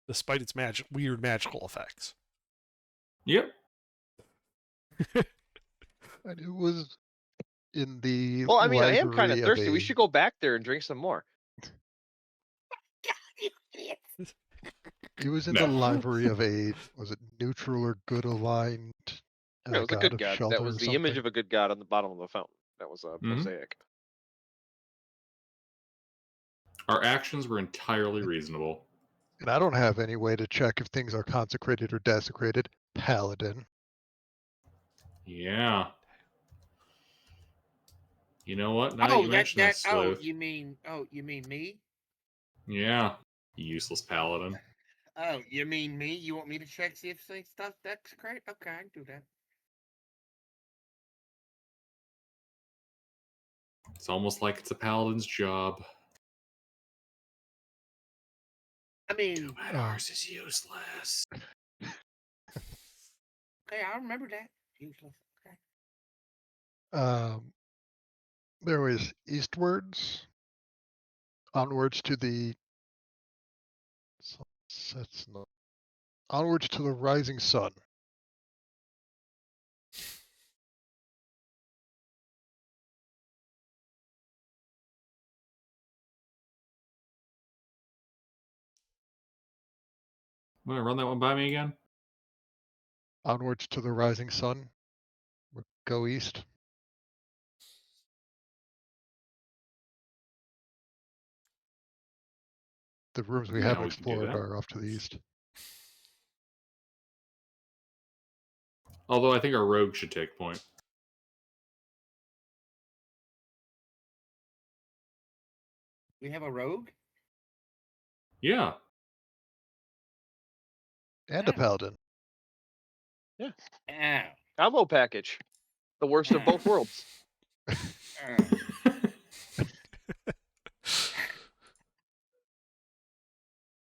despite its weird magical effects. Yep. And it was in the Well, I mean, I am kind of library thirsty. We a- should go back there and drink some more. It was in No. the library of a, was it neutral or good aligned Yeah, it was a god good of god. shelter That was or the image something? of a good god on the bottom of the fountain. That was a Mhm. mosaic. Our actions were entirely reasonable. And I don't have any way to check if things are consecrated or desecrated. Paladin. Yeah. You know what? Now that you mention this, Sleuth. you mean me? Yeah. Useless paladin. Oh, you mean me? You want me to check see if stuff that's great? Okay, I can do that. It's almost like it's a paladin's job. I mean, Ours is useless. okay, I remember that. Useless. Okay. There was eastwards, onwards to the sunsets, no, onwards to the rising sun. Want to run that one by me again? Onwards to the rising sun. Go east. The rooms we Yeah, haven't we can do explored that. are off to the east. Although I think our rogue should take point. We have a rogue? Yeah. And a paladin. Oh. Combo package. The worst of both worlds.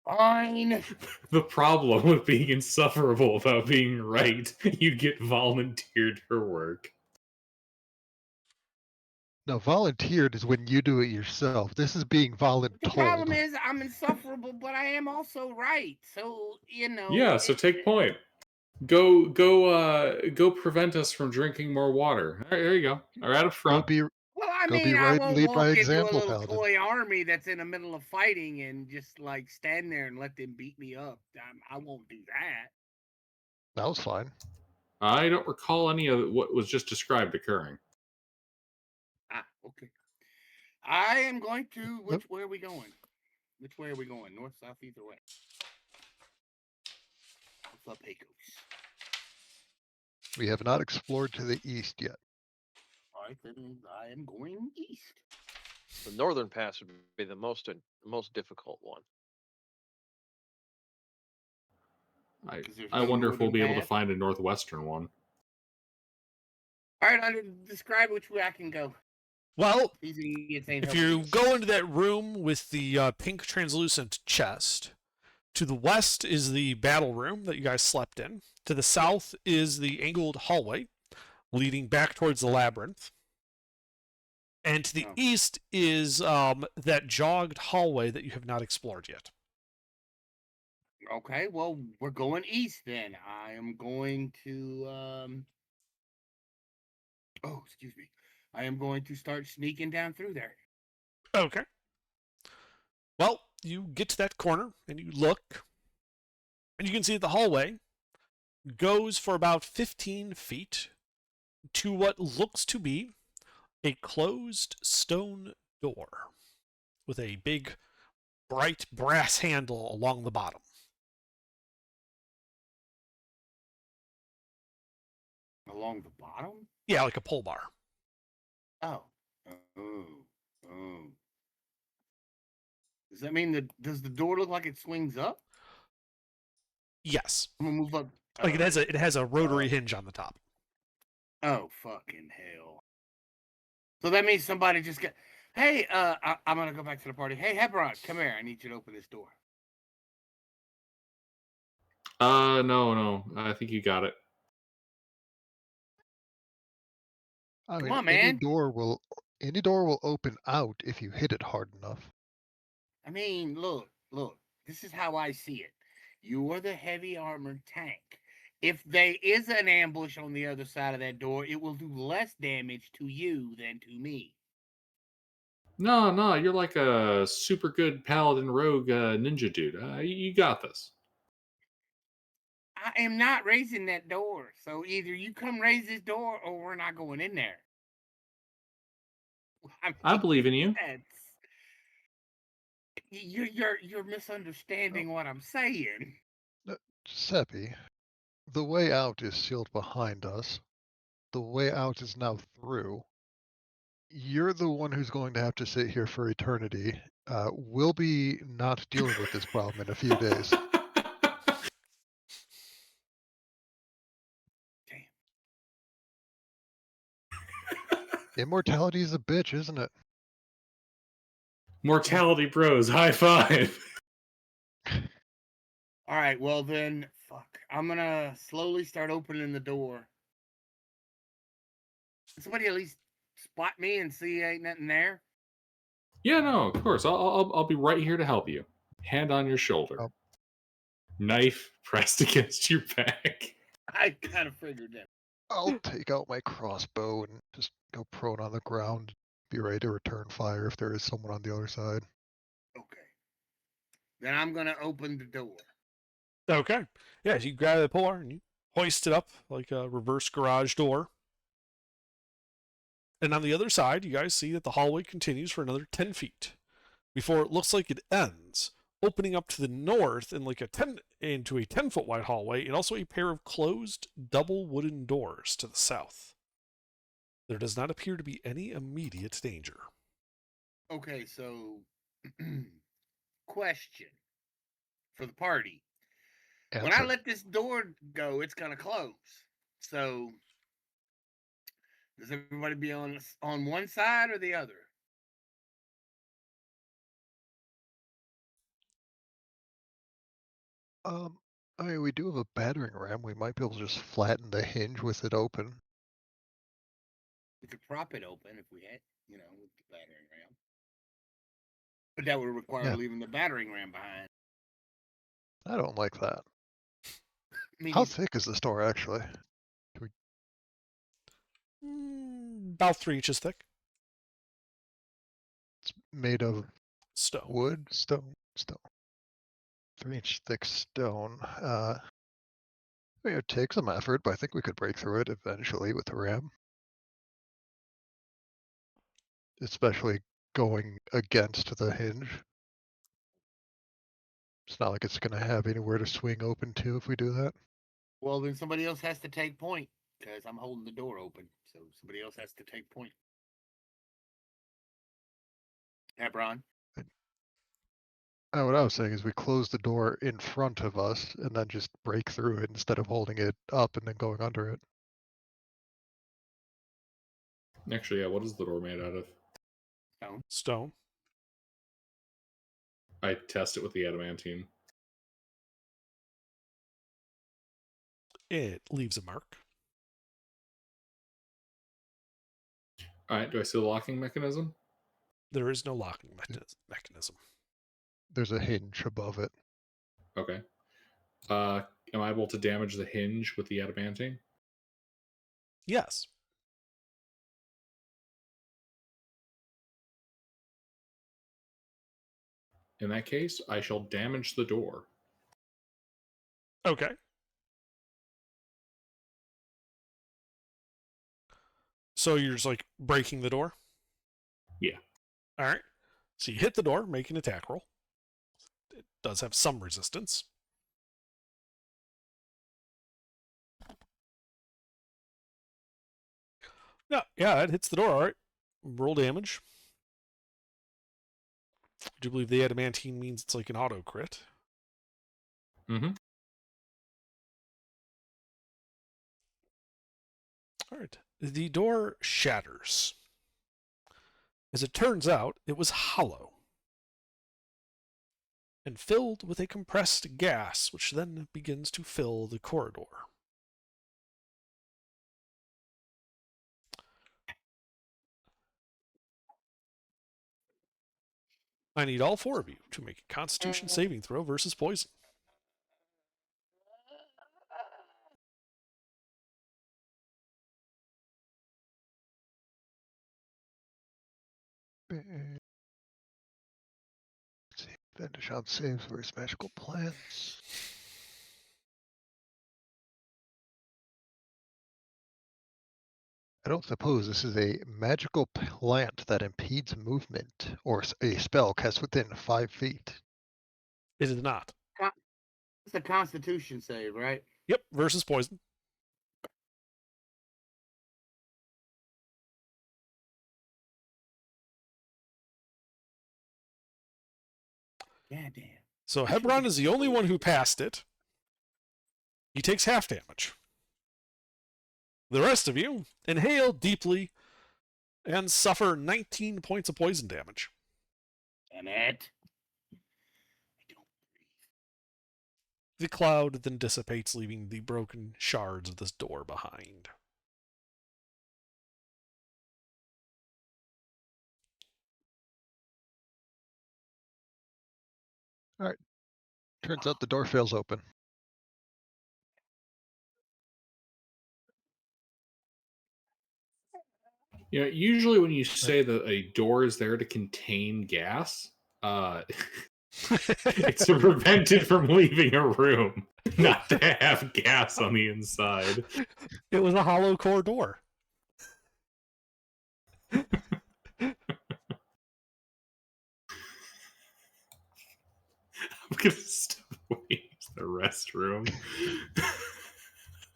Fine. The problem with being insufferable about being right, you'd get volunteered for work. No, volunteered is when you do it yourself. This is being The voluntold. problem is I'm insufferable, but I am also right. So Yeah, so take point. Go prevent us from drinking more water. All right, there you go. All right, up Go front. be Well, I Go be mean, I right and won't lead by walk into a example, little Paladin. toy army that's in the middle of fighting and just like stand there and let them beat me up. I won't do that. That was fine. I don't recall any of what was just described occurring. Ah, okay. I am going to. Which way are we going? Which way are we going? North, south, east, or west? What's up, Pecos? We have not explored to the east yet. All right, then I am going east. The northern pass would be the most difficult one. I wonder if we'll be able to find a northwestern one. All right, describe which way I can go. Well, These idiots ain't if helping you me. go into that room with the pink translucent chest, to the west is the battle room that you guys slept in. To the south is the angled hallway leading back towards the labyrinth. And to the Oh. east is that jogged hallway that you have not explored yet. Okay, well, we're going east then. I am going to oh, excuse me. I am going to start sneaking down through there. Okay. Well, you get to that corner and you look, and you can see that the hallway goes for about 15 feet to what looks to be a closed stone door with a big, bright brass handle along the bottom. Along the bottom? Yeah, like a pole bar. Oh. Oh. Oh. Does that mean that does the door look like it swings up? Yes. I'm gonna move up. Like it has a rotary hinge on the top. Oh fucking hell! So that means somebody just got. Hey, I'm gonna go back to the party. Hey, Hebron, come here. I need you to open this door. No. I think you got it. I Come mean, on, man. any door will open out if you hit it hard enough. I mean, look. This is how I see it. You are the heavy armored tank. If there is an ambush on the other side of that door, it will do less damage to you than to me. No, you're like a super good paladin rogue ninja dude. You got this. I am not raising that door. So either you come raise this door or we're not going in there. I believe in you. That's, you're misunderstanding what I'm saying. Seppi, the way out is sealed behind us. The way out is now through. You're the one who's going to have to sit here for eternity. We'll be not dealing with this problem in a few days. Damn. Immortality is a bitch, isn't it? Mortality bros, high five. All right, well then, fuck. I'm gonna slowly start opening the door. Can somebody at least spot me and see ain't nothing there? Yeah, no, of course. I'll be right here to help you. Hand on your shoulder. Oh. Knife pressed against your back. I kind of figured that. I'll take out my crossbow and just go prone on the ground. Be ready to return fire if there is someone on the other side. Okay. Then I'm gonna open the door. Okay. Yeah, so you grab the puller and you hoist it up like a reverse garage door. And on the other side, you guys see that the hallway continues for another 10 feet before it looks like it ends, opening up to the north in like into a 10-foot wide hallway and also a pair of closed double wooden doors to the south. There does not appear to be any immediate danger. Okay, so question for the party. When I Answer. let this door go, it's gonna close. So does everybody be on one side or the other? I mean, we do have a battering ram. We might be able to just flatten the hinge with it open. We could prop it open if we had, with the battering ram. But that would require Yeah. leaving the battering ram behind. I don't like that. I mean, How thick is this door, actually? About 3 inches thick. It's made of Stone. wood, stone. 3-inch thick stone. I mean, it takes some effort, but I think we could break through it eventually with the ram. Especially going against the hinge. It's not like it's going to have anywhere to swing open to if we do that. well, then somebody else has to take point because I'm holding the door open. So somebody else has to take point. Hebron. What I was saying is we close the door in front of us and then just break through it instead of holding it up and then going under it. Actually, yeah, what is the door made out of? Stone. I test it with the adamantine. It leaves a mark. Alright, do I see the locking mechanism? There is no locking mechanism. There's a hinge above it. Okay. Am I able to damage the hinge with the adamantine? Yes. In that case, I shall damage the door. Okay. So you're just like breaking the door? Yeah. All right. So you hit the door, make an attack roll. It does have some resistance. Yeah, it hits the door. All right. Roll damage. I do believe the adamantine means it's like an auto crit. Mm-hmm. All right. The door shatters. As it turns out, it was hollow and filled with a compressed gas, which then begins to fill the corridor. I need all four of you to make a Constitution saving throw versus poison. Let's see. Advantage on saves versus magical plants. I don't suppose this is a magical plant that impedes movement or a spell cast within 5 feet. It is not. It's a Constitution save, right? Yep, versus poison. Goddamn. So Hebron is the only one who passed it. He takes half damage. The rest of you inhale deeply and suffer 19 points of poison damage. Damn it. I don't breathe. The cloud then dissipates, leaving the broken shards of this door behind. Turns out the door fails open. You know, usually when you say that a door is there to contain gas, it's to prevent it from leaving a room, not to have gas on the inside. It was a hollow core door. I'm gonna step away to the restroom.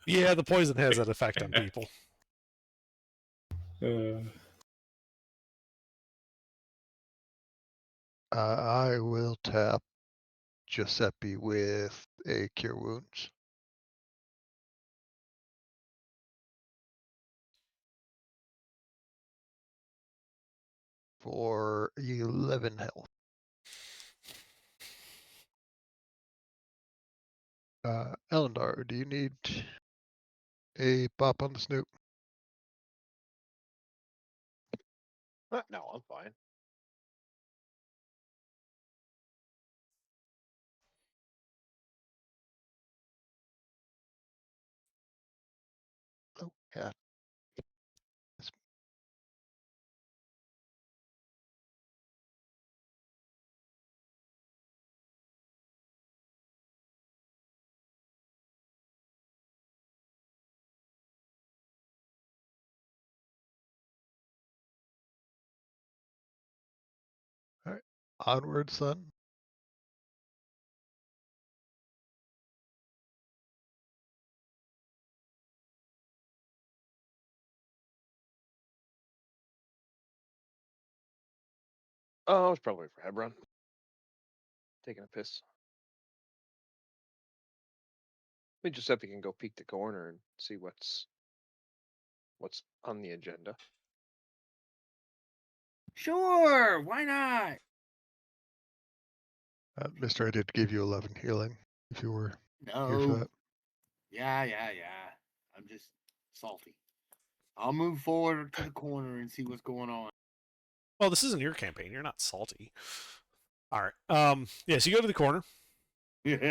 Yeah, the poison has that effect on people. I will tap Giuseppe with a Cure Wounds. For 11 health. Elendar, do you need a bop on the snoot? No, I'm fine. Oh, yeah. All right. Onward, son. Oh, it's probably for Hebron. Taking a piss. We Giuseppe can go peek the corner and see what's on the agenda. Sure, why not? Mister, I did give you 11 healing if you were here for No. that. Yeah. I'm just salty. I'll move forward to the corner and see what's going on. Well, this isn't your campaign. You're not salty. All right. Yeah, so you go to the corner. There's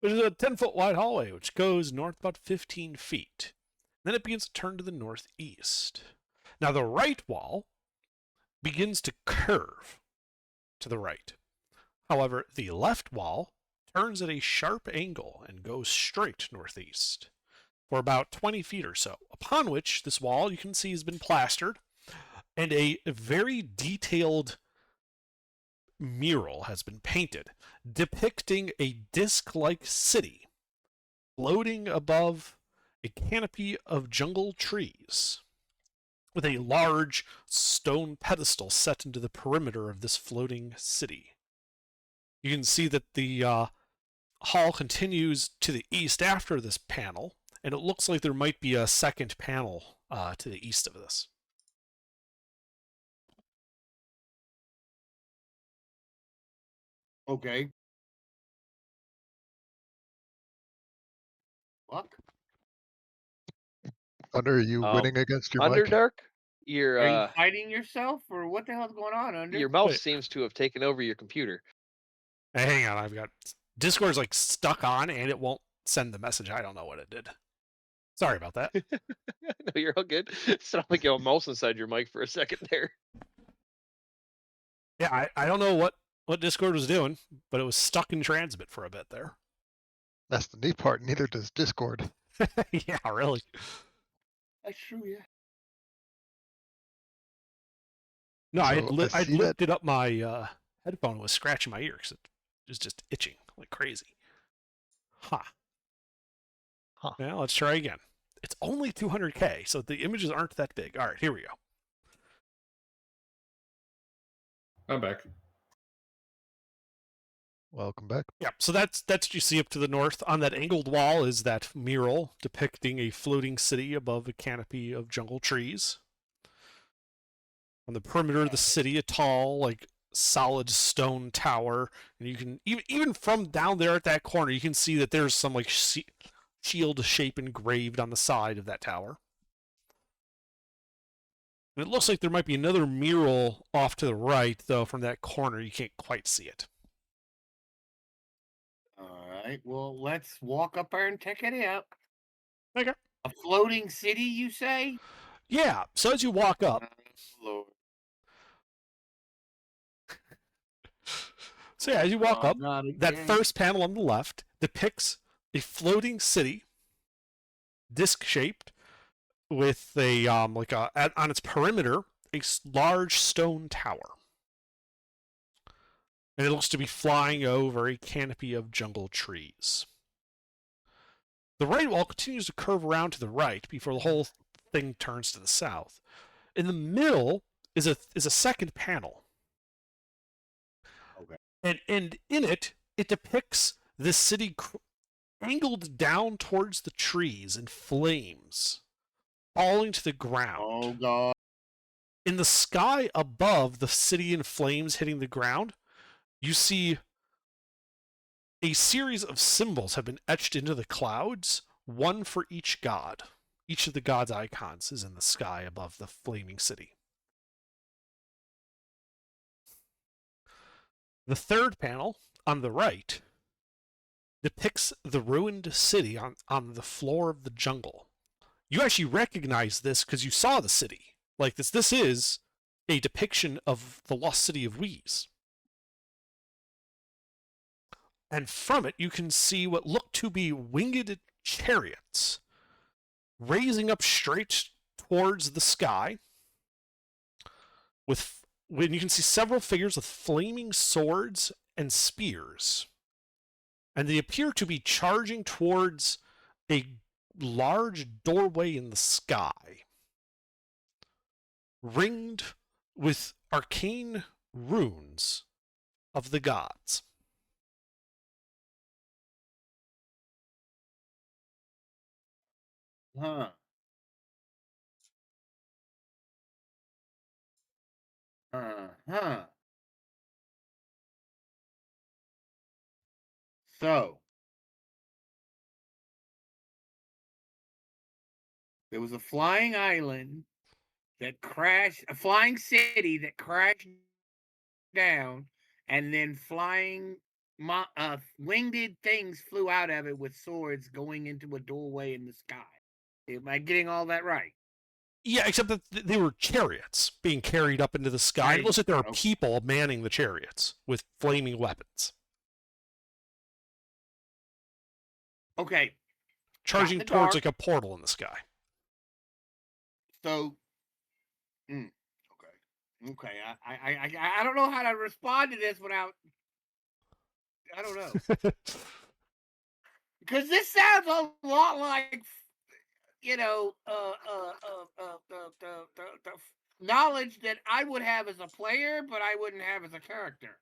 a 10-foot wide hallway, which goes north about 15 feet. Then it begins to turn to the northeast. Now, the right wall begins to curve to the right. However, the left wall turns at a sharp angle and goes straight northeast for about 20 feet or so, upon which this wall you can see has been plastered, and a very detailed mural has been painted depicting a disc-like city floating above a canopy of jungle trees with a large stone pedestal set into the perimeter of this floating city. You can see that the hall continues to the east after this panel, and it looks like there might be a second panel to the east of this. Okay. Fuck. Under, are you winning against your mic? Underdark, your Are you fighting yourself, or what the hell's going on, Under? your mouse Wait. seems to have taken over your computer. Hey, hang on, I've got Discord's like stuck on and it won't send the message. I don't know what it did. Sorry about that. No, you're all good. It sounded like you have a mouse inside your mic for a second there. Yeah, I don't know what Discord was doing, but it was stuck in transmit for a bit there. That's the neat part. Neither does Discord. Yeah, really. That's true, yeah. No, So, I'd see that- lifted up my headphone and was scratching my ear because it was just itching like crazy. Huh. Now let's try again. It's only 200K, so the images aren't that big. All right, here we go. I'm back. Welcome back. Yeah, so that's what you see up to the north. On that angled wall is that mural depicting a floating city above a canopy of jungle trees. On the perimeter of the city, a tall, like solid stone tower, and you can even from down there at that corner, you can see that there's some like shield shape engraved on the side of that tower. And it looks like there might be another mural off to the right, though from that corner you can't quite see it. All right. Well, let's walk up there and check it out. Okay. A floating city, you say? Yeah. So as you walk up, Lord. so yeah, as you walk Oh, up, not that again. first panel on the left depicts a floating city, disc-shaped, with a on its perimeter a large stone tower, and it looks to be flying over a canopy of jungle trees. The right wall continues to curve around to the right before the whole thing turns to the south. In the middle is a second panel. Okay. And in it depicts the city angled down towards the trees in flames, falling to the ground. Oh, God. In the sky above the city in flames hitting the ground, you see a series of symbols have been etched into the clouds, one for each god. Each of the gods' icons is in the sky above the flaming city. The third panel on the right depicts the ruined city on the floor of the jungle. You actually recognize this because you saw the city. Like this is a depiction of the lost city of Whis. And from it, you can see what look to be winged chariots raising up straight towards the sky. When you can see several figures with flaming swords and spears. And they appear to be charging towards a large doorway in the sky, ringed with arcane runes of the gods. Huh. Huh. So, there was a flying island that crashed, a flying city that crashed down, and then winged things flew out of it with swords going into a doorway in the sky. Am I getting all that right? Yeah, except that they were chariots being carried up into the sky. It looks like there are Okay. people manning the chariots with flaming weapons, Okay. charging the towards dark. like a portal in the sky. So, okay. I don't know how to respond to this without. I don't know, because this sounds a lot like, the knowledge that I would have as a player, but I wouldn't have as a character.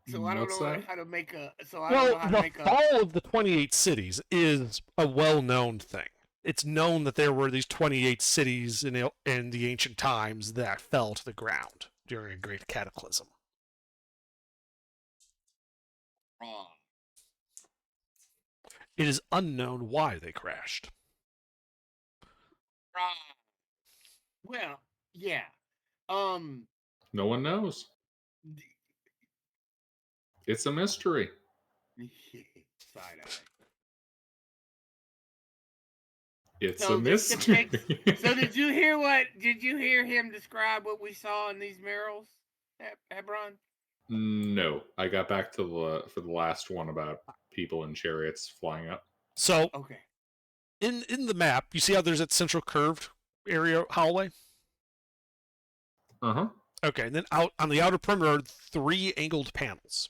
So I don't What's know that? how to make a. So I don't Well, know how to the make a. fall of the 28 cities is a well-known thing. It's known that there were these 28 cities in the ancient times that fell to the ground during a great cataclysm. It is unknown why they crashed. Well, yeah. Um. No one knows. It's a mystery. Side eye. It's So a this mystery. depicts. So did you hear what? Did you hear him describe what we saw in these murals, Hebron? No, I got back to the last one about people in chariots flying up. So Okay. in the map, you see how there's that central curved area hallway? Uh huh. Okay, and then out on the outer perimeter are 3 angled panels.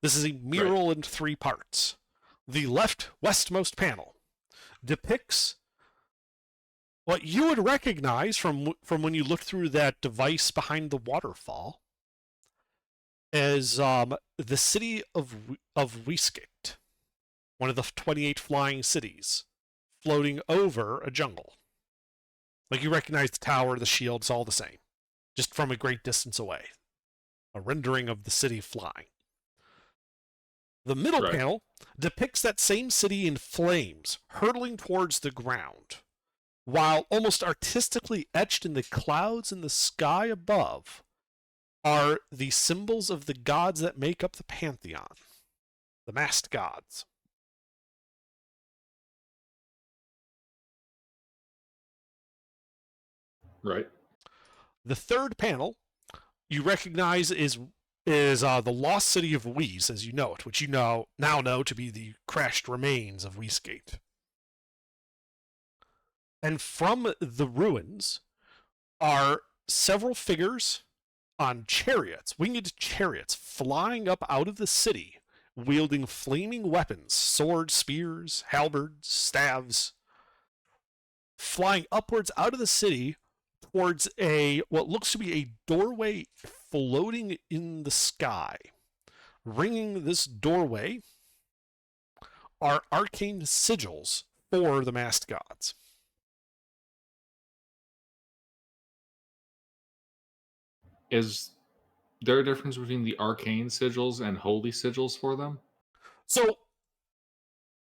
This is a mural in 3 parts. The left westmost panel depicts what you would recognize from when you look through that device behind the waterfall as the city of Whiskit, one of the 28 flying cities, floating over a jungle. Like you recognize the tower, the shield, it's all the same, just from a great distance away. A rendering of the city flying. The middle Right. panel depicts that same city in flames, hurtling towards the ground, while almost artistically etched in the clouds in the sky above are the symbols of the gods that make up the pantheon, the masked gods. Right. The third panel you recognize is the lost city of Whis, as you know it, which you now know to be the crashed remains of Whiskate. And from the ruins are several figures on chariots, winged chariots, flying up out of the city, wielding flaming weapons, swords, spears, halberds, staves, flying upwards out of the city towards what looks to be a doorway floating in the sky. Ringing this doorway are arcane sigils for the masked gods. Is there a difference between the arcane sigils and holy sigils for them? So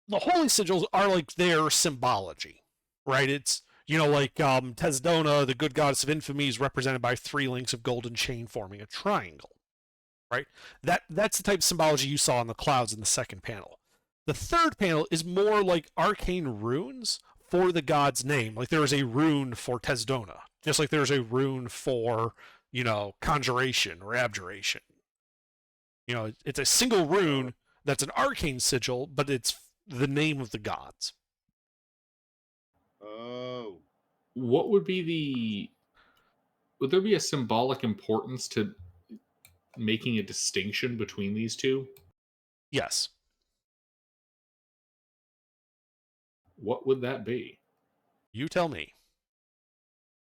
the holy sigils are like their symbology, right? It's like Tesdona, the good goddess of infamy, is represented by 3 links of golden chain forming a triangle, right? That's the type of symbology you saw in the clouds in the second panel. The third panel is more like arcane runes for the god's name. Like there is a rune for Tesdona, just like there's a rune for conjuration or abjuration. It's a single rune that's an arcane sigil, but it's the name of the gods. Oh. What would there be a symbolic importance to making a distinction between these two? Yes. What would that be? You tell me.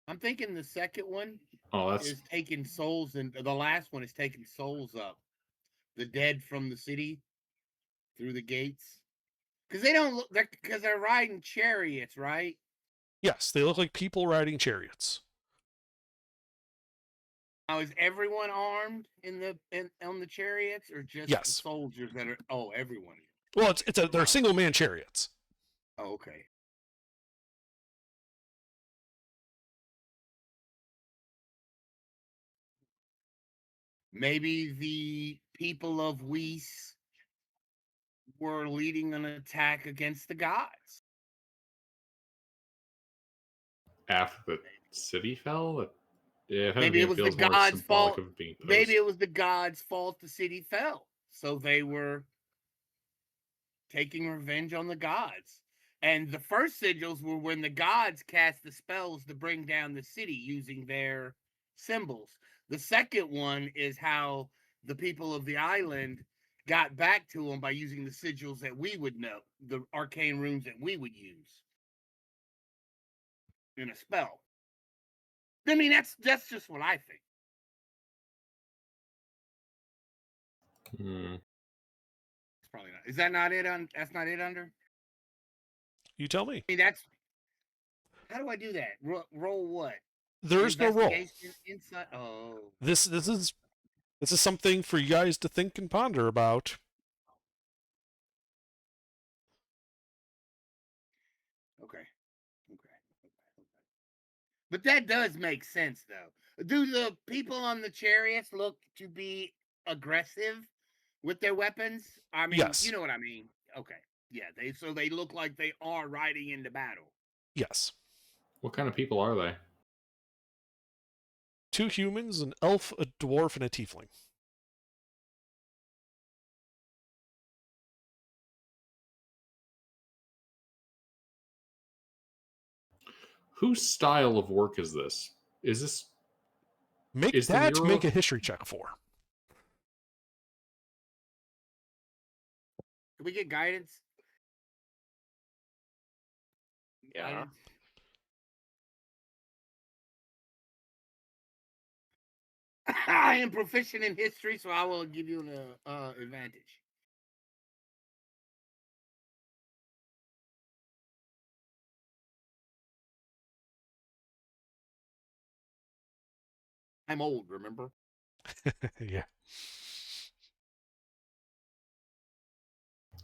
I'm thinking the second one Oh, that's is taking souls, and the last one is taking souls up. The dead from the city through the gates. Because they don't look, because they're riding chariots, right? Yes, they look like people riding chariots. Now, is everyone armed on the chariots, or just the Yes. soldiers that are? Oh, everyone. Well, they're single man chariots. Oh, okay. Maybe the people of Whis were leading an attack against the gods. after the city fell. If Maybe it anything, was the feels more gods' symbolic fault. of being post. Maybe it was the gods' fault the city fell. So they were taking revenge on the gods. And the first sigils were when the gods cast the spells to bring down the city using their symbols. The second one is how the people of the island got back to them by using the sigils that we would know, the arcane runes that we would use in a spell. I mean, that's just what I think. Hmm. It's probably not. Is that not it? That's not it. Under. You tell me. I mean, that's. How do I do that? Roll what? There is no roll. Investigation, Insight. Oh. This is something for you guys to think and ponder about. Okay. But that does make sense, though. Do the people on the chariots look to be aggressive with their weapons? I mean, Yes. you know what I mean. Okay. Yeah, they look like they are riding into battle. Yes. What kind of people are they? 2 humans, an elf, a dwarf, and a tiefling. Whose style of work is this? Is this Make Is the that mural- make a history check for. Can we get guidance? Yeah. Guidance? I am proficient in history, so I will give you an advantage. I'm old, remember? Yeah.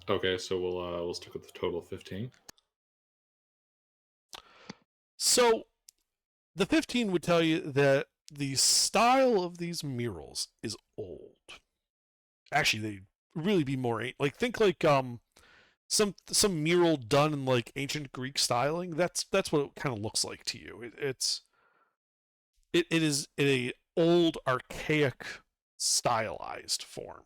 Okay, so we'll stick with the total of 15. So, the 15 would tell you that the style of these murals is old. Actually, they'd really be more like think like some mural done in like ancient Greek styling. That's what it kind of looks like to you. It is a old archaic stylized form.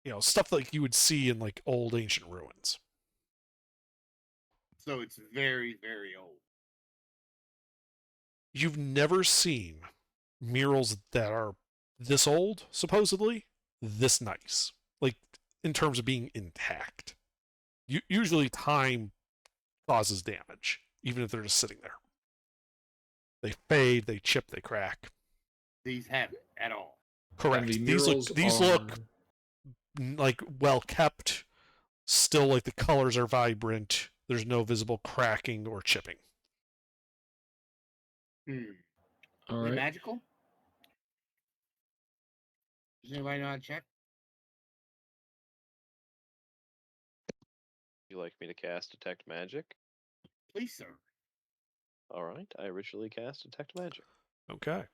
You know, stuff like you would see in like old ancient ruins. So it's very, very old. You've never seen murals that are this old, supposedly, this nice. Like, in terms of being intact. Usually time causes damage, even if they're just sitting there. They fade, they chip, they crack. These haven't at all. Correct. And the These murals look are- like well kept. Still, like the colors are vibrant. There's no visible cracking or chipping. All Are they right. magical? Does anybody know how to check? You like me to cast Detect Magic? Please, sir. All right, I originally cast Detect Magic. Okay.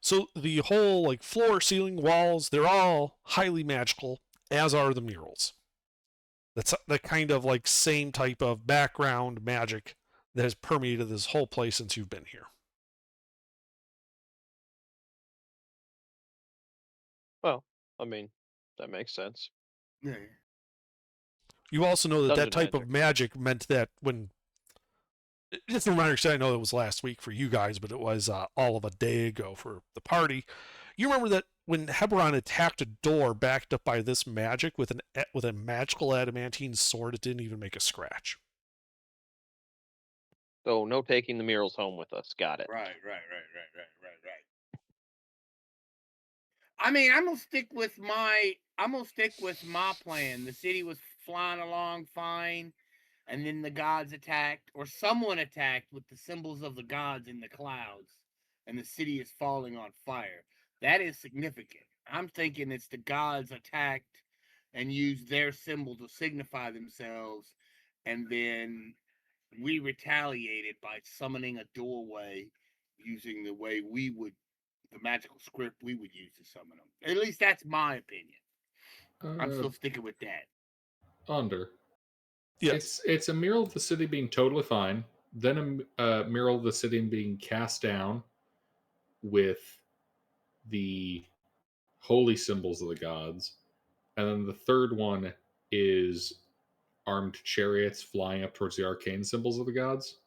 So the whole like floor, ceiling, walls, they're all highly magical, as are the murals. That's the kind of like same type of background magic that has permeated this whole place since you've been here. Well, I mean, that makes sense. Yeah. You also know that Dungeon that type of magic meant that when just a reminder, because I know it was last week for you guys, but it was all of a day ago for the party. You remember that when Hebron attacked a door backed up by this magic with a magical adamantine sword, it didn't even make a scratch. So no taking the murals home with us. Got it. Right. I mean, I'm gonna stick with my plan. The city was flying along fine, and then the gods attacked, or someone attacked with the symbols of the gods in the clouds, and the city is falling on fire. That is significant. I'm thinking it's the gods attacked and used their symbol to signify themselves, and then we retaliated by summoning a doorway using the magical script we would use to summon them. At least that's my opinion. I'm still sticking with that. Under. Yes. It's a mural of the city being totally fine, then a mural of the city being cast down with the holy symbols of the gods, and then the third one is armed chariots flying up towards the arcane symbols of the gods.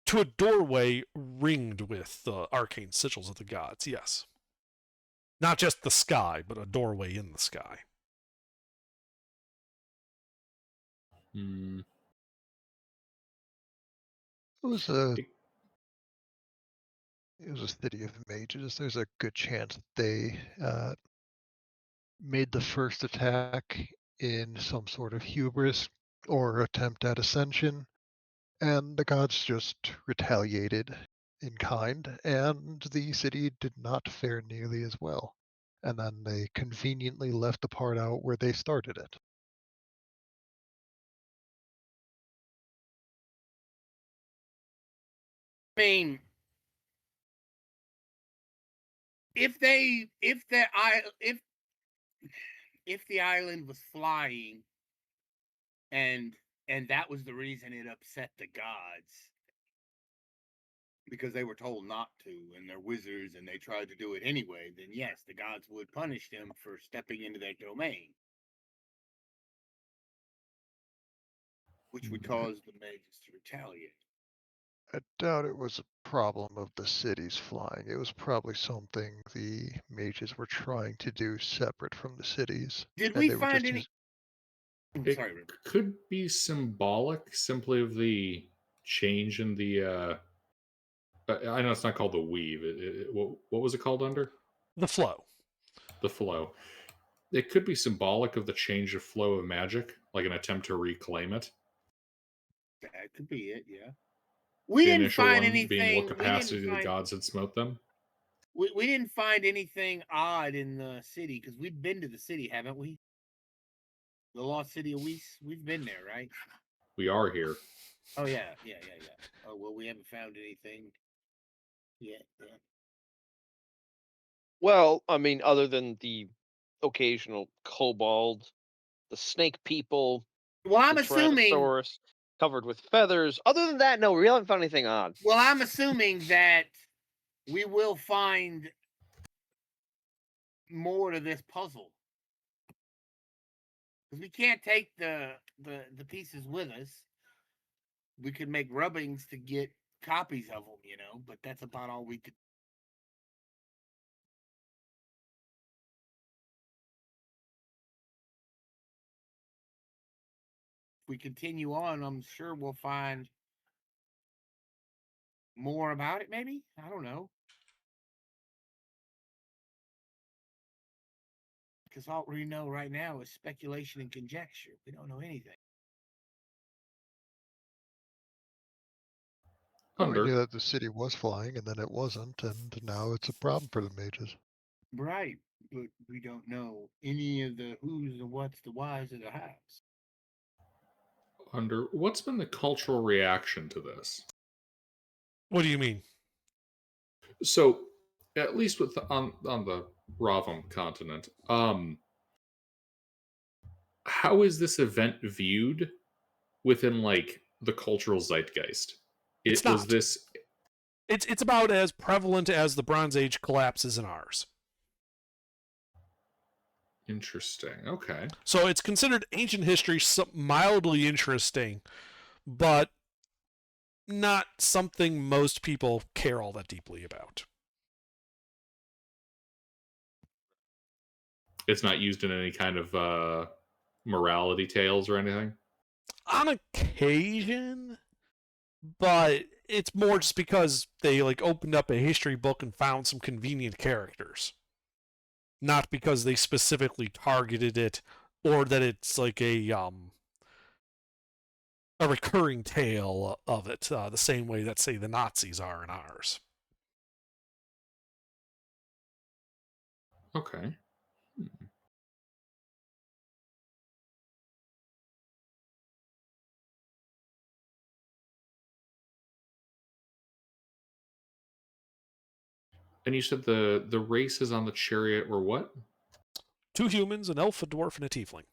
To a doorway ringed with the arcane sigils of the gods, yes. Not just the sky, but a doorway in the sky. Hmm. It was a It- it was a city of mages. There's a good chance they made the first attack in some sort of hubris or attempt at ascension, and the gods just retaliated in kind, and the city did not fare nearly as well. And then they conveniently left the part out where they started it. I mean, if the island was flying, and that was the reason it upset the gods, because they were told not to, and they're wizards and they tried to do it anyway, then yes, the gods would punish them for stepping into their domain, which would cause the mages to retaliate. I doubt it was a problem of the cities flying. It was probably something the mages were trying to do separate from the cities. Did And we they were find just any? I'm It sorry, Rick. could be symbolic simply of the change in the. I know it's not called the weave. What was it called under? The flow. The flow. It could be symbolic of the change of flow of magic, like an attempt to reclaim it. That could be it. Yeah. We The didn't initial find one being what anything. capacity the gods had smote them. We didn't find anything odd in the city, because we've been to the city, haven't we? The lost city of Weiss. We've been there, right? We are here. Oh yeah. Oh well, we haven't found anything yet. Then. Well, I mean, other than the occasional kobold, the snake people, Well, I'm the assuming. Tyrannosaurus covered with feathers. Other than that, no, we haven't found anything odd. Well, I'm assuming that we will find more to this puzzle, because we can't take the pieces with us. We could make rubbings to get copies of them, but that's about all we could. If we continue on, I'm sure we'll find more about it. Maybe, I don't know. Because all we know right now is speculation and conjecture. We don't know anything. Well, we Under. knew that the city was flying, and then it wasn't, and now it's a problem for the mages. Right, but we don't know any of the who's, the what's, the whys, or the hows. Under. What's been the cultural reaction to this? What do you mean? So, at least with on the Ravam continent, how is this event viewed within like the cultural zeitgeist? It's Was not. this It's about as prevalent as the Bronze Age collapses in ours. interesting? Okay. So it's considered ancient history, mildly interesting, but not something most people care all that deeply about. It's not used in any kind of morality tales or anything. On occasion, but it's more just because they like opened up a history book and found some convenient characters. Not because they specifically targeted it or that it's like a recurring tale of it, the same way that say the Nazis are in ours. Okay. And you said the races on the chariot were what? 2 humans, an elf, a dwarf, and a tiefling.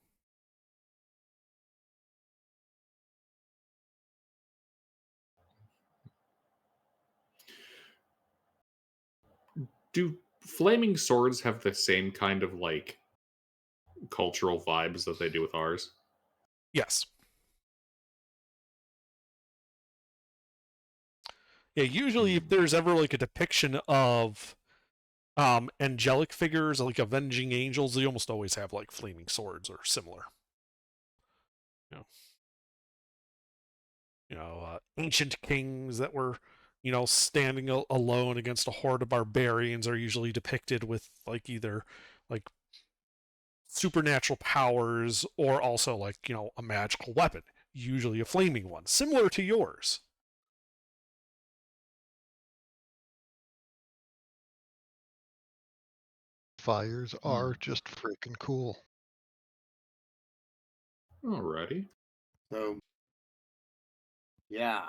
Do flaming swords have the same kind of like cultural vibes that they do with ours? Yes. Yeah, usually if there's ever like a depiction of angelic figures like avenging angels, they almost always have like flaming swords or similar. Ancient kings that were, standing alone against a horde of barbarians are usually depicted with like either like supernatural powers or also like, a magical weapon, usually a flaming one, similar to yours. Fires are just freaking cool. Alrighty. So, yeah.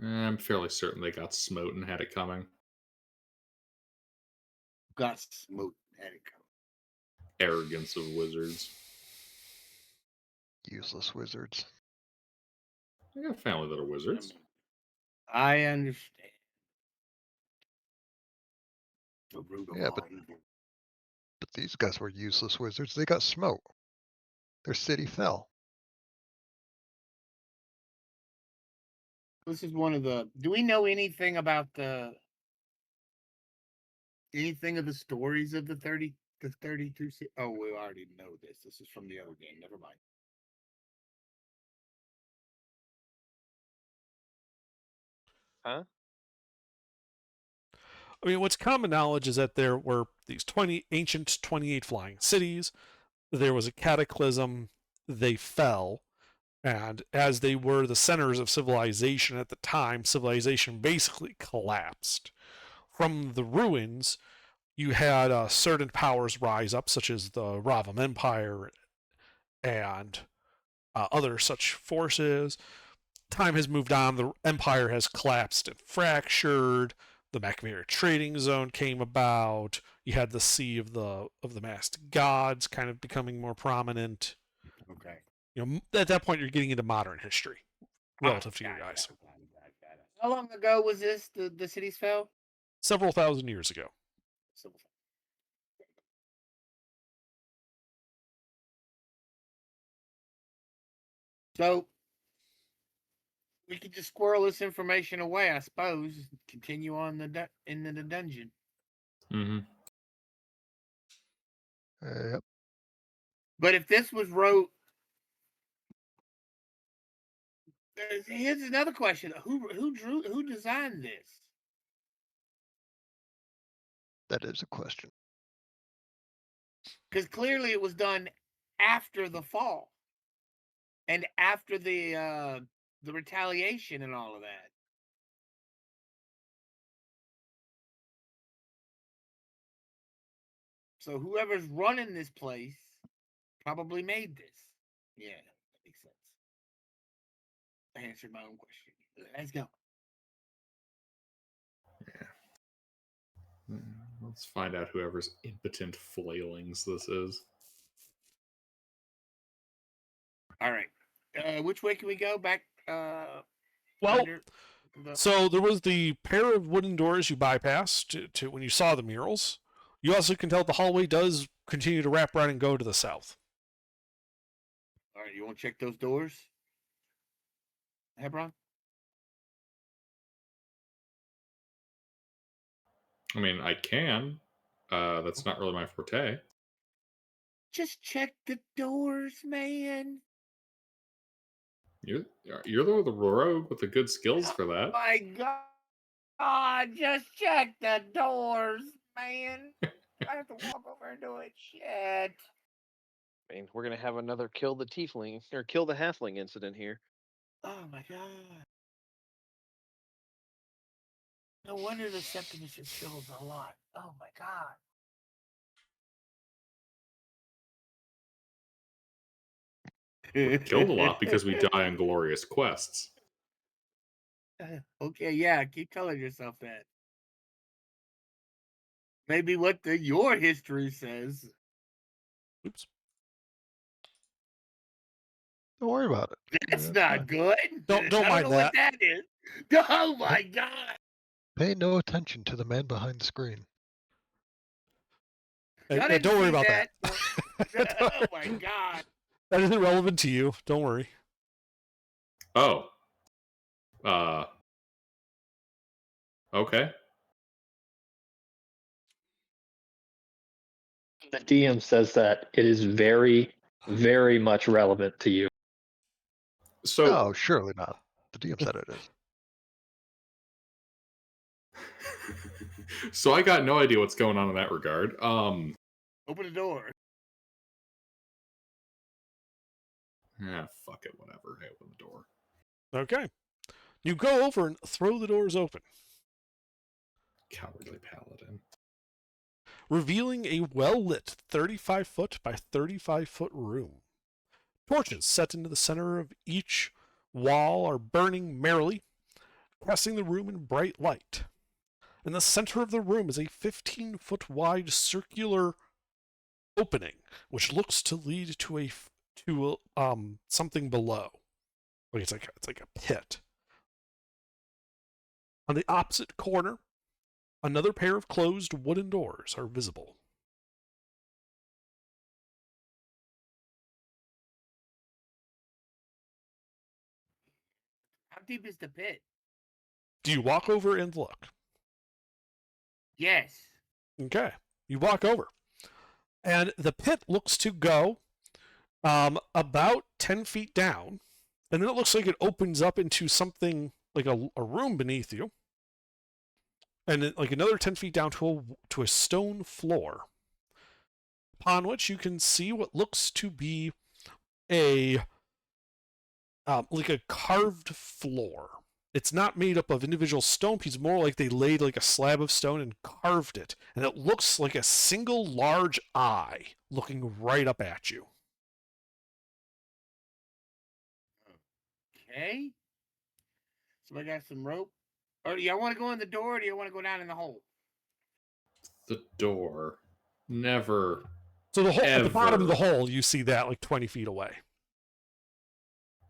I'm fairly certain they got smote and had it coming. Got smoke at it coming. Arrogance of wizards. Useless wizards. I got a family that are wizards. I understand. The root of Yeah, all but- evil. But these guys were useless wizards. They got smote. Their city fell. This is one of the. Do we know anything about anything of the stories of the 32? Oh, we already know this. This is from the other game. Never mind. Huh? I mean, what's common knowledge is that there were these 28 flying cities. There was a cataclysm. They fell. And as they were the centers of civilization at the time, civilization basically collapsed. From the ruins, you had certain powers rise up, such as the Ravam Empire and other such forces. Time has moved on. The empire has collapsed and fractured. The Macmira trading zone came about. You had the Sea of the Masked Gods kind of becoming more prominent. Okay. At that point, you're getting into modern history relative to you Got it, guys. got it. How long ago was this? The cities fell. Several thousand years ago. So we could just squirrel this information away, I suppose. Continue on into the dungeon. Mm-hmm. Yep. But if this was wrote, here's another question: who designed this? That is a question. Because clearly it was done after the fall and after the retaliation and all of that. So whoever's running this place probably made this. Yeah, that makes sense. I answered my own question. Let's go. Let's find out whoever's impotent flailings this is. All right. Which way can we go? Back. Well, under the- so there was the pair of wooden doors you bypassed to when you saw the murals. You also can tell the hallway does continue to wrap around and go to the south. All right. You want to check those doors, Hebron? I mean, I can. That's not really my forte. Just check the doors, man. You're the rogue with the good skills for that. My God, just check the doors, man. I have to walk over and do it. Shit. I mean, we're gonna have another kill the tiefling or kill the halfling incident here. Oh my God. No wonder the Septimus kills a lot. Oh my God. We're killed a lot because we die on glorious quests. Okay, yeah, keep telling yourself that. Maybe what your history says. Oops. Don't worry about it. That's That's not fine. good. Don't I mind know what that. that is. Oh my God. Pay no attention to the man behind the screen. I didn't Don't worry see about that. Oh my god. That isn't relevant to you. Don't worry. Oh. Okay. The DM says that it is very, very much relevant to you. So No, surely not. The DM said it is. so I got no idea what's going on in that regard. Open the door. Fuck it, whatever. I open the door. Okay. You go over and throw the doors open, Cowardly paladin. revealing a well-lit 35-foot by 35-foot room. Torches set into the center of each wall are burning merrily, casting the room in bright light. In the center of the room is a 15-foot wide circular opening, which looks to lead to something below. Like it's like a pit. On the opposite corner, another pair of closed wooden doors are visible. How deep is the pit? Do you walk over and look? Yes. Okay. You walk over. And the pit looks to go about 10 feet down. And then it looks like it opens up into something like a room beneath you. And then, like another 10 feet down to a stone floor, upon which you can see what looks to be like a carved floor. It's not made up of individual stone pieces, more like they laid like a slab of stone and carved it. And it looks like a single large eye looking right up at you. Okay. So I got some rope. Or do y'all want to go in the door or do you want to go down in the hole? The door. Never. So the hole, at the bottom of the Ever. hole, you see that like 20 feet away.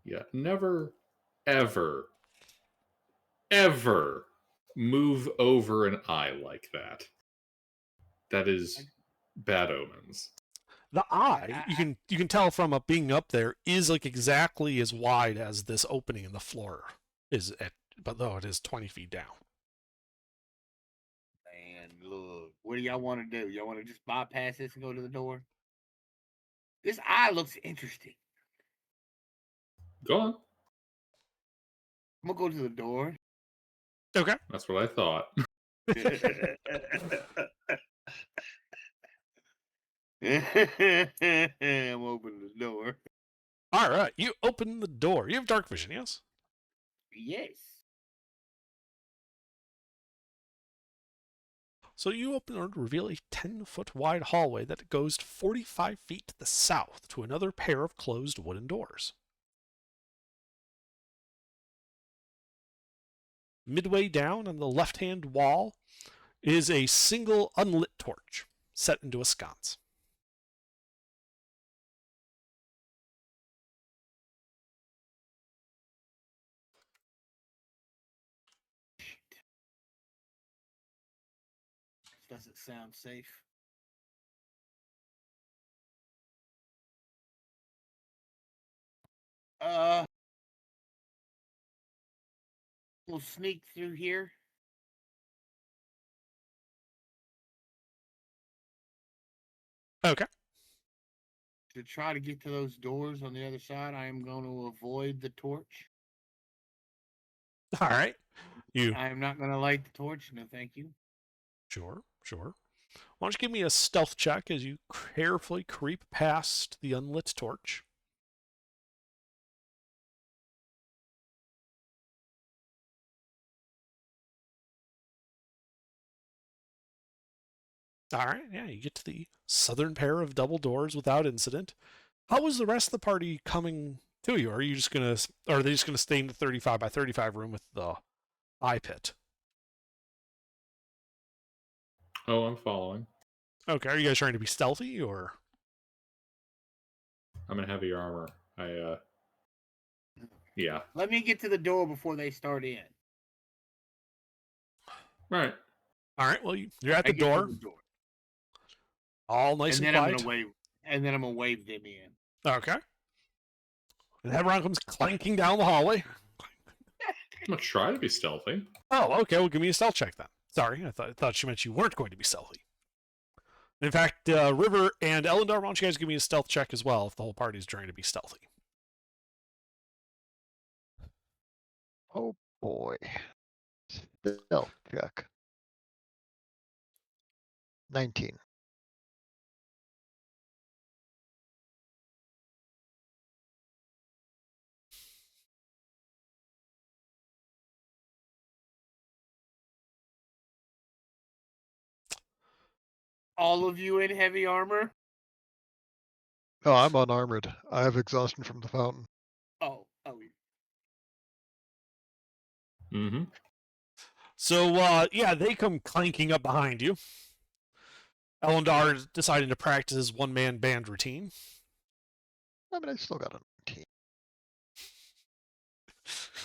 Yeah. Never, ever, ever move over an eye like that. That is bad omens. The eye, you can tell from being up there, is like exactly as wide as this opening in the floor is at, but though it is 20 feet down. Man, look. What do y'all want to do? Y'all want to just bypass this and go to the door? This eye looks interesting. Go on. I'm going to go to the door. Okay. That's what I thought. I'm opening the door. All right. You open the door. You have dark vision, yes? Yes. So you open or reveal a 10-foot wide hallway that goes 45 feet to the south to another pair of closed wooden doors. Midway down on the left-hand wall is a single unlit torch set into a sconce. This doesn't sound safe. We'll sneak through here. Okay. To try to get to those doors on the other side, I am going to avoid the torch. All right. You I am not going to light the torch. No, thank you. Sure. Why don't you give me a stealth check as you carefully creep past the unlit torch? All right, yeah, you get to the southern pair of double doors without incident. How is the rest of the party coming to you? Are you just gonna, or are they just gonna stay in the 35 by 35 room with the eye pit? Oh, I'm following. Okay, are you guys trying to be stealthy or? I'm in heavy armor. Yeah. Let me get to the door before they start in. Right. All right. Well, you're at I the get to door, the door. all nice And and, then I'm quiet. gonna wave. And then I'm gonna wave them in. Okay. And Hebron comes clanking down the hallway. I'm gonna try to be stealthy. Oh, okay. Well, give me a stealth check then. Sorry, I thought she meant you weren't going to be stealthy. In fact, River and Elendar, why don't you guys give me a stealth check as well if the whole party's trying to be stealthy? Oh boy. Stealth check. 19. All of you in heavy armor? Oh, I'm unarmored. I have exhaustion from the fountain. Oh. Mm-hmm. So, yeah, they come clanking up behind you. Elendar is deciding to practice his one-man band routine. I mean, I still got a 19.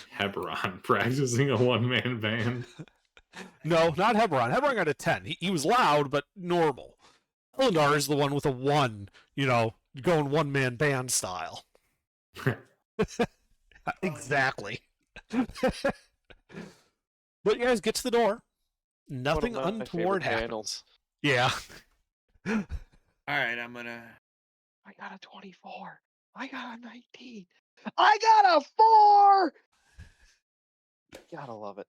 Hebron practicing a one-man band. No, not Hebron. Hebron got a 10. He was loud, but normal. Elendar is the one with a 1, going one-man band style. Exactly. But you guys get to the door. Nothing One of my untoward favorite happens. panels. Yeah. All right, I'm gonna. I got a 24. I got a 19. I got a 4. Gotta love it.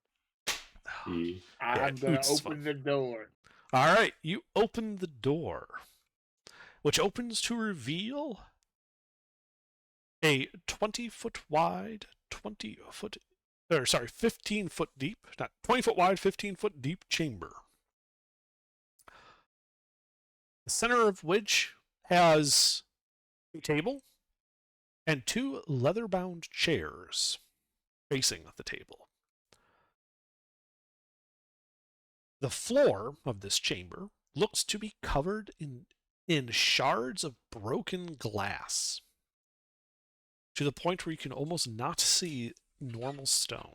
I'm gonna Hoots is open fun. the door. All right, you open the door, which opens to reveal a 20-foot wide, 15-foot deep, not 20-foot wide, 15-foot deep chamber. The center of which has a table and 2 leather-bound chairs facing the table. The floor of this chamber looks to be covered in shards of broken glass, to the point where you can almost not see normal stone.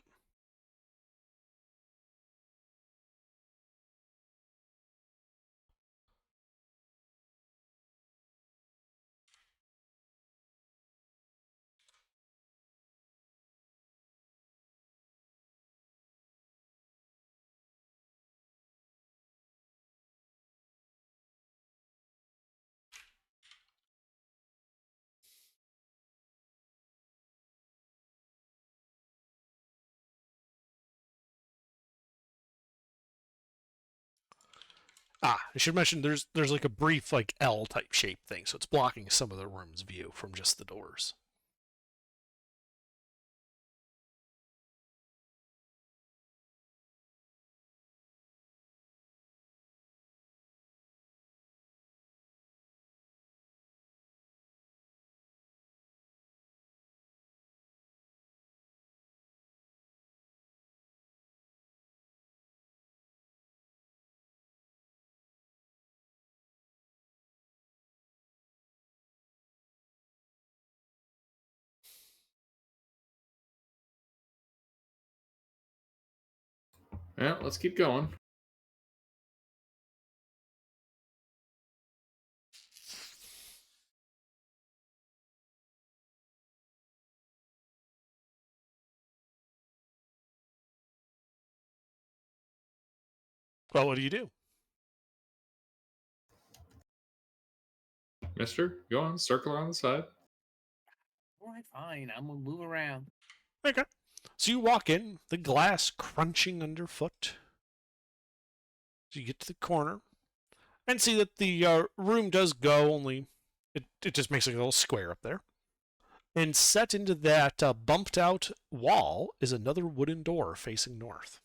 I should mention there's like a brief like L type shape thing, so it's blocking some of the room's view from just the doors. Yeah, let's keep going. Well, what do you do? Mister, go on, circle around the side. All right, fine. I'm gonna move around. Okay. So you walk in, the glass crunching underfoot. So you get to the corner and see that the room does go, only it just makes like a little square up there. And set into that bumped out wall is another wooden door facing north.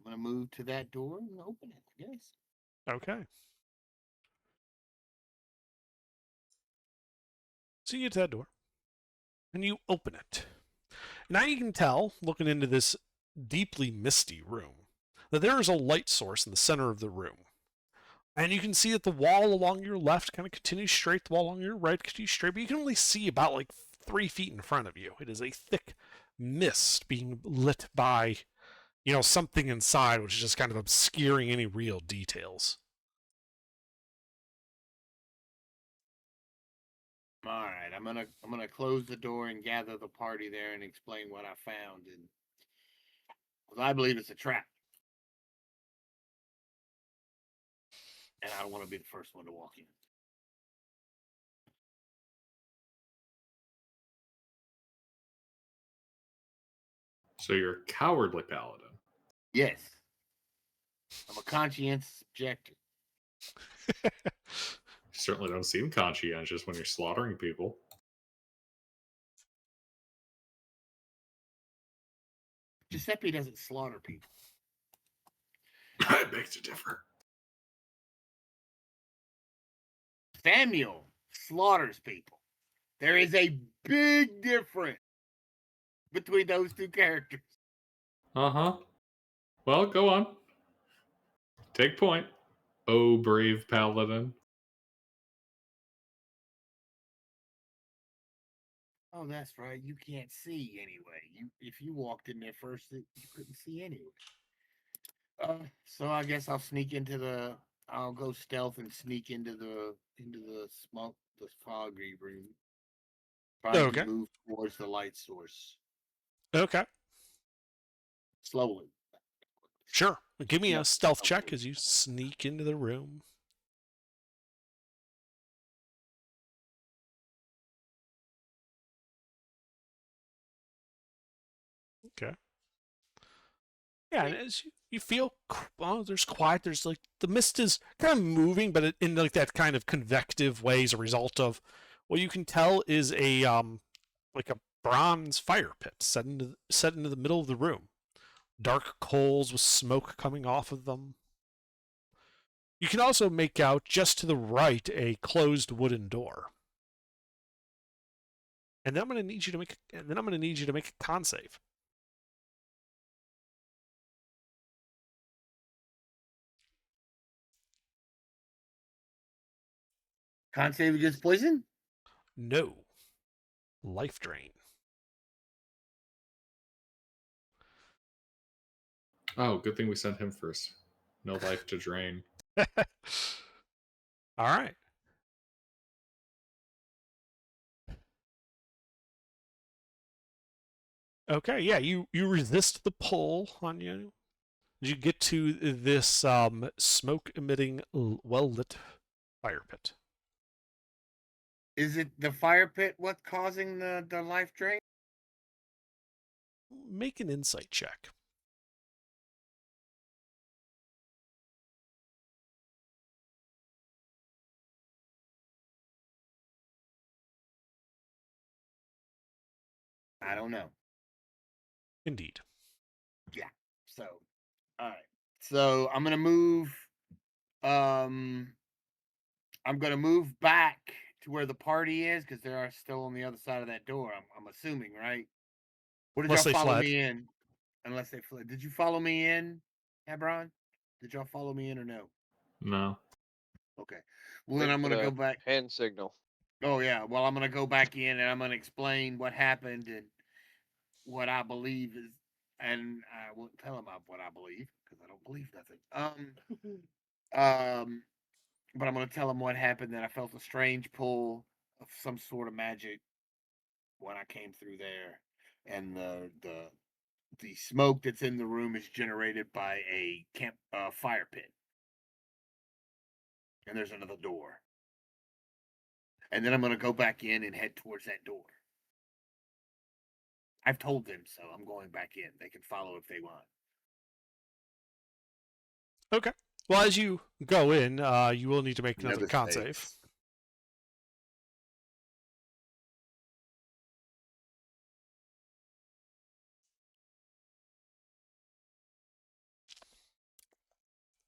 I'm gonna move to that door and open it, I guess. Okay. So you get to that door and you open it. Now you can tell, looking into this deeply misty room, that there is a light source in the center of the room. And you can see that the wall along your left kind of continues straight, the wall along your right continues straight, but you can only see about like 3 feet in front of you. It is a thick mist being lit by, something inside, which is just kind of obscuring any real details. All right, I'm gonna close the door and gather the party there and explain what I found, and 'cause I believe it's a trap, and I don't want to be the first one to walk in. So you're a cowardly paladin. Yes, I'm a conscientious objector. You certainly don't seem conscientious when you're slaughtering people. Giuseppe doesn't slaughter people. I beg to differ. Samuel slaughters people. There is a big difference between those two characters. Uh-huh. Well, go on. Take point. Oh, brave paladin. Oh, that's right. You can't see anyway. If you walked in there first, you couldn't see anyway. So I guess I'll sneak into the. I'll go stealth and sneak into the smoke, the foggy room. Trying Okay. to move towards the light source Okay. slowly. Sure. Give me Yeah. a stealth check as you sneak into the room. Okay. Yeah, and as you feel, there's quiet. There's like the mist is kind of moving, but in like that kind of convective way as a result of what you can tell is a like a bronze fire pit set into the middle of the room. Dark coals with smoke coming off of them. You can also make out just to the right a closed wooden door. And then I'm going to need you to make a con save. Can't save against poison? No. Life drain. Oh, good thing we sent him first. No life to drain. All right. Okay, yeah, you resist the pull on you. You get to this smoke emitting, well lit fire pit. Is it the fire pit what's causing the life drain? Make an insight check. I don't know. Indeed. So, all right. So I'm gonna move. I'm gonna move back to where the party is because they are still on the other side of that door. I'm assuming, right? Or did Unless y'all they follow fled. me in? Unless they fled. Did you follow me in, Hebron? Did y'all follow me in or no? No. Okay. Well, then Wait I'm for gonna the go back. Hand signal. Oh yeah. Well, I'm gonna go back in and I'm gonna explain what happened and what I believe is, and I won't tell them what I believe because I don't believe nothing. But I'm gonna tell them what happened. That I felt a strange pull of some sort of magic when I came through there, and the smoke that's in the room is generated by a fire pit, and there's another door. And then I'm gonna go back in and head towards that door. I've told them so. I'm going back in. They can follow if they want. Okay. Well, as you go in, you will need to make another con save. saves.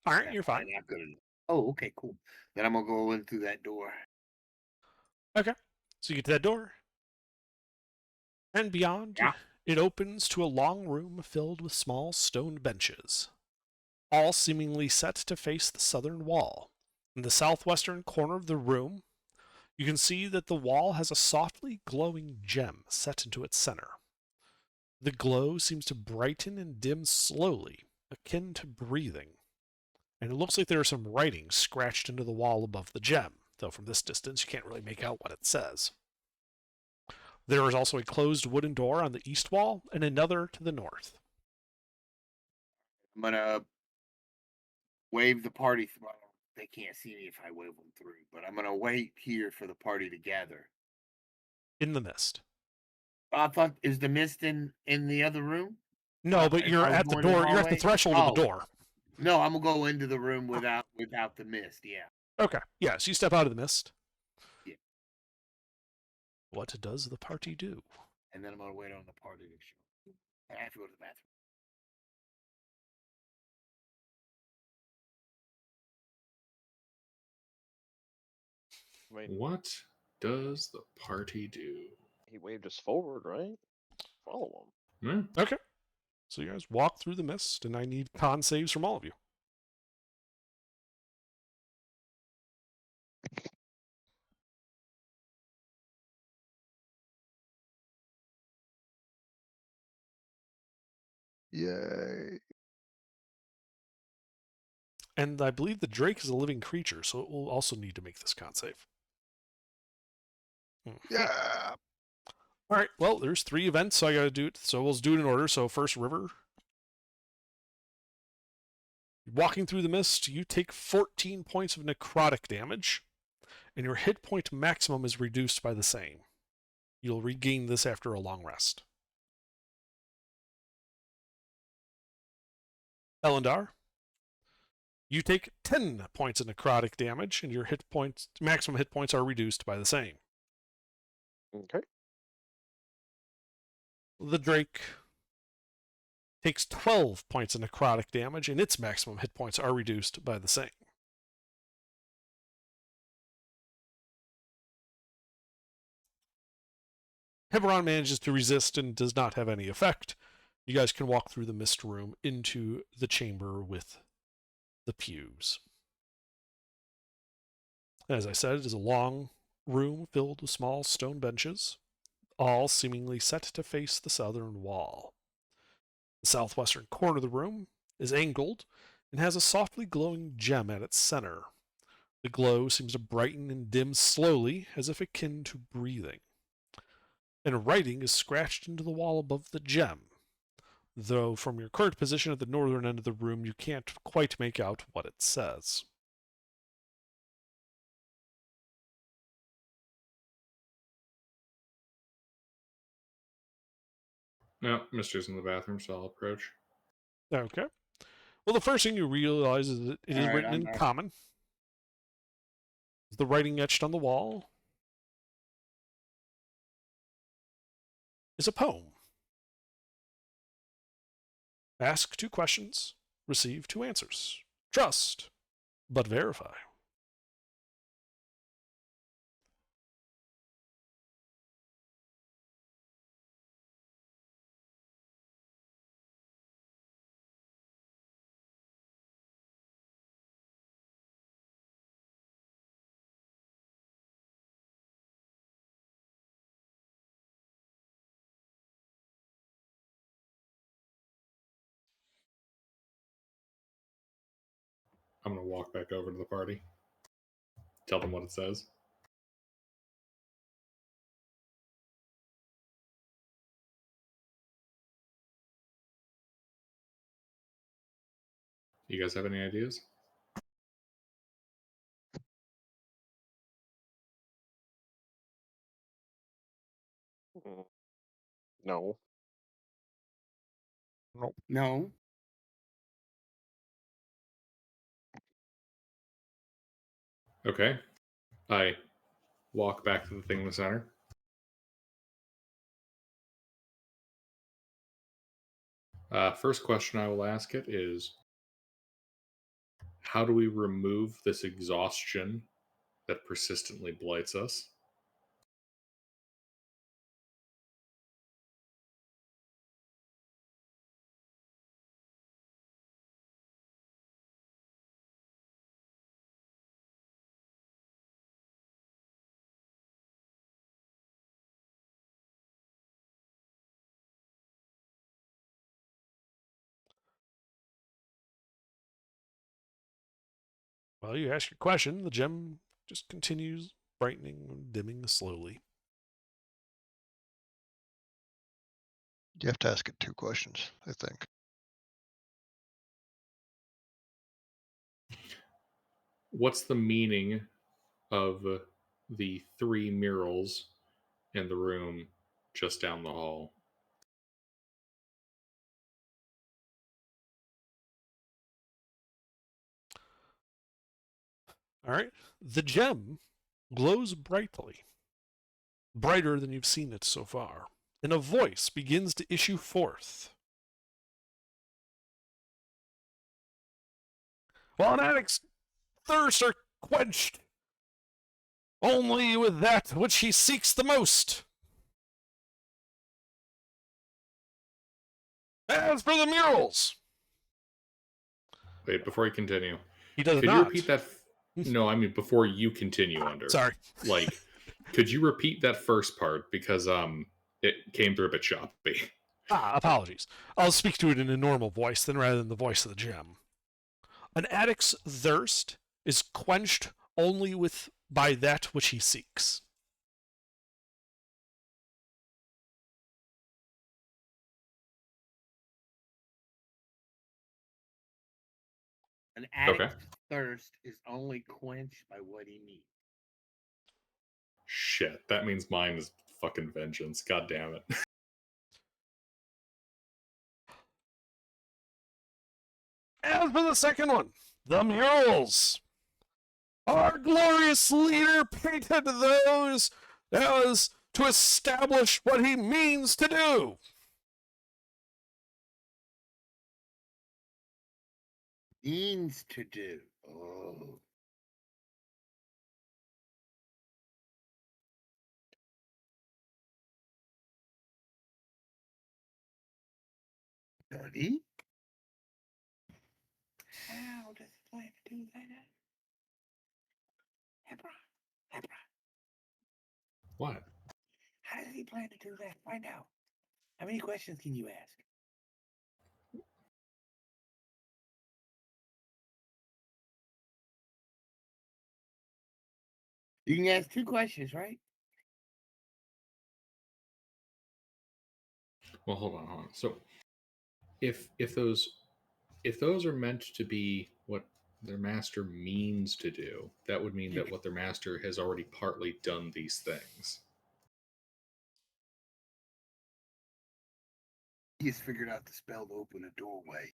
All right, That's you're fine. not good enough. Oh, okay, cool. Then I'm gonna go in through that door. Okay. So you get to that door. And beyond, Yeah. it opens to a long room filled with small stone benches, all seemingly set to face the southern wall. In the southwestern corner of the room, You can see that the wall has a softly glowing gem set into its center. The glow seems to brighten and dim slowly, akin to breathing. And it looks like there are some writing scratched into the wall above the gem, though from this distance you can't really make out what it says. There is also a closed wooden door on the east wall and another to the north. I'm gonna wave the party through. They can't see me if I wave them through, but I'm gonna wait here for the party to gather. In the mist. I thought, is the mist in the other room? No, but If you're I was at the going in door. You're at the hallway? threshold of the door. No, I'm gonna go into the room without the mist. Yeah. Okay. Yeah, so you step out of the mist. Yeah. What does the party do? And then I'm gonna wait on the party to show. I have to go to the bathroom. Wait, What does the party do? he waved us forward, right? Follow him. Hmm? Okay. So you guys walk through the mist, and I need con saves from all of you. Yay. And I believe the Drake is a living creature, so it will also need to make this con save. Yeah. All right. Well, there's 3 events, so I got to do it. So we'll do it in order. So first, River. Walking through the mist, you take 14 points of necrotic damage, and your hit point maximum is reduced by the same. You'll regain this after a long rest. Elendar, you take 10 points of necrotic damage, and your maximum hit points are reduced by the same. Okay. The Drake takes 12 points of necrotic damage, and its maximum hit points are reduced by the same. Heberon manages to resist and does not have any effect. You guys can walk through the mist room into the chamber with the pews. As I said, it is a long room filled with small stone benches, all seemingly set to face the southern wall. The southwestern corner of the room is angled and has a softly glowing gem at its center. The glow seems to brighten and dim slowly, as if akin to breathing. And writing is scratched into the wall above the gem, though from your current position at the northern end of the room you can't quite make out what it says. No, Mister's in the bathroom, so I'll approach. Okay. Well, the first thing you realize is that it is All right, written I'm in back. common. The writing etched on the wall is a poem. Ask 2 questions, receive 2 answers. Trust, but verify. I'm going to walk back over to the party. Tell them what it says. You guys have any ideas? Mm. No. No. Okay. I walk back to the thing in the center. First question I will ask it is, how do we remove this exhaustion that persistently blights us? Well, you ask your question, the gem just continues brightening and dimming slowly. You have to ask it 2 questions, I think. What's the meaning of the 3 murals in the room just down the hall? All right. The gem glows brightly, brighter than you've seen it so far, and a voice begins to issue forth. While an addict's thirst are quenched only with that which he seeks the most. As for the murals, Wait, before you continue, he does could not. you repeat that? No, I mean before you continue under. Sorry. Like, could you repeat that first part because it came through a bit choppy. Apologies. I'll speak to it in a normal voice then rather than the voice of the gem. An addict's thirst is quenched only by that which he seeks. An addict's thirst is only quenched by what he needs. Shit, that means mine is fucking vengeance. God damn it. As for the second one, the murals. Our glorious leader painted those as to establish what he means to do. Means to do. Oh. Dirty? How does he plan to do that? Hebron. What? How does he plan to do that? Find out. How many questions can you ask? You can ask 2 questions, right? Well, hold on. So, if those are meant to be what their master means to do, that would mean that what their master has already partly done these things. He's figured out the spell to open a doorway.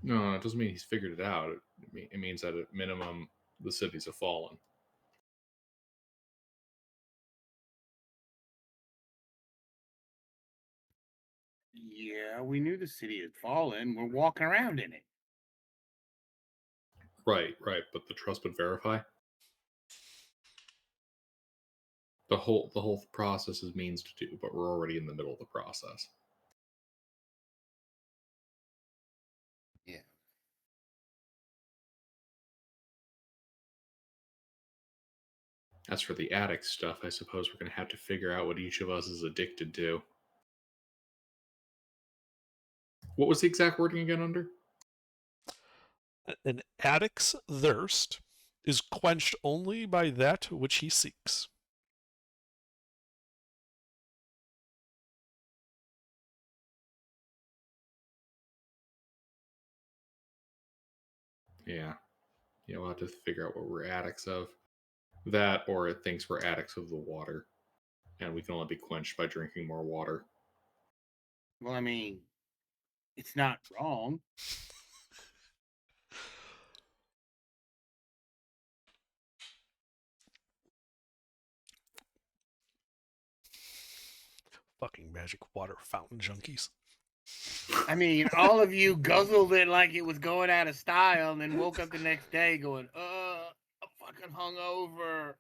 No, it doesn't mean he's figured it out. It means that at minimum, the cities have fallen. Yeah, we knew the city had fallen. We're walking around in it. Right. But the trust but verify. The whole process is means to do, but we're already in the middle of the process. Yeah. As for the addict stuff, I suppose we're going to have to figure out what each of us is addicted to. What was the exact wording again under? An addict's thirst is quenched only by that which he seeks. Yeah. We'll have to figure out what we're addicts of. That, or it thinks we're addicts of the water. And we can only be quenched by drinking more water. Well, I mean, it's not wrong. Fucking magic water fountain junkies. I mean, all of you guzzled it like it was going out of style, and then woke up the next day going, I'm fucking hungover.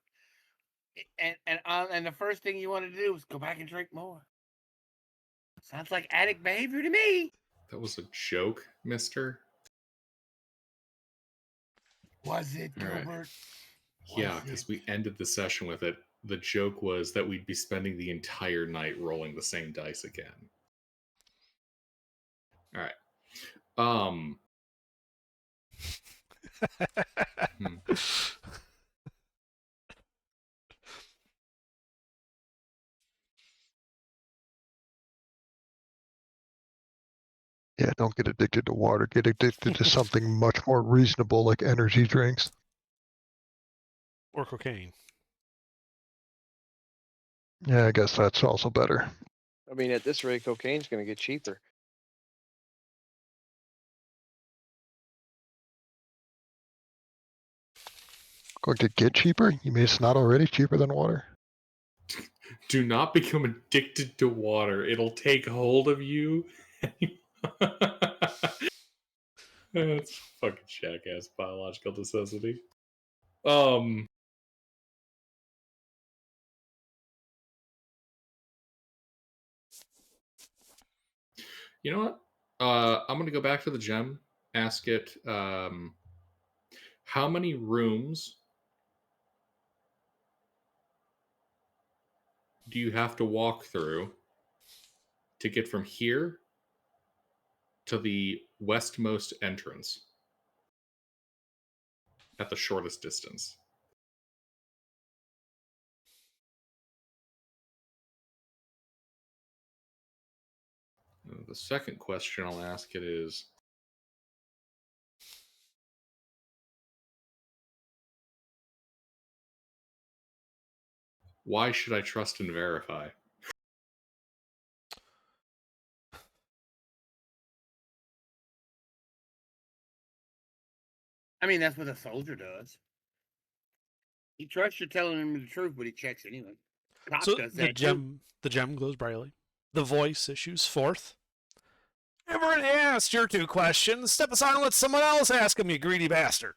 And the first thing you want to do is go back and drink more. Sounds like addict behavior to me. That was a joke, mister. Was it, Gilbert? Right. Yeah, because we ended the session with it. The joke was that we'd be spending the entire night rolling the same dice again. All right. Hmm. Yeah, don't get addicted to water. Get addicted to something much more reasonable like energy drinks. Or cocaine. Yeah, I guess that's also better. I mean, at this rate, cocaine's going to get cheaper. Going to get cheaper? You mean it's not already cheaper than water? Do not become addicted to water. It'll take hold of you. That's fucking jackass biological necessity. You know what? I'm gonna go back to the gem. Ask it, how many rooms do you have to walk through to get from here to the westmost entrance at the shortest distance? The second question I'll ask it is, why should I trust and verify? I mean, that's what a soldier does. He trusts you telling him the truth, but he checks anyway. Cop So does the that too. gem glows brightly. The voice issues forth. I've already asked your 2 questions. Step aside and let someone else ask them, you greedy bastard.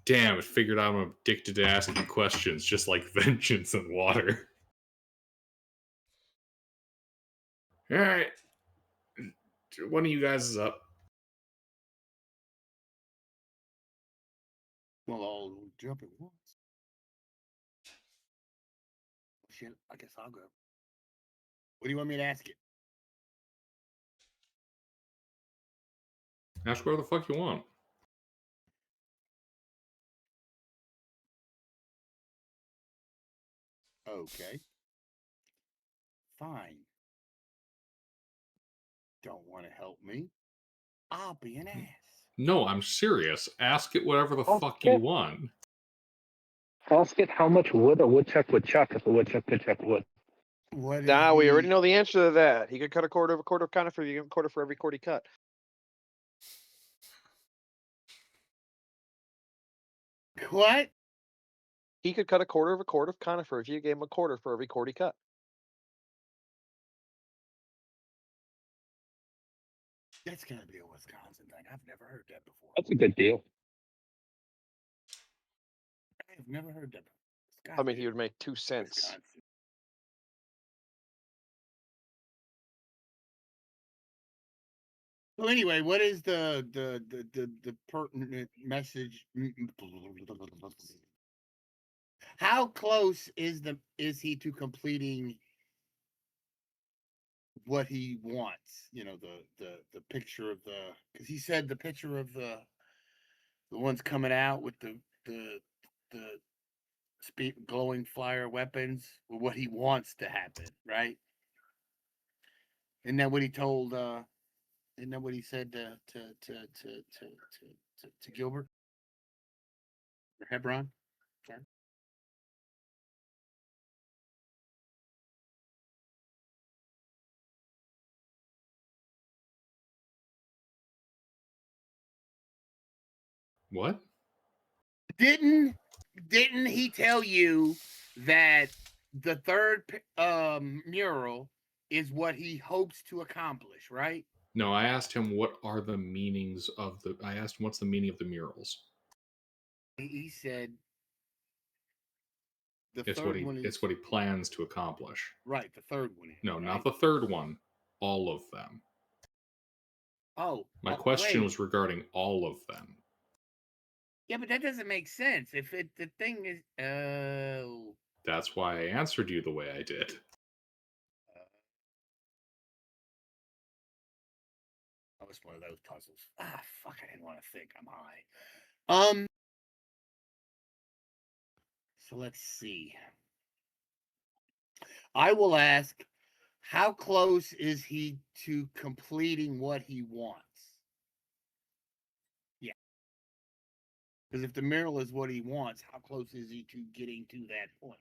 Damn, it figured out I'm addicted to asking questions, just like vengeance and water. Alright. One of you guys is up. Well, I'll jump at once. Shit, I guess I'll go. What do you want me to ask it? Ask whatever the fuck you want. Okay. Fine. Don't want to help me? I'll be an ass. No, I'm serious. Ask it whatever the fuck Okay. you want. Ask it how much wood a woodchuck would chuck if a woodchuck could chuck wood. What is Nah, we already the- know the answer to that. He could cut a quarter of a quarter of conifer. You give him a quarter for every cord he cut. What? He could cut a quarter of a cord of conifer if you gave him a quarter for every cord he cut. That's gonna be a Wisconsin thing. I've never heard that before. That's a good deal. I've never heard that before. It's I gotta mean, be he would make 2 cents. Wisconsin. Well, anyway, what is the pertinent message? How close is he to completing what he wants? You know, the picture of because he said the picture of the ones coming out with the glowing flyer weapons with what he wants to happen, right? Isn't that what he told? Isn't that what he said to Gilbert or Hebron? Sorry. What? Didn't he tell you that the third mural is what he hopes to accomplish, right? No, I asked him what are the meanings of the. I asked him what's the meaning of the murals. He said the It's third what he. one is It's what he plans to accomplish. right. The third one is No, right? not the third one. All of them. Oh, My question wait. was regarding all of them. Yeah, but that doesn't make sense. If the thing is oh. That's why I answered you the way I did. was one of those puzzles. Fuck, I didn't want to think. I'm high. So let's see. I will ask, how close is he to completing what he wants? Yeah. Because if the mural is what he wants, how close is he to getting to that point?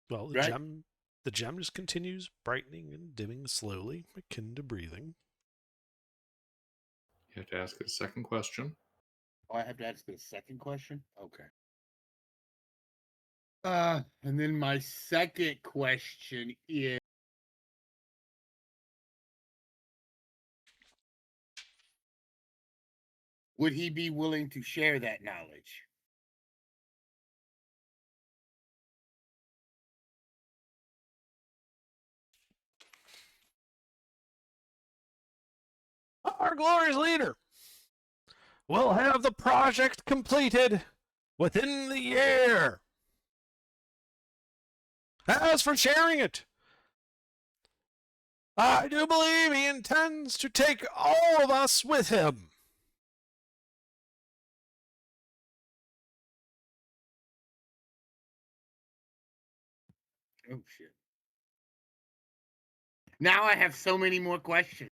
Well, Right. the gem just continues brightening and dimming slowly, akin to breathing. You have to ask it a second question. Oh, I have to ask the second question? Okay. And then my second question is, would he be willing to share that knowledge? Our glorious leader will have the project completed within the year. As for sharing it, I do believe he intends to take all of us with him. Oh, shit. Now I have so many more questions.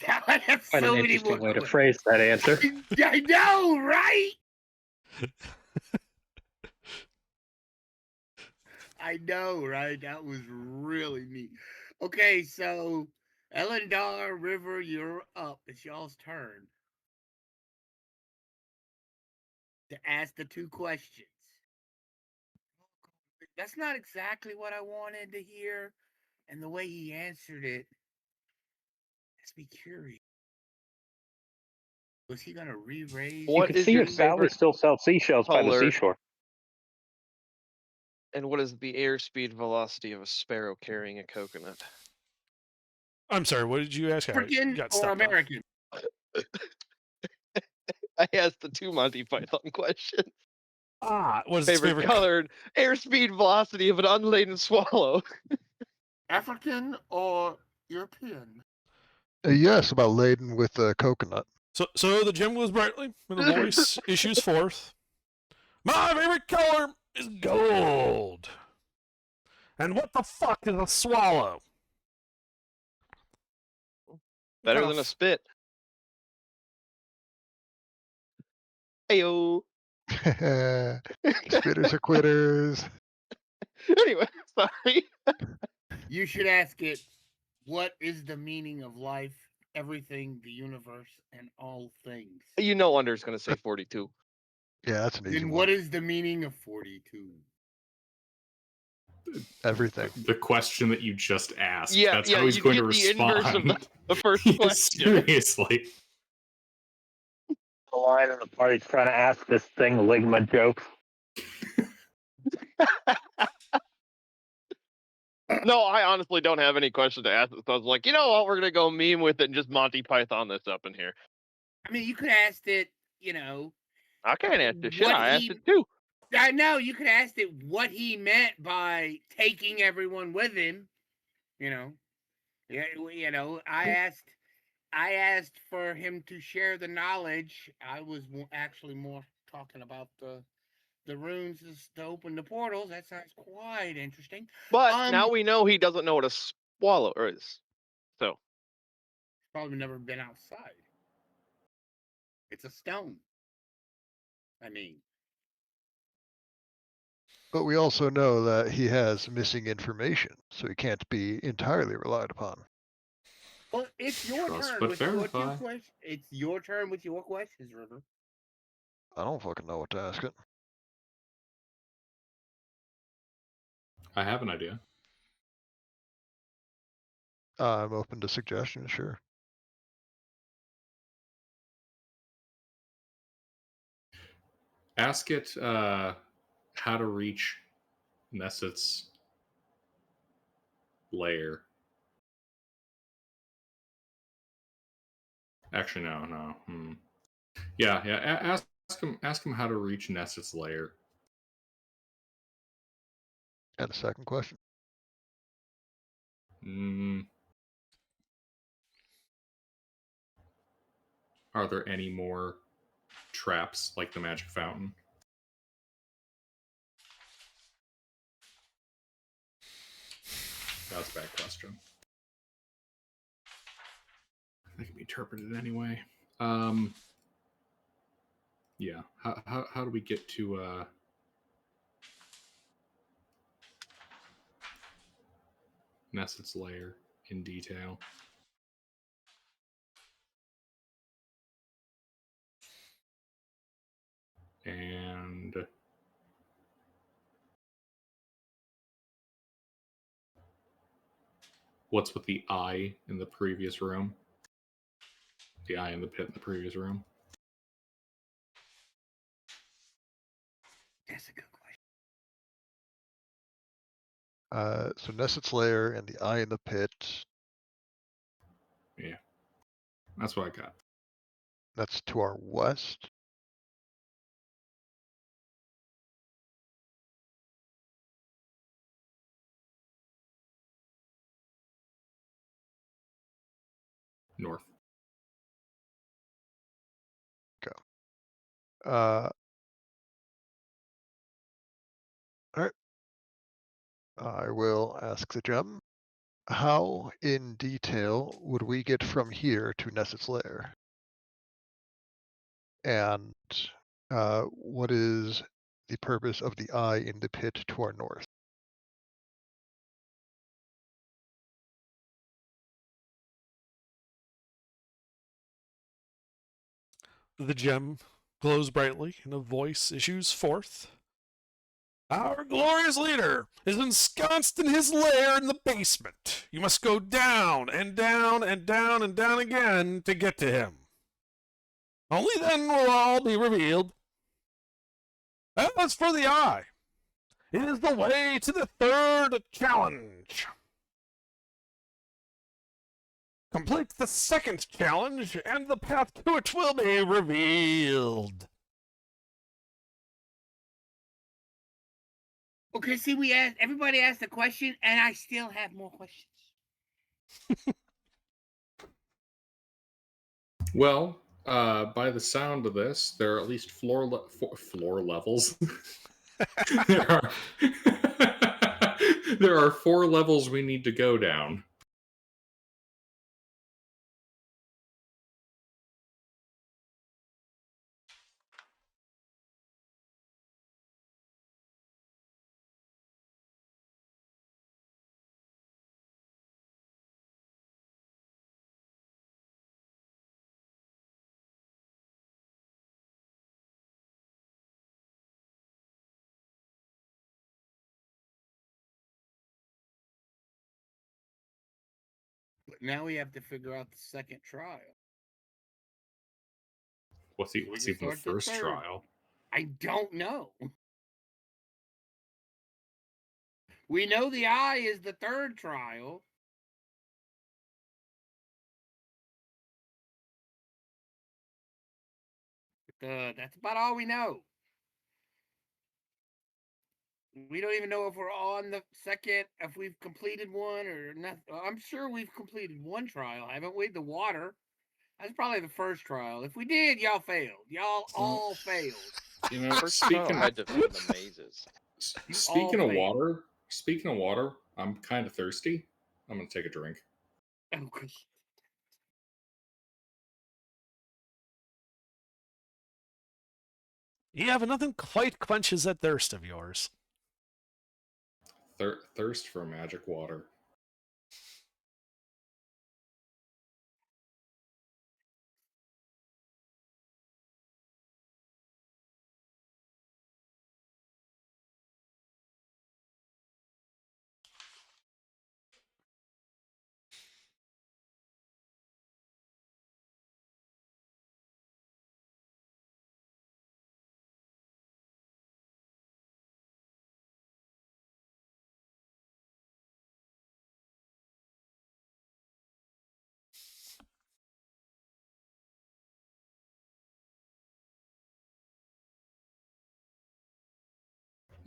Now I have Quite so an many more interesting way to questions. phrase that answer. I know, right? I know, right? That was really neat. Okay, so Elendar River, you're up. It's y'all's turn to ask the two questions. That's not exactly what I wanted to hear, and the way he answered it makes me curious. Was he gonna re-raise? You What can is see your if Sally favorite still sells seashells by the color? seashore. And what is the airspeed velocity of a sparrow carrying a coconut? I'm sorry, what did you ask? I African got or stepped on. American? I asked the two Monty Python questions. What is his Favorite favorite color, airspeed velocity of an unladen swallow. African or European? Yes, about laden with coconut. So the gem glows brightly, and a voice issues forth. My favorite color is gold. And what the fuck is a swallow? Better Kind than a of- spit. Ayo. Spitters are quitters. Anyway, sorry. You should ask it, what is the meaning of life, everything, the universe, and all things? You know Under's going to say 42. Yeah, that's an easy Then one. what is the meaning of 42? Everything. The question that you just asked. Yeah, That's yeah, how he's you'd going to get the inverse of respond. the first Yeah, question. seriously. The line of the party's trying to ask this thing Ligma jokes. No, I honestly don't have any question to ask. So I was like, you know what? We're going to go meme with it and just Monty Python this up in here. I mean, you could ask it, you know. I can't answer shit. What I asked he- it too. I know you could ask it what he meant by taking everyone with him. You know, yeah, you know. I asked for him to share the knowledge. I was actually more talking about the runes to open the portals. That sounds quite interesting. But now we know he doesn't know what a swallow is. So Probably never been outside. It's a stone. I mean, But we also know that he has missing information, so he can't be entirely relied upon. well, it's your Trust turn but with your two verify. questions. It's your turn with your questions, River. I don't fucking know what to ask it. I have an idea. I'm open to suggestions, sure. Ask it how to reach Nesset's lair. Actually, no. Yeah. Ask Ask him how to reach Nesset's lair. And a second question. Are there any more traps like the magic fountain? That was a bad question. That can be interpreted anyway. Yeah. How do we get to Nesset's lair in detail? And what's with the eye in the previous room? The eye in the pit in the previous room? That's a good question. So Nesset's lair and the eye in the pit. Yeah. That's what I got. That's to our west. North. All right. I will ask the gem. How in detail would we get from here to Nesset's lair? And what is the purpose of the eye in the pit to our north? The gem glows brightly, and a voice issues forth. Our glorious leader is ensconced in his lair in the basement. You must go down and down and down and down again to get to him. Only then will all be revealed. As for the eye, it is the way to the third challenge. Complete the second challenge, and the path to it will be revealed. Okay, see, everybody asked a question, and I still have more questions. Well, by the sound of this, there are at least floor levels. there are there are 4 levels we need to go down. But now we have to figure out the second trial. What's We even can the start the first third. trial? I don't know. We know the eye is the third trial. That's about all we know. We don't even know if we're on the second, if we've completed one or not. I'm sure we've completed one trial, haven't we? The water. That's probably the first trial. If we did, y'all failed. Y'all all failed. You know, First trial speaking had to have been the mazes. speaking all of failed. water, I'm kind of thirsty. I'm gonna take a drink. Oh, gosh. Yeah, but nothing quite quenches that thirst of yours. Thirst for magic water.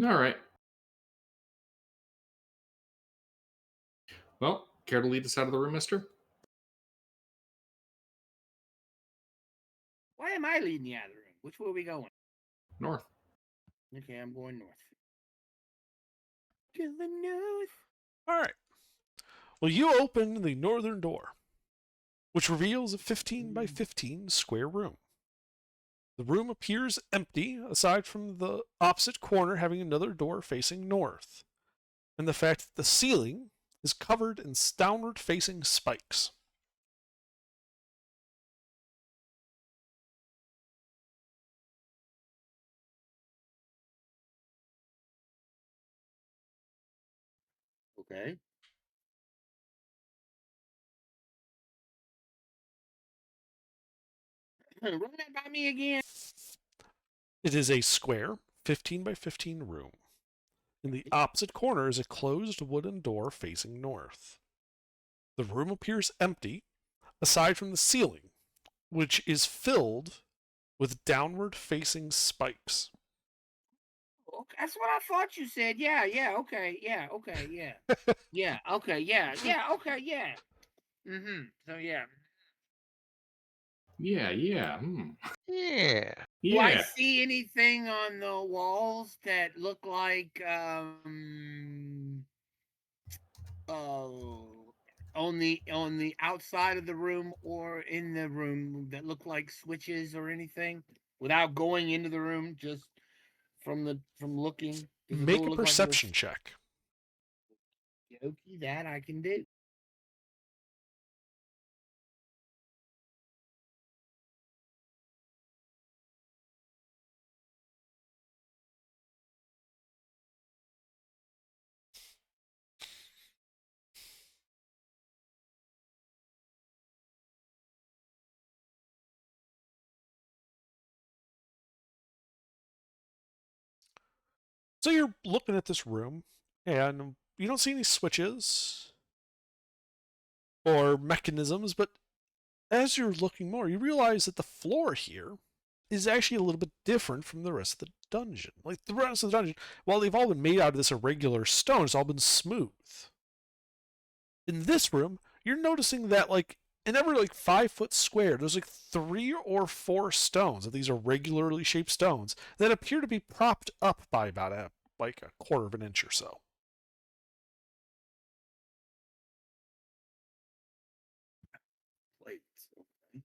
All right. Well, care to lead us out of the room, mister? Why am I leading you out of the room? Which way are we going? North. Okay, I'm going north. To the north. All right. Well, you open the northern door, which reveals a 15 by 15 square room. The room appears empty, aside from the opposite corner having another door facing north, and the fact that the ceiling is covered in downward facing spikes. Okay. Run that by me again. It is a square, 15 by 15 room. In the opposite corner is a closed wooden door facing north. The room appears empty, aside from the ceiling, which is filled with downward facing spikes. Okay, that's what I thought you said. Yeah, okay, yeah, yeah, okay, yeah, okay, yeah. Mm-hmm. So yeah. Yeah. Yeah. Do I Yeah. see anything on the walls that look like on the outside of the room or in the room that look like switches or anything without going into the room, just from looking? Does the Make door a look like perception check. Yoki, that I can do. So you're looking at this room, and you don't see any switches or mechanisms, but as you're looking more, you realize that the floor here is actually a little bit different from the rest of the dungeon. Like the rest of the dungeon, while they've all been made out of this irregular stone, it's all been smooth. In this room, you're noticing that like in every like 5 foot square, there's like 3 or 4 stones. These are regularly shaped stones that appear to be propped up by about a quarter of an inch or so. Plates. Okay.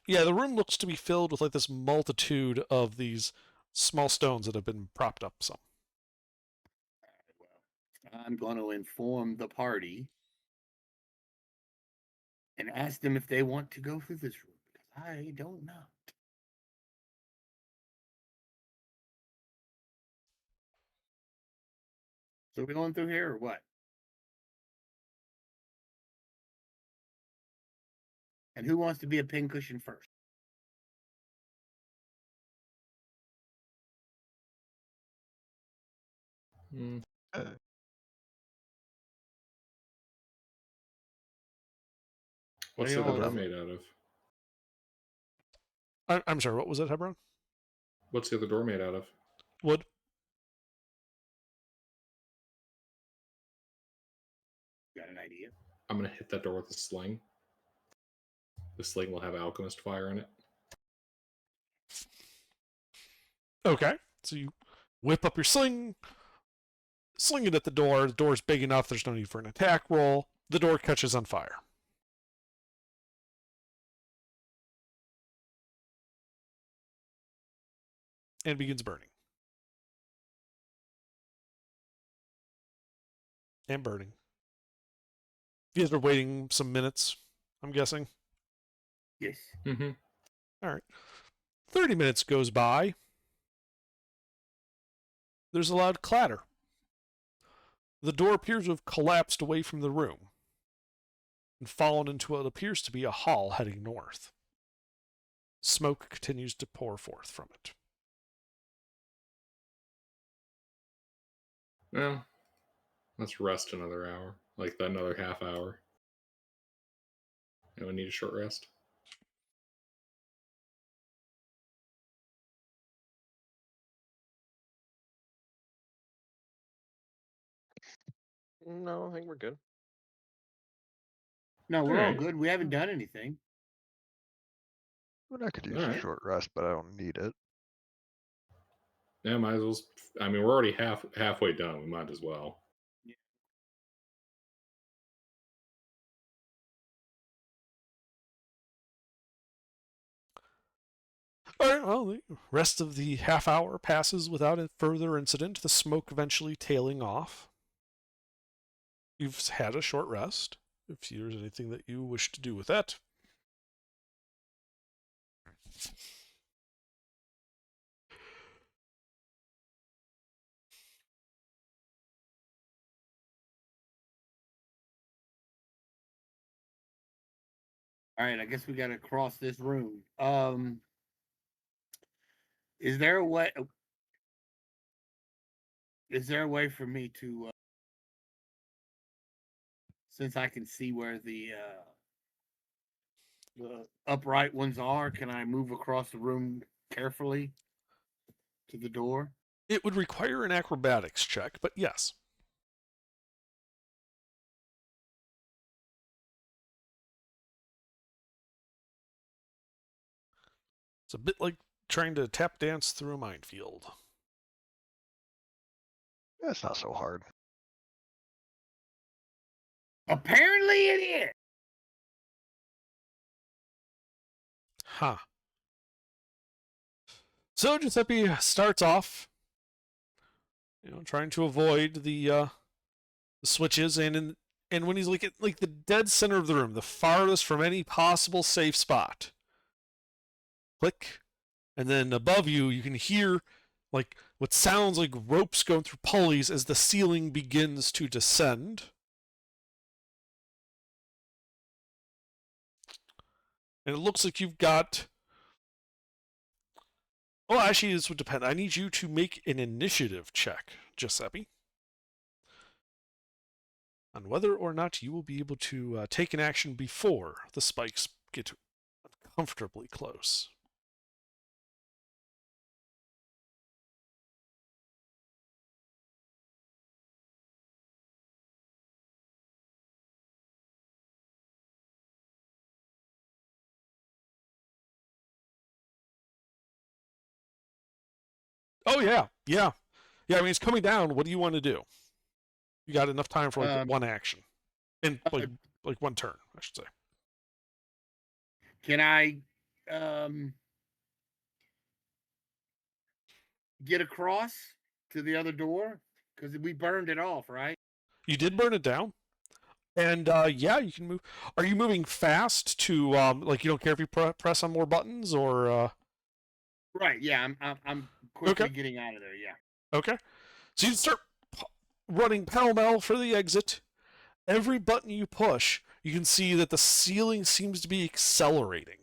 Yeah, the room looks to be filled with like this multitude of these small stones that have been propped up some. Well, I'm going to inform the party and ask them if they want to go through this room because I don't know. So we going through here or what? And who wants to be a pincushion first? Mm. Uh, What's do the you other all door know? made out of? I'm sorry, what was that, Hebron? What's the other door made out of? Wood? Got an idea? I'm gonna hit that door with a sling. The sling will have alchemist fire in it. Okay. So you whip up your sling, sling it at the door. The door's big enough, there's no need for an attack roll. The door catches on fire. And begins burning. And burning. You guys are waiting some minutes, I'm guessing. Yes. Mm-hmm. All right. 30 minutes goes by. There's a loud clatter. The door appears to have collapsed away from the room and fallen into what appears to be a hall heading north. Smoke continues to pour forth from it. Well, let's rest another hour. Like another half hour. And we need a short rest. No, I think we're good. No, we're all Alright. good. We haven't done anything. I mean, I could use a Alright. short rest, but I don't need it. Yeah, might as well. I mean, we're already halfway done. We might as well. All right, well, the rest of the half hour passes without a further incident, the smoke eventually tailing off. You've had a short rest. If there's anything that you wish to do with that. All right, I guess we got to cross this room. Is there a way? Is there a way for me to, since I can see where the upright ones are, can I move across the room carefully to the door? It would require an acrobatics check, but yes. It's a bit like trying to tap dance through a minefield. That's not so hard. Apparently, it is. Huh. So Giuseppe starts off, trying to avoid the switches, and when he's at the dead center of the room, the farthest from any possible safe spot. Click, and then above you, you can hear what sounds like ropes going through pulleys as the ceiling begins to descend. And it looks like you've got... Oh, actually, this would depend. I need you to make an initiative check, Giuseppe, on whether or not you will be able to take an action before the spikes get uncomfortably close. Oh, yeah. Yeah. Yeah, I mean, it's coming down. What do you want to do? You got enough time for one action. And one turn, I should say. Can I get across to the other door? Because we burned it off, right? You did burn it down. And yeah, you can move. Are you moving fast to you don't care if you press on more buttons or? Right. Yeah, I'm quickly getting out of there. Yeah. Okay. So you start running pell-mell for the exit. Every button you push, you can see that the ceiling seems to be accelerating.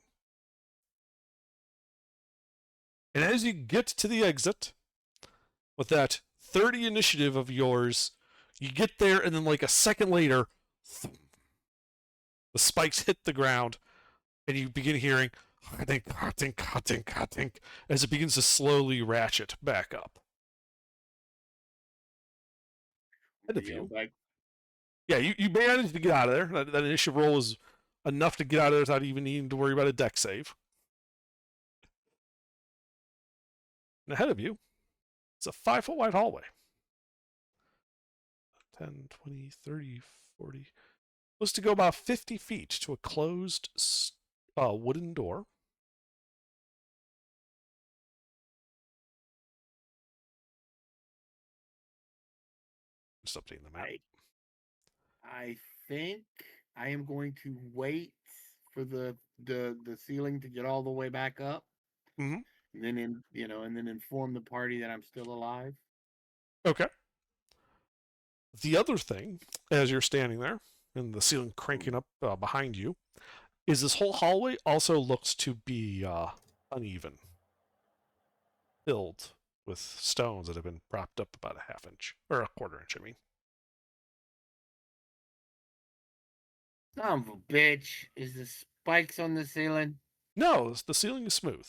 And as you get to the exit, with that 30 initiative of yours, you get there, and then a second later, the spikes hit the ground, and you begin hearing as it begins to slowly ratchet back up. Yeah, you managed to get out of there. That initiative roll is enough to get out of there without even needing to worry about a deck save. And ahead of you, it's a 5-foot wide hallway. 10, 20, 30, 40. Supposed to go about 50 feet to a closed wooden door. Just updating the map. I think I am going to wait for the ceiling to get all the way back up, Mm-hmm. and then inform the party that I'm still alive. Okay. The other thing, as you're standing there and the ceiling cranking up behind you, is this whole hallway also looks to be uneven, filled with stones that have been propped up about a half inch or a quarter inch. I mean. Son of a bitch! Is the spikes on the ceiling? No, the ceiling is smooth.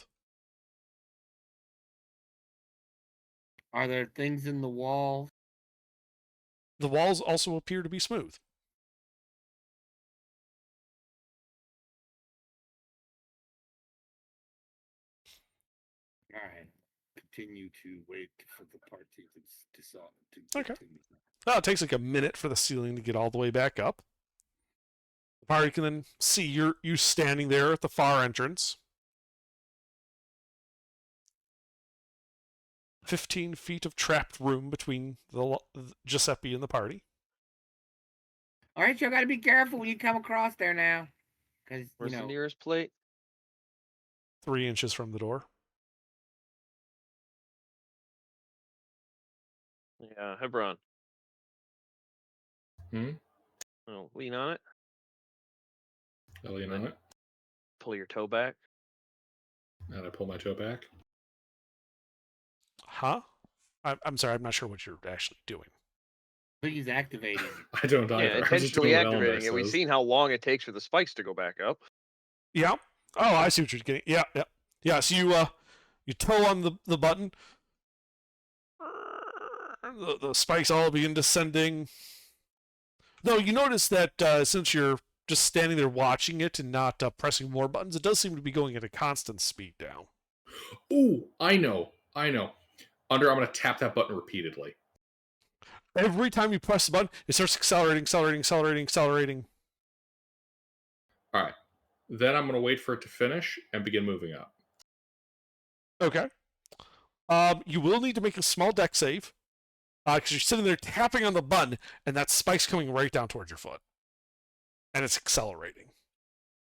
Are there things in the walls? The walls also appear to be smooth. All right. Continue to wait for the party to dissolve. Okay. Well, it takes like a minute for the ceiling to get all the way back up. The party can then see you standing there at the far entrance. 15 feet of trapped room between Giuseppe and the party. All right, you gotta be careful when you come across there now, because Where's the nearest plate? 3 inches from the door. Yeah, Hebron. Hmm? Oh, lean on it. I lean on it, Pull your toe back. and I pull my toe back. Huh? I'm sorry, I'm not sure what you're actually doing. I think he's activating. I don't either. Yeah, I'm just intentionally doing what activating Elmer it. We've says. seen how long it takes for the spikes to go back up. Yeah. Oh, I see what you're getting. Yeah, yeah. Yeah, so you toe on the button. The spikes all begin descending. Though you notice that since you're just standing there watching it and not pressing more buttons, it does seem to be going at a constant speed down. Ooh, I know. Under, I'm going to tap that button repeatedly. Every time you press the button, it starts accelerating. All right. Then I'm going to wait for it to finish and begin moving up. Okay. You will need to make a small deck save because you're sitting there tapping on the button, and that spike's coming right down towards your foot, and it's accelerating,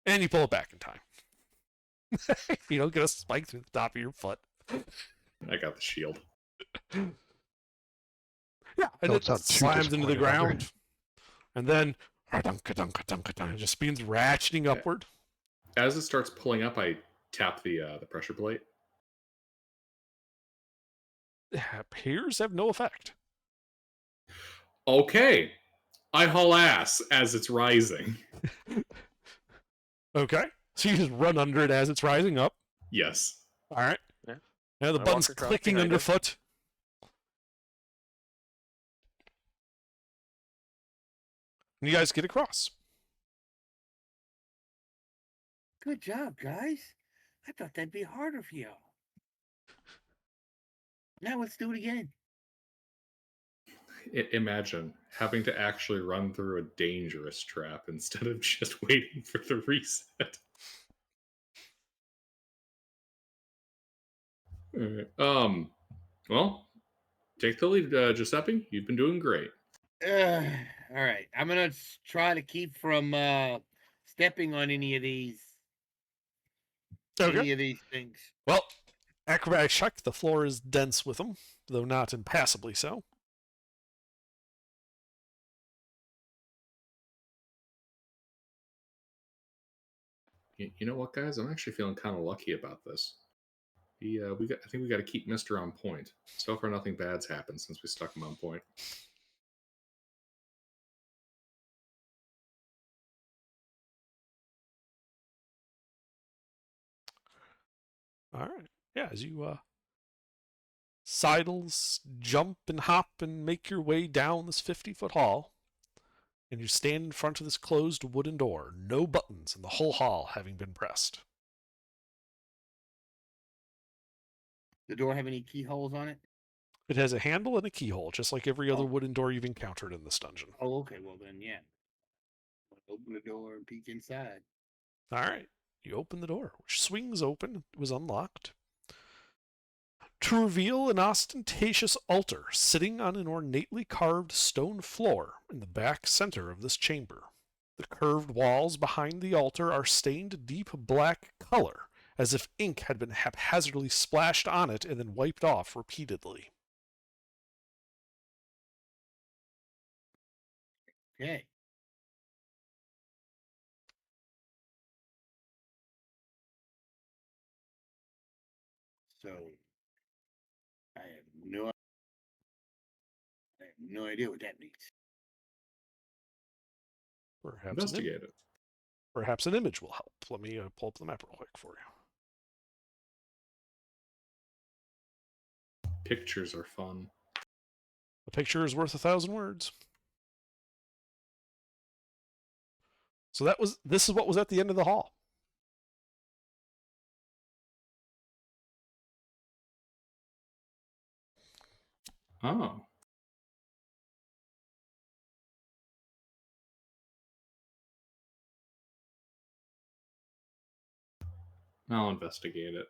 and you pull it back in time. You don't get a spike through the top of your foot. I got the shield. Yeah, and Don't it sound too slams into the disappointed, Hunter. ground, and then it just begins ratcheting upward. As it starts pulling up, I tap the pressure plate. It appears to have no effect. Okay. I haul ass as it's rising. Okay, so you just run under it as it's rising up. Yes. All right. Yeah. Now the I button's walk across clicking behind it. underfoot. And you guys get across. Good job, guys. I thought that'd be harder for y'all. Now let's do it again. Imagine having to actually run through a dangerous trap instead of just waiting for the reset. Alright. Well, take the lead, Giuseppe. You've been doing great. All right, I'm gonna try to keep from stepping on any of these things. Well, acrobatic check. The floor is dense with them, though not impassably so. You know what, guys? I'm actually feeling kind of lucky about this. I think we got to keep Mister on point. So far, nothing bad's happened since we stuck him on point. All right. Yeah, as you sidles, jump, and hop and make your way down this 50-foot hall, and you stand in front of this closed wooden door, no buttons in the whole hall having been pressed. The door have any keyholes on it? It has a handle and a keyhole, just like every other wooden door you've encountered in this dungeon. Oh, okay. Well then, yeah. Open the door and peek inside. All right. You open the door, which swings open. It was unlocked. To reveal an ostentatious altar sitting on an ornately carved stone floor in the back center of this chamber. The curved walls behind the altar are stained deep black color, as if ink had been haphazardly splashed on it and then wiped off repeatedly. Okay. So I have no idea what that means. Investigate it. Perhaps an image will help. Let me pull up the map real quick for you. Pictures are fun. A picture is worth 1,000 words. So this is what was at the end of the hall. Oh. I'll investigate it.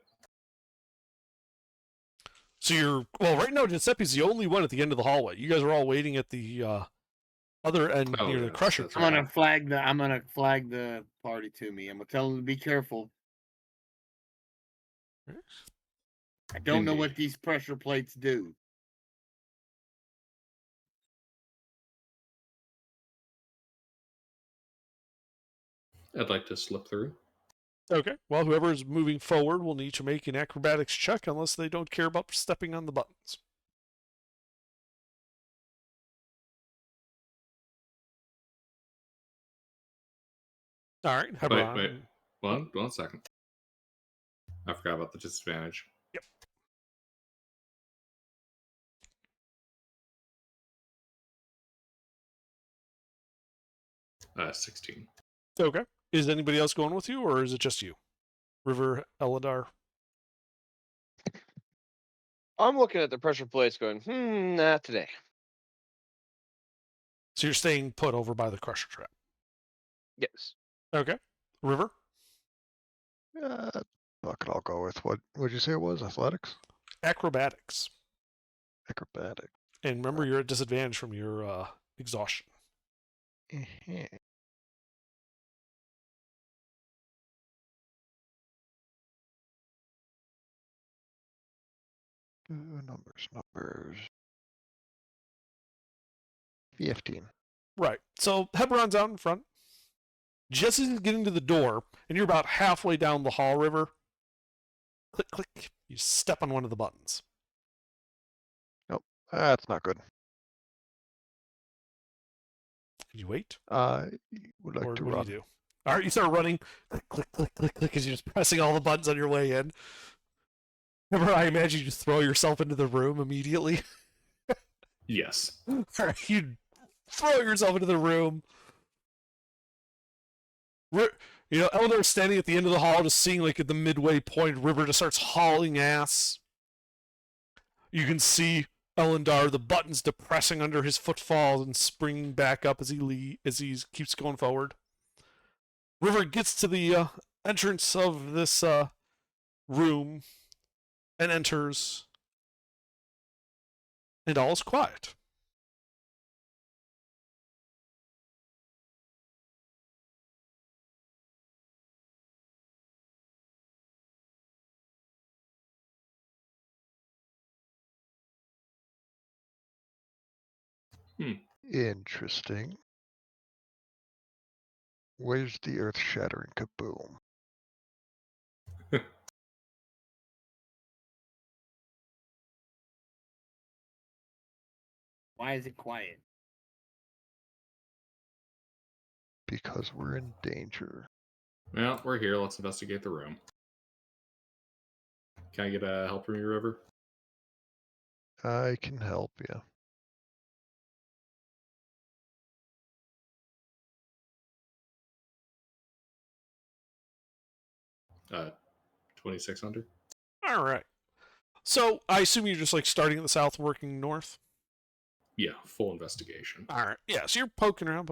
So right now Giuseppe's the only one at the end of the hallway. You guys are all waiting at the other end Oh, near the yes, crusher that's trap. I'm gonna flag the party to me. I'm gonna tell them to be careful. I don't know what Indeed. these pressure plates do. I'd like to slip through. Okay. Well, whoever is moving forward will need to make an acrobatics check unless they don't care about stepping on the buttons. All right, Hebron. Wait. One second. I forgot about the disadvantage. Yep. Uh, 16. Okay. Is anybody else going with you, or is it just you? River, Eladar? I'm looking at the pressure plates going, not today. So you're staying put over by the crusher trap. Yes. Okay. River? Fuck it, I'll go with what would you say it was? Athletics? Acrobatics. Acrobatic. And remember, you're at disadvantage from your exhaustion. Numbers. 15. Right. So Hebron's out in front. Just as he's getting to the door, and you're about halfway down the hall, River. Click, click. You step on one of the buttons. That's not good. And you wait. I would like Or to what run. do you do? All right, you start running. Click, click, click, click, click, as you're just pressing all the buttons on your way in. Remember, I imagine you just throw yourself into the room immediately. Yes. All right, you throw yourself into the room. Eldar's standing at the end of the hall, just seeing like at the midway point, River just starts hauling ass. You can see Elendar, the buttons depressing under his footfall and springing back up as he keeps going forward. River gets to the entrance of this room and enters, and all is quiet. Interesting. Where's the earth-shattering kaboom? Why is it quiet? Because we're in danger. Well, we're here. Let's investigate the room. Can I get help from you, River? I can help you. Uh, 2600. All right. So I assume you're just like starting at the south, working north. Yeah, full investigation. All right. Yeah. So you're poking around.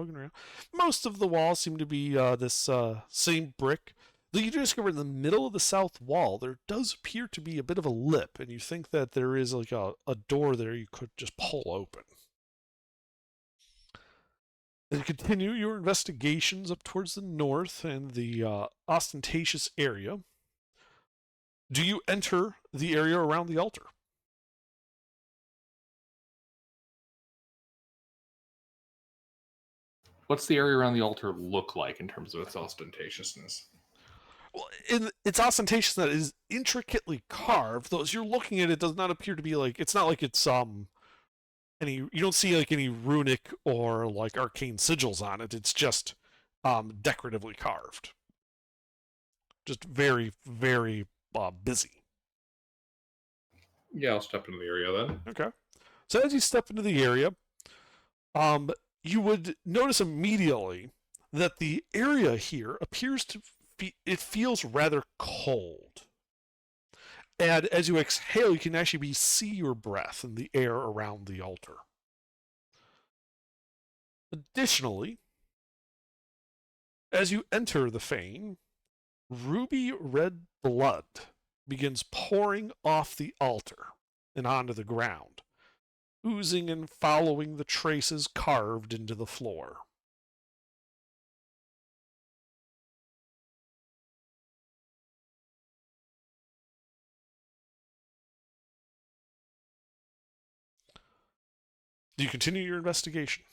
Most of the walls seem to be this same brick. Though you do discover in the middle of the south wall, there does appear to be a bit of a lip, and you think that there is like a door there you could just pull open. Then you continue your investigations up towards the north and the ostentatious area. Do you enter the area around the altar? What's the area around the altar look like in terms of its ostentatiousness? Well, it's ostentatious that is intricately carved, though as you're looking at it, does not appear to be like, it's not like it's you don't see like any runic or like arcane sigils on it. It's just decoratively carved. Just very, very busy. Yeah, I'll step into the area then. Okay. So as you step into the area, you would notice immediately that the area here appears to it feels rather cold. And as you exhale, you can actually see your breath in the air around the altar. Additionally, as you enter the fane, ruby red blood begins pouring off the altar and onto the ground, oozing and following the traces carved into the floor. Do you continue your investigation?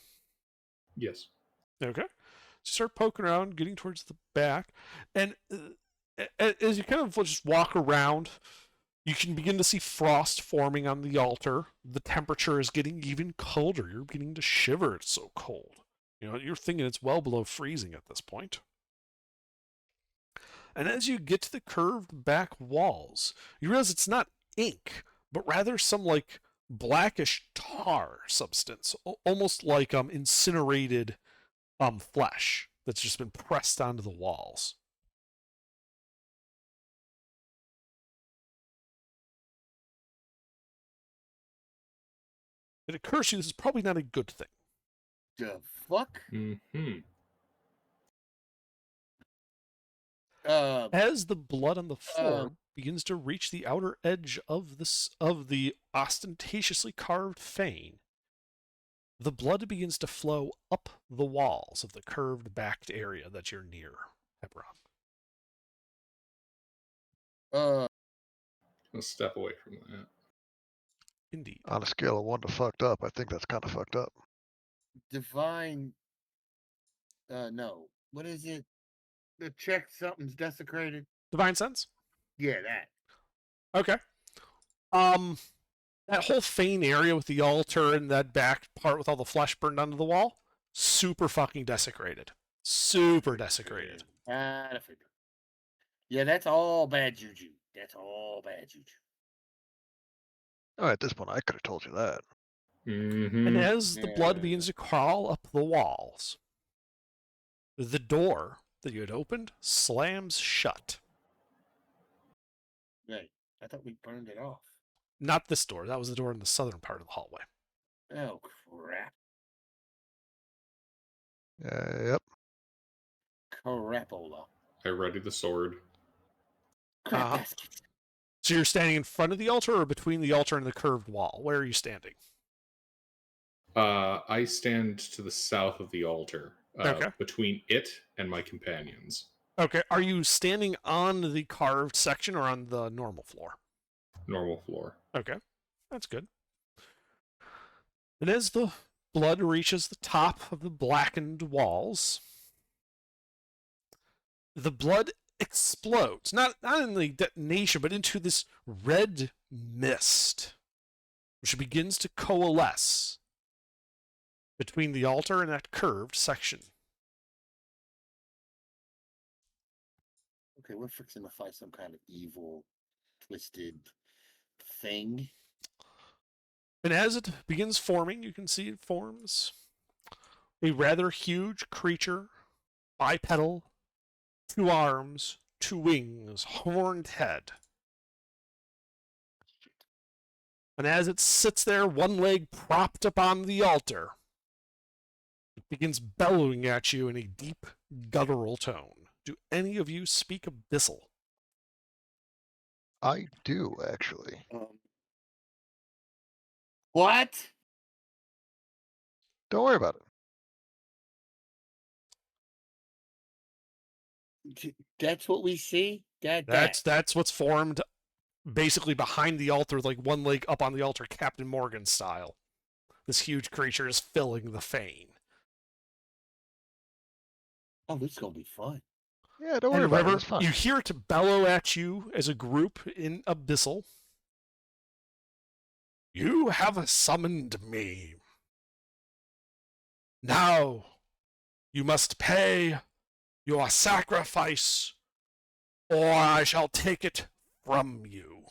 Yes. Okay. So you start poking around, getting towards the back, and as you kind of just walk around, you can begin to see frost forming on the altar. The temperature is getting even colder. You're beginning to shiver. It's so cold. You know, you're thinking it's well below freezing at this point. And as you get to the curved back walls, you realize it's not ink, but rather some like blackish tar substance, almost like incinerated flesh that's just been pressed onto the walls. It occurs to you this is probably not a good thing. The fuck? Mm-hmm. As the blood on the floor begins to reach the outer edge of the ostentatiously carved fane, the blood begins to flow up the walls of the curved backed area that you're near, Hebron. Let's step away from that. Indeed. On a scale of 1 to fucked up, I think that's kind of fucked up. Divine. No. What is it? The check something's desecrated. Divine sense? Yeah, that. Okay. That whole fane area with the altar and that back part with all the flesh burned onto the wall, super fucking desecrated. Super desecrated. I figured. Yeah, that's all bad juju. That's all bad juju. Oh, at this point, I could have told you that. Mm-hmm. And as the blood begins to crawl up the walls, the door that you had opened slams shut. Right. I thought we burned it off. Not this door. That was the door in the southern part of the hallway. Oh, crap. Yep. Crapola. I ready the sword. Crap Uh-huh. basket. So you're standing in front of the altar or between the altar and the curved wall? Where are you standing? I stand to the south of the altar, Okay. between it and my companions. Okay. Are you standing on the carved section or on the normal floor? Normal floor. Okay. That's good. And as the blood reaches the top of the blackened walls, the blood explodes. Not in the detonation, but into this red mist, which begins to coalesce between the altar and that curved section. Okay, we're fixing to fight some kind of evil, twisted thing. And as it begins forming, you can see it forms a rather huge creature, bipedal, 2 arms, 2 wings, horned head. And as it sits there, 1 leg propped up on the altar, it begins bellowing at you in a deep, guttural tone. Do any of you speak Abyssal? I do, actually. What? Don't worry about it. That's what we see? That's what's formed basically behind the altar, like 1 leg up on the altar, Captain Morgan style. This huge creature is filling the fane. Oh, this is going to be fun. Yeah, don't worry And about it. River, It's fun. you hear it bellow at you as a group in Abyssal. You have summoned me. Now you must pay your sacrifice, or I shall take it from you.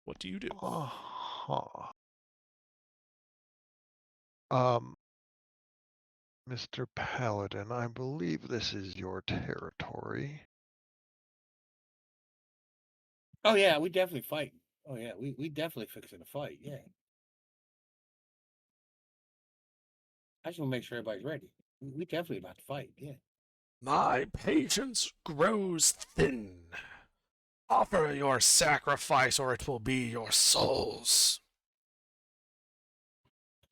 What do you do? Uh-huh. Mr. Paladin, I believe this is your territory. Oh yeah, we definitely fight. Oh yeah, we definitely fixing a fight. Yeah. I just want to make sure everybody's ready. We definitely about to fight. Yeah. My patience grows thin. Offer your sacrifice, or it will be your souls.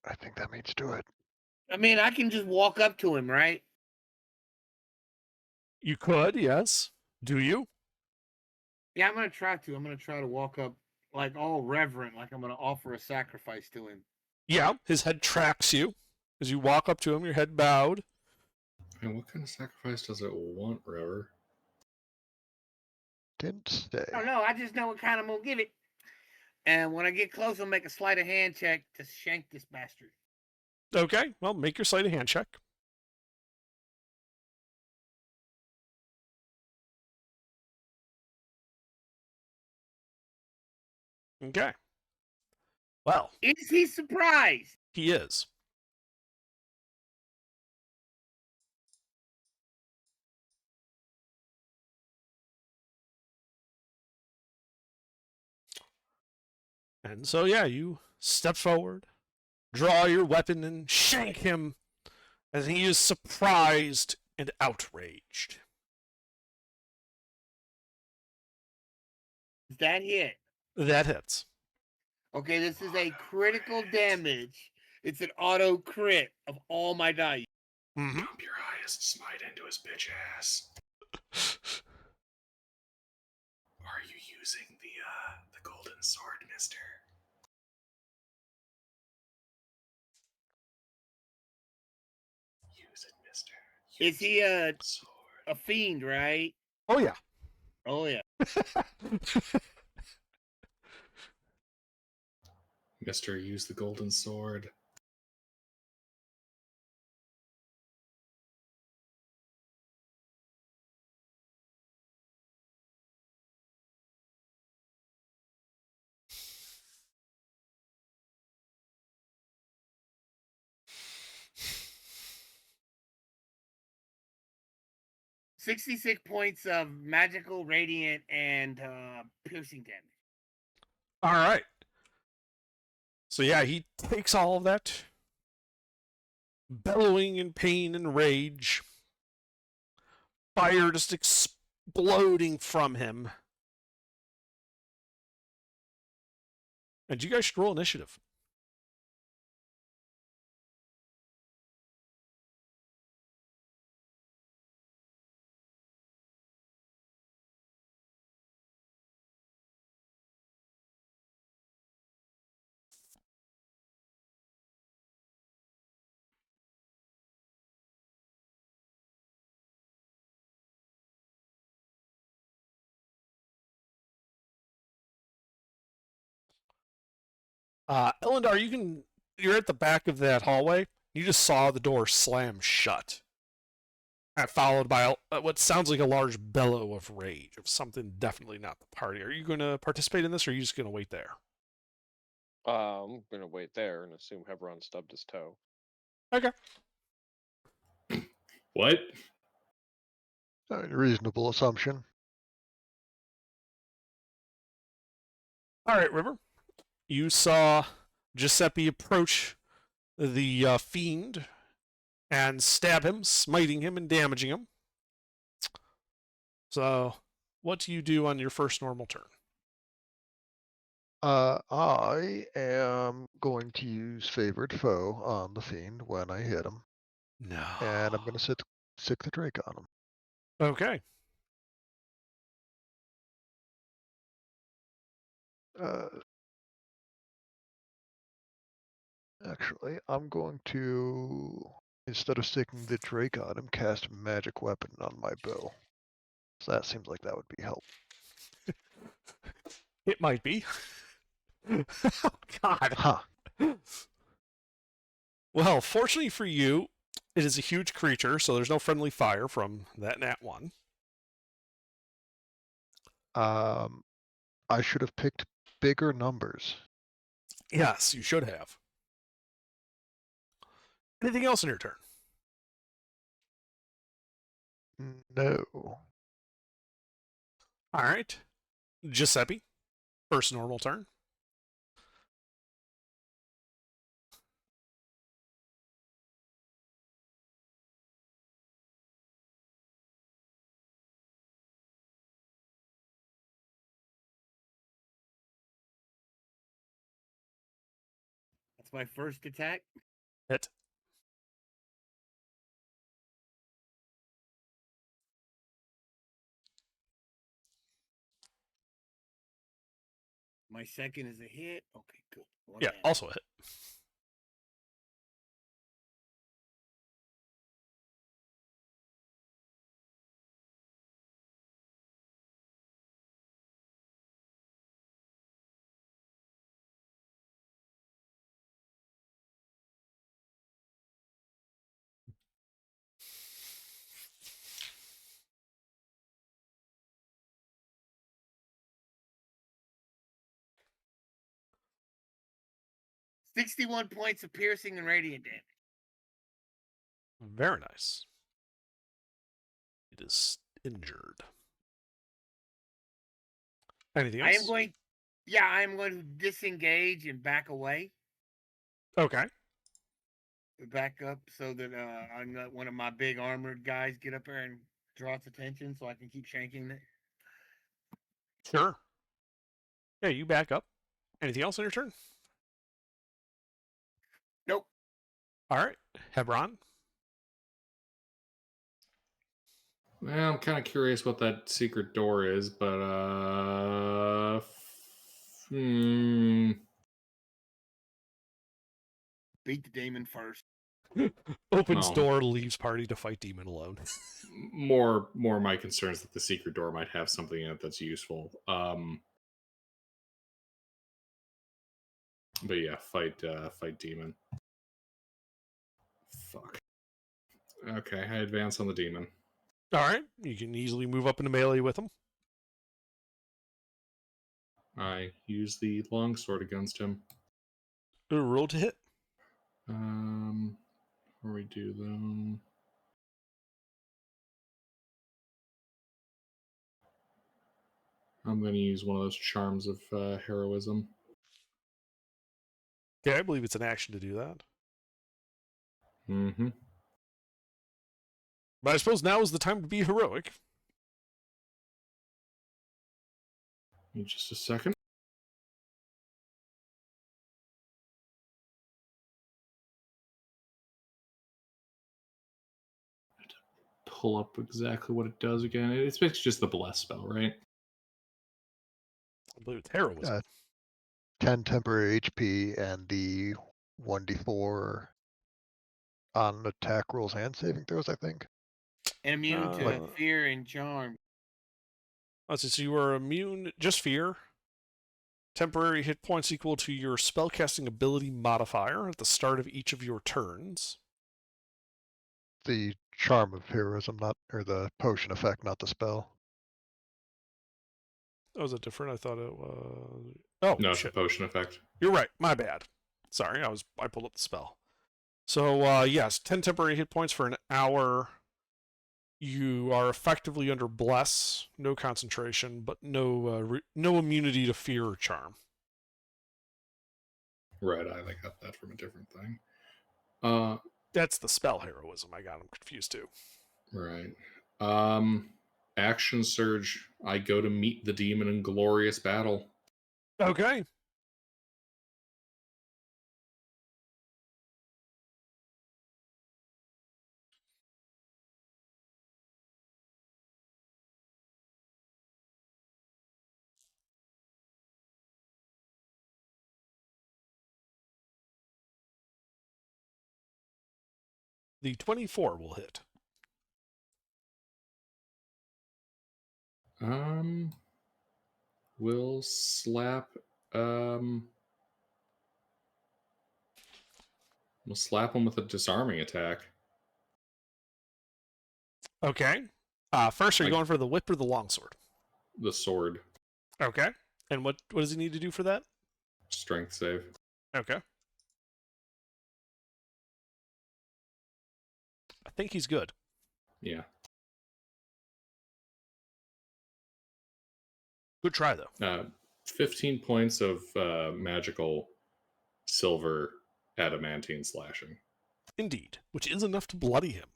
I think that means do it. I mean, I can just walk up to him, right? You could, yes. Do you? Yeah, I'm gonna try to. I'm gonna try to walk up like all reverent, like I'm gonna offer a sacrifice to him. Yeah, his head tracks you. As you walk up to him, your head bowed. And what kind of sacrifice does it want, River? Didn't say. I don't know. I just know what kind I'm gonna give it. And when I get close, I'll make a sleight of hand check to shank this bastard. Okay, well, make your sleight of hand check. Okay. Well, Is he surprised? he is. And so, yeah, you step forward, draw your weapon, and shank him as he is surprised and outraged. Is that hit? That hits. Okay, this is a critical damage. It's an auto crit of all my dice. Mm-hmm. Dump your highest smite into his bitch ass. Are you using the golden sword, mister? Use it, mister. Is he a fiend, right? Oh, yeah. Oh yeah. Mister, use the golden sword. $66 points of magical, radiant, and piercing damage. All right. So, yeah, he takes all of that, bellowing in pain and rage, fire just exploding from him. And you guys should roll initiative. Elendar, you're at the back of that hallway. You just saw the door slam shut. Followed by what sounds like a large bellow of rage of something definitely not the party. Are you going to participate in this, or are you just going to wait there? I'm gonna wait there and assume Hebron stubbed his toe. Okay. What? A reasonable assumption. All right, River. You saw Giuseppe approach the fiend and stab him, smiting him and damaging him. So, what do you do on your first normal turn? I am going to use favorite foe on the fiend when I hit him, No. and I'm going to sick the Drake on him. Okay. Actually, I'm going to, instead of sticking the Drake on him, cast magic weapon on my bow. So that seems like that would be helpful. It might be. Oh, God. Huh. Well, fortunately for you, it is a huge creature, so there's no friendly fire from that nat 1. I should have picked bigger numbers. Yes, you should have. Anything else in your turn? No. All right. Giuseppe, first normal turn. That's my first attack. Hit. My second is a hit. Okay, good. One Yeah, down. also a hit. $61 points of piercing and radiant damage. Very nice. It is injured. Anything else? I am going to disengage and back away. Okay. Back up so that I'm not one of my big armored guys get up there and draw its attention so I can keep shanking it. Sure. Yeah, you back up. Anything else on your turn? Nope. All right. Hebron. Well, I'm kind of curious what that secret door is, but Beat the demon first. Opens No. door, leaves party to fight demon alone. more my concerns that the secret door might have something in it that's useful. But yeah, fight demon. Fuck. Okay, I advance on the demon. All right. You can easily move up into melee with him. I use the longsword against him. Roll to hit. Before we do them, I'm going to use one of those charms of heroism. Yeah, I believe it's an action to do that. Mm-hmm. But I suppose now is the time to be heroic. Give me just a second. Pull up exactly what it does again. It's basically just the bless spell, right? I believe it's heroism. 10 temporary HP and the 1d4 on attack rolls and saving throws, I think. And immune to Uh, fear and charm. Let's see, so you are immune, just fear. Temporary hit points equal to your spellcasting ability modifier at the start of each of your turns. The charm of heroism, or the potion effect, not the spell. Oh, was it different? I thought it was... Oh, No, it's a shit. potion effect. You're right. My bad. Sorry, I pulled up the spell. So, yes, 10 temporary hit points for an hour. You are effectively under bless, no concentration, but no immunity to fear or charm. Right, I got that from a different thing. That's the spell heroism. I got them confused too. Right. Action surge. I go to meet the demon in glorious battle. Okay. The 24 will hit. We'll slap. We'll slap him with a disarming attack. Okay. First, are you going for the whip or the longsword? The sword. Okay. And what does he need to do for that? Strength save. Okay. I think he's good. Yeah. Good try, though. 15 points of magical silver adamantine slashing. Indeed. Which is enough to bloody him.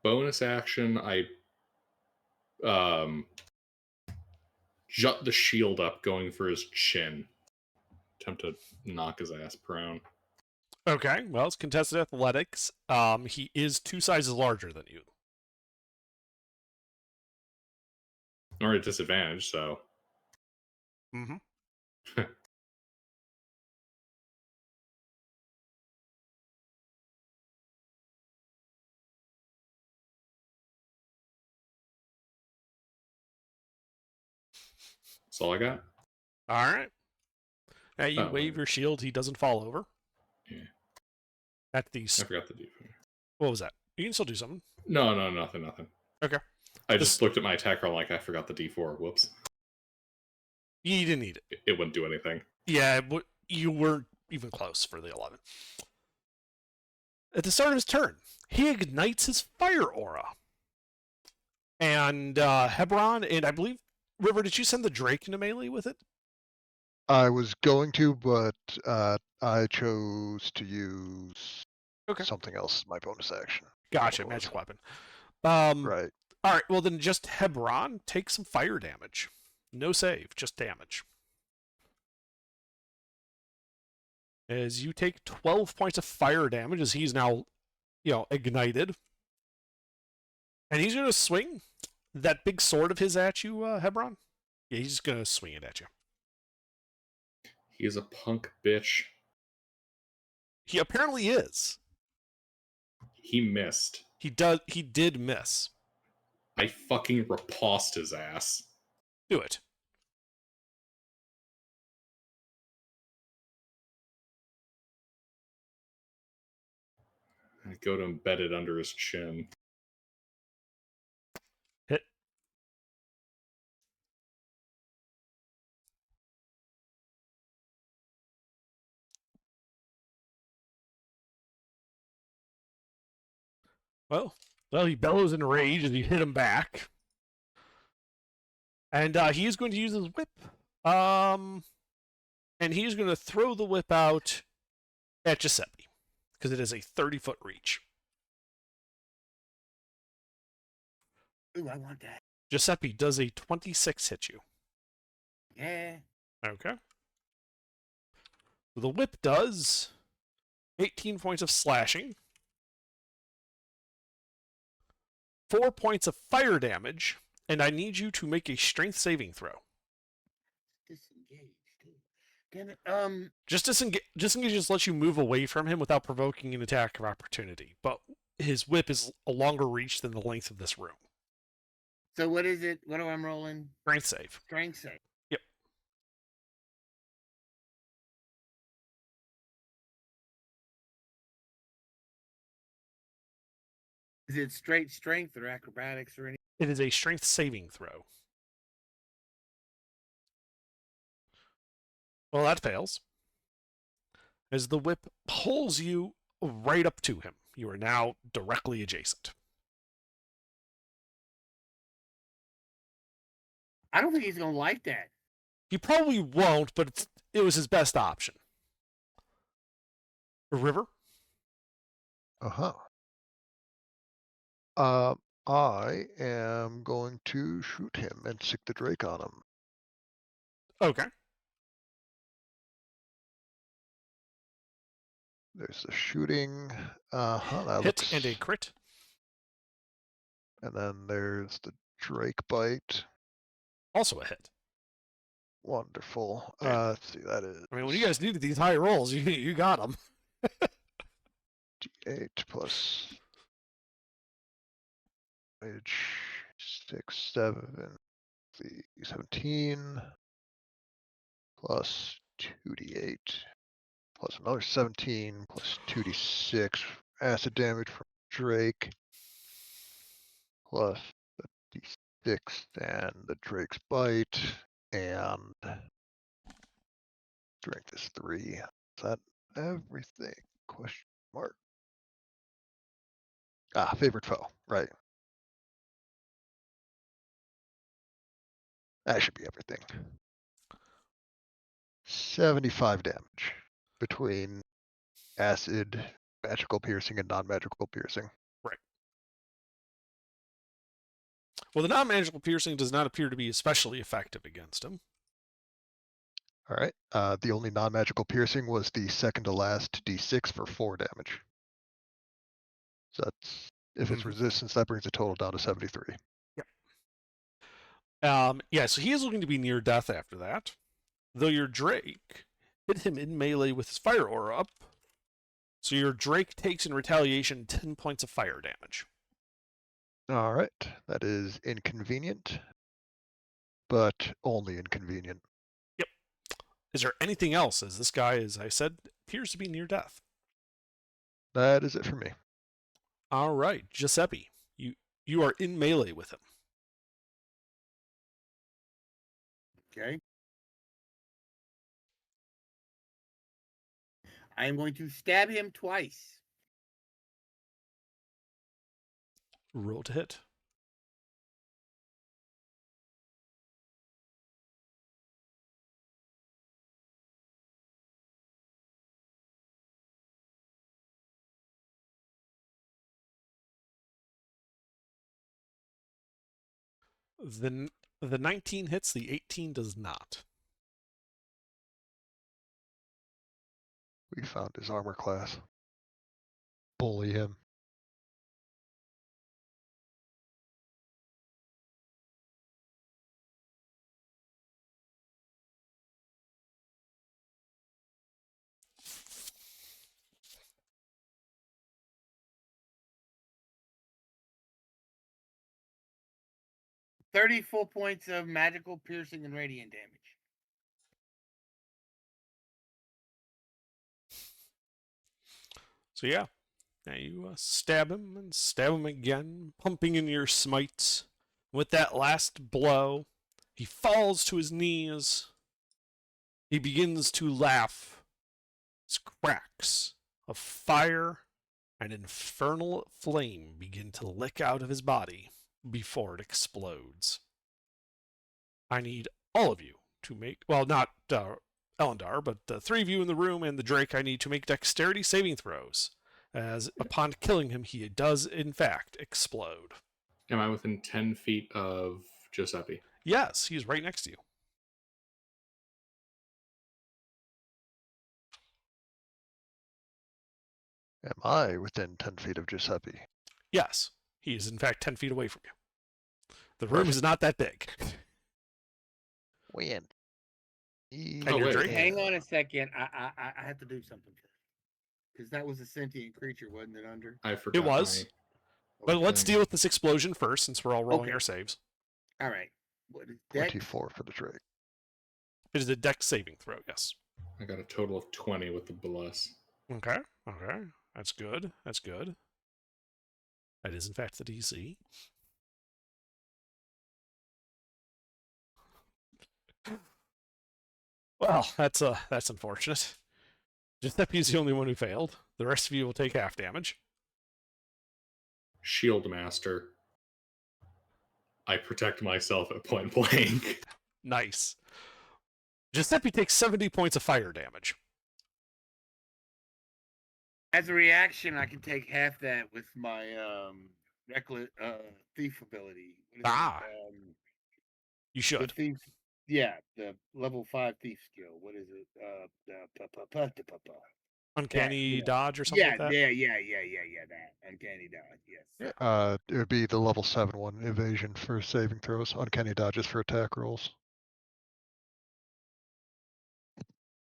Bonus action, I jut the shield up, going for his chin. Attempt to knock his ass prone. Okay, well, it's contested athletics. He is 2 sizes larger than you. Or at disadvantage, so. Mm-hmm. That's all I got. All right. Now you Oh, wave your shield. He doesn't fall over. Yeah. At the... I forgot the d4. What was that? You can still do something. No, nothing. Okay. I just looked at my attack roll like I forgot the d4. Whoops. You didn't need it. It wouldn't do anything. Yeah, you weren't even close for the 11. At the start of his turn, he ignites his fire aura. And Hebron, and I believe, River, did you send the Drake into melee with it? I was going to, but I chose to use something else as my bonus action. Gotcha, magic weapon. Right. All right, well then just Hebron, take some fire damage. No save, just damage. As you take 12 points of fire damage as he's now, ignited. And he's going to swing that big sword of his at you, Hebron. Yeah, he's just going to swing it at you. He is a punk bitch. He apparently is. He missed. He did miss. I fucking riposte his ass. Do it. I go to embed it under his chin. Hit. Well, he bellows in rage as you hit him back. And he is going to use his whip. And he's going to throw the whip out at Giuseppe. Because it is a 30-foot reach. Ooh, I want that. Giuseppe, does a 26 hit you? Yeah. Okay. The whip does 18 points of slashing. 4 points of fire damage. And I need you to make a strength saving throw. Disengage. Damn it. Just disengage just lets you move away from him without provoking an attack of opportunity. But his whip is a longer reach than the length of this room. So what is it? What am I rolling? Strength save. Strength save. Yep. Is it straight strength or acrobatics or anything? It is a strength saving throw. Well, that fails. As the whip pulls you right up to him. You are now directly adjacent. I don't think he's going to like that. He probably won't, but it was his best option. River? Uh-huh. I am going to shoot him and stick the Drake on him. Okay. There's the shooting. That Hit looks... and a crit. And then there's the Drake bite. Also a hit. Wonderful. Okay. Let's see, that is... I mean, when you guys needed these high rolls, you got them. D8 plus... 6, 7, 17 plus 2d8. plus another 17 plus 2d6 acid damage from Drake plus the d6 and the Drake's bite and strength is 3. Is that everything? Question mark. Ah, favorite foe. Right. That should be everything. 75 damage between acid, magical piercing, and non-magical piercing. Well, the non-magical piercing does not appear to be especially effective against him. All right. The only non-magical piercing was the second to last d6 for 4 damage. So that's if it's Mhm. resistance, that brings the total down to 73. Yeah, so he is looking to be near death after that. Though your Drake hit him in melee with his fire aura up. So your Drake takes in retaliation 10 points of fire damage. All right. That is inconvenient, but only inconvenient. Is there anything else? As this guy, as I said, appears to be near death. That is it for me. All right, Giuseppe, you are in melee with him. Okay. I am going to stab him twice. Roll to hit. The 19 hits, the 18 does not. We found his armor class. Bully him. "34 points of magical piercing and radiant damage." So yeah, now you stab him and stab him again, pumping in your smites. With that last blow, he falls to his knees. He begins to laugh. As cracks of fire and infernal flame begin to lick out of his body before it explodes. I need all of you to make, well, not Elendar, but the 3 of you in the room and the Drake, I need to make dexterity saving throws, as upon killing him, he does, in fact, explode. Am I within 10 feet of Giuseppe? Yes, he's right next to you. Am I within 10 feet of Giuseppe? Yes, he is, in fact, 10 feet away from you. The room Perfect. is not that big. Win. And your wait. Drake? Hang on a second. I have to do something. Because that was a sentient creature, wasn't it, Under? I forgot. It was. But let's Okay. deal with this explosion first, since we're all rolling Okay. our saves. All right. What is that? 24 for the Drake. It is a dex saving throw, yes. I got a total of 20 with the bless. Okay, okay. That's good. That's good. That is, in fact, the DC. Well, that's unfortunate. Giuseppe's the only one who failed. The rest of you will take half damage. Shield Master. I protect myself at point blank. Nice. Giuseppe takes 70 points of fire damage. As a reaction, I can take half that with my reckless thief ability. What is it? Ah. You The should. thief. Yeah, the level 5 thief skill. What is it? Uncanny you know. dodge or something Yeah, like that? yeah. That uncanny dodge. Yes. It would be the level 7 one, evasion for saving throws, uncanny dodges for attack rolls.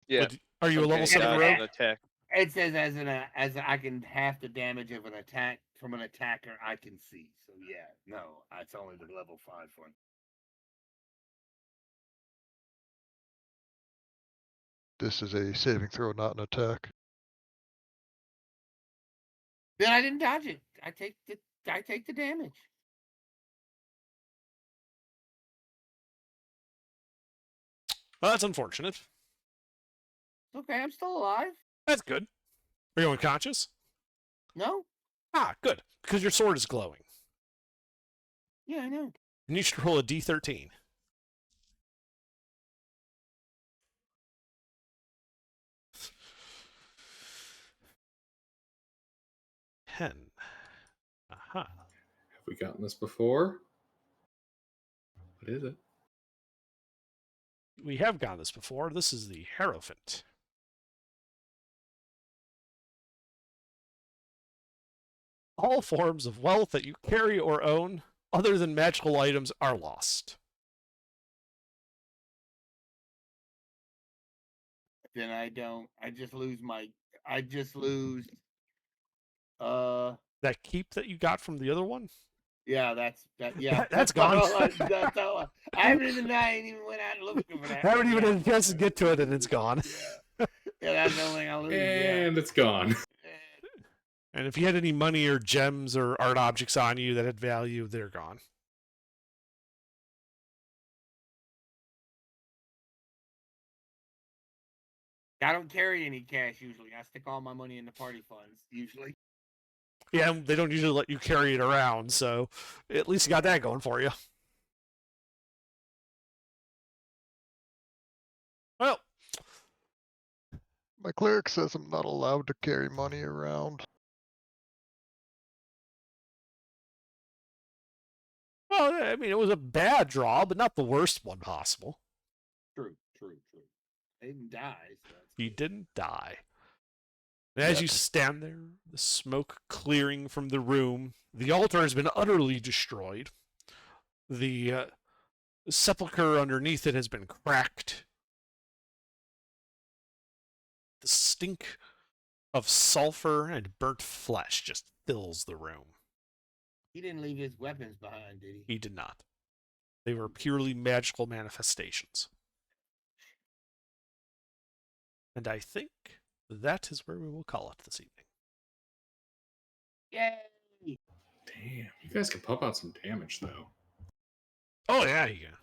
Yeah. But are you a level uncanny 7 dodge rogue? and attack. It says I can half the damage of an attack from an attacker I can see. So yeah, no, it's only the level 5 one. This is a saving throw, not an attack. Then I didn't dodge it. I take the damage. Well, that's unfortunate. It's okay, I'm still alive. That's good. Are you unconscious? No? Ah, good. Because your sword is glowing. Yeah, I know. And you should roll a d13. Ten. Aha. Have we gotten this before? What is it? We have gotten this before. This is the Hierophant. All forms of wealth that you carry or own, other than magical items, are lost. Then I don't. I just lose. That keep that you got from the other one? Yeah, yeah. That's gone. I haven't even went out looking for that. Haven't even had a chance to get to it, and it's gone. Yeah, that's the only thing I lose. And it's gone. And if you had any money or gems or art objects on you that had value, they're gone. I don't carry any cash usually. I stick all my money in the party funds usually. Yeah, they don't usually let you carry it around, so at least you got that going for you. Well, My cleric says I'm not allowed to carry money around. I mean, it was a bad draw, but not the worst one possible. True. I didn't die. So that's He good. didn't die. And as you stand there, the smoke clearing from the room, the altar has been utterly destroyed. The sepulcher underneath it has been cracked. The stink of sulfur and burnt flesh just fills the room. He didn't leave his weapons behind, did he? He did not. They were purely magical manifestations. And I think that is where we will call it this evening. Yay! Damn, you guys can pump out some damage though. Oh, yeah, you can.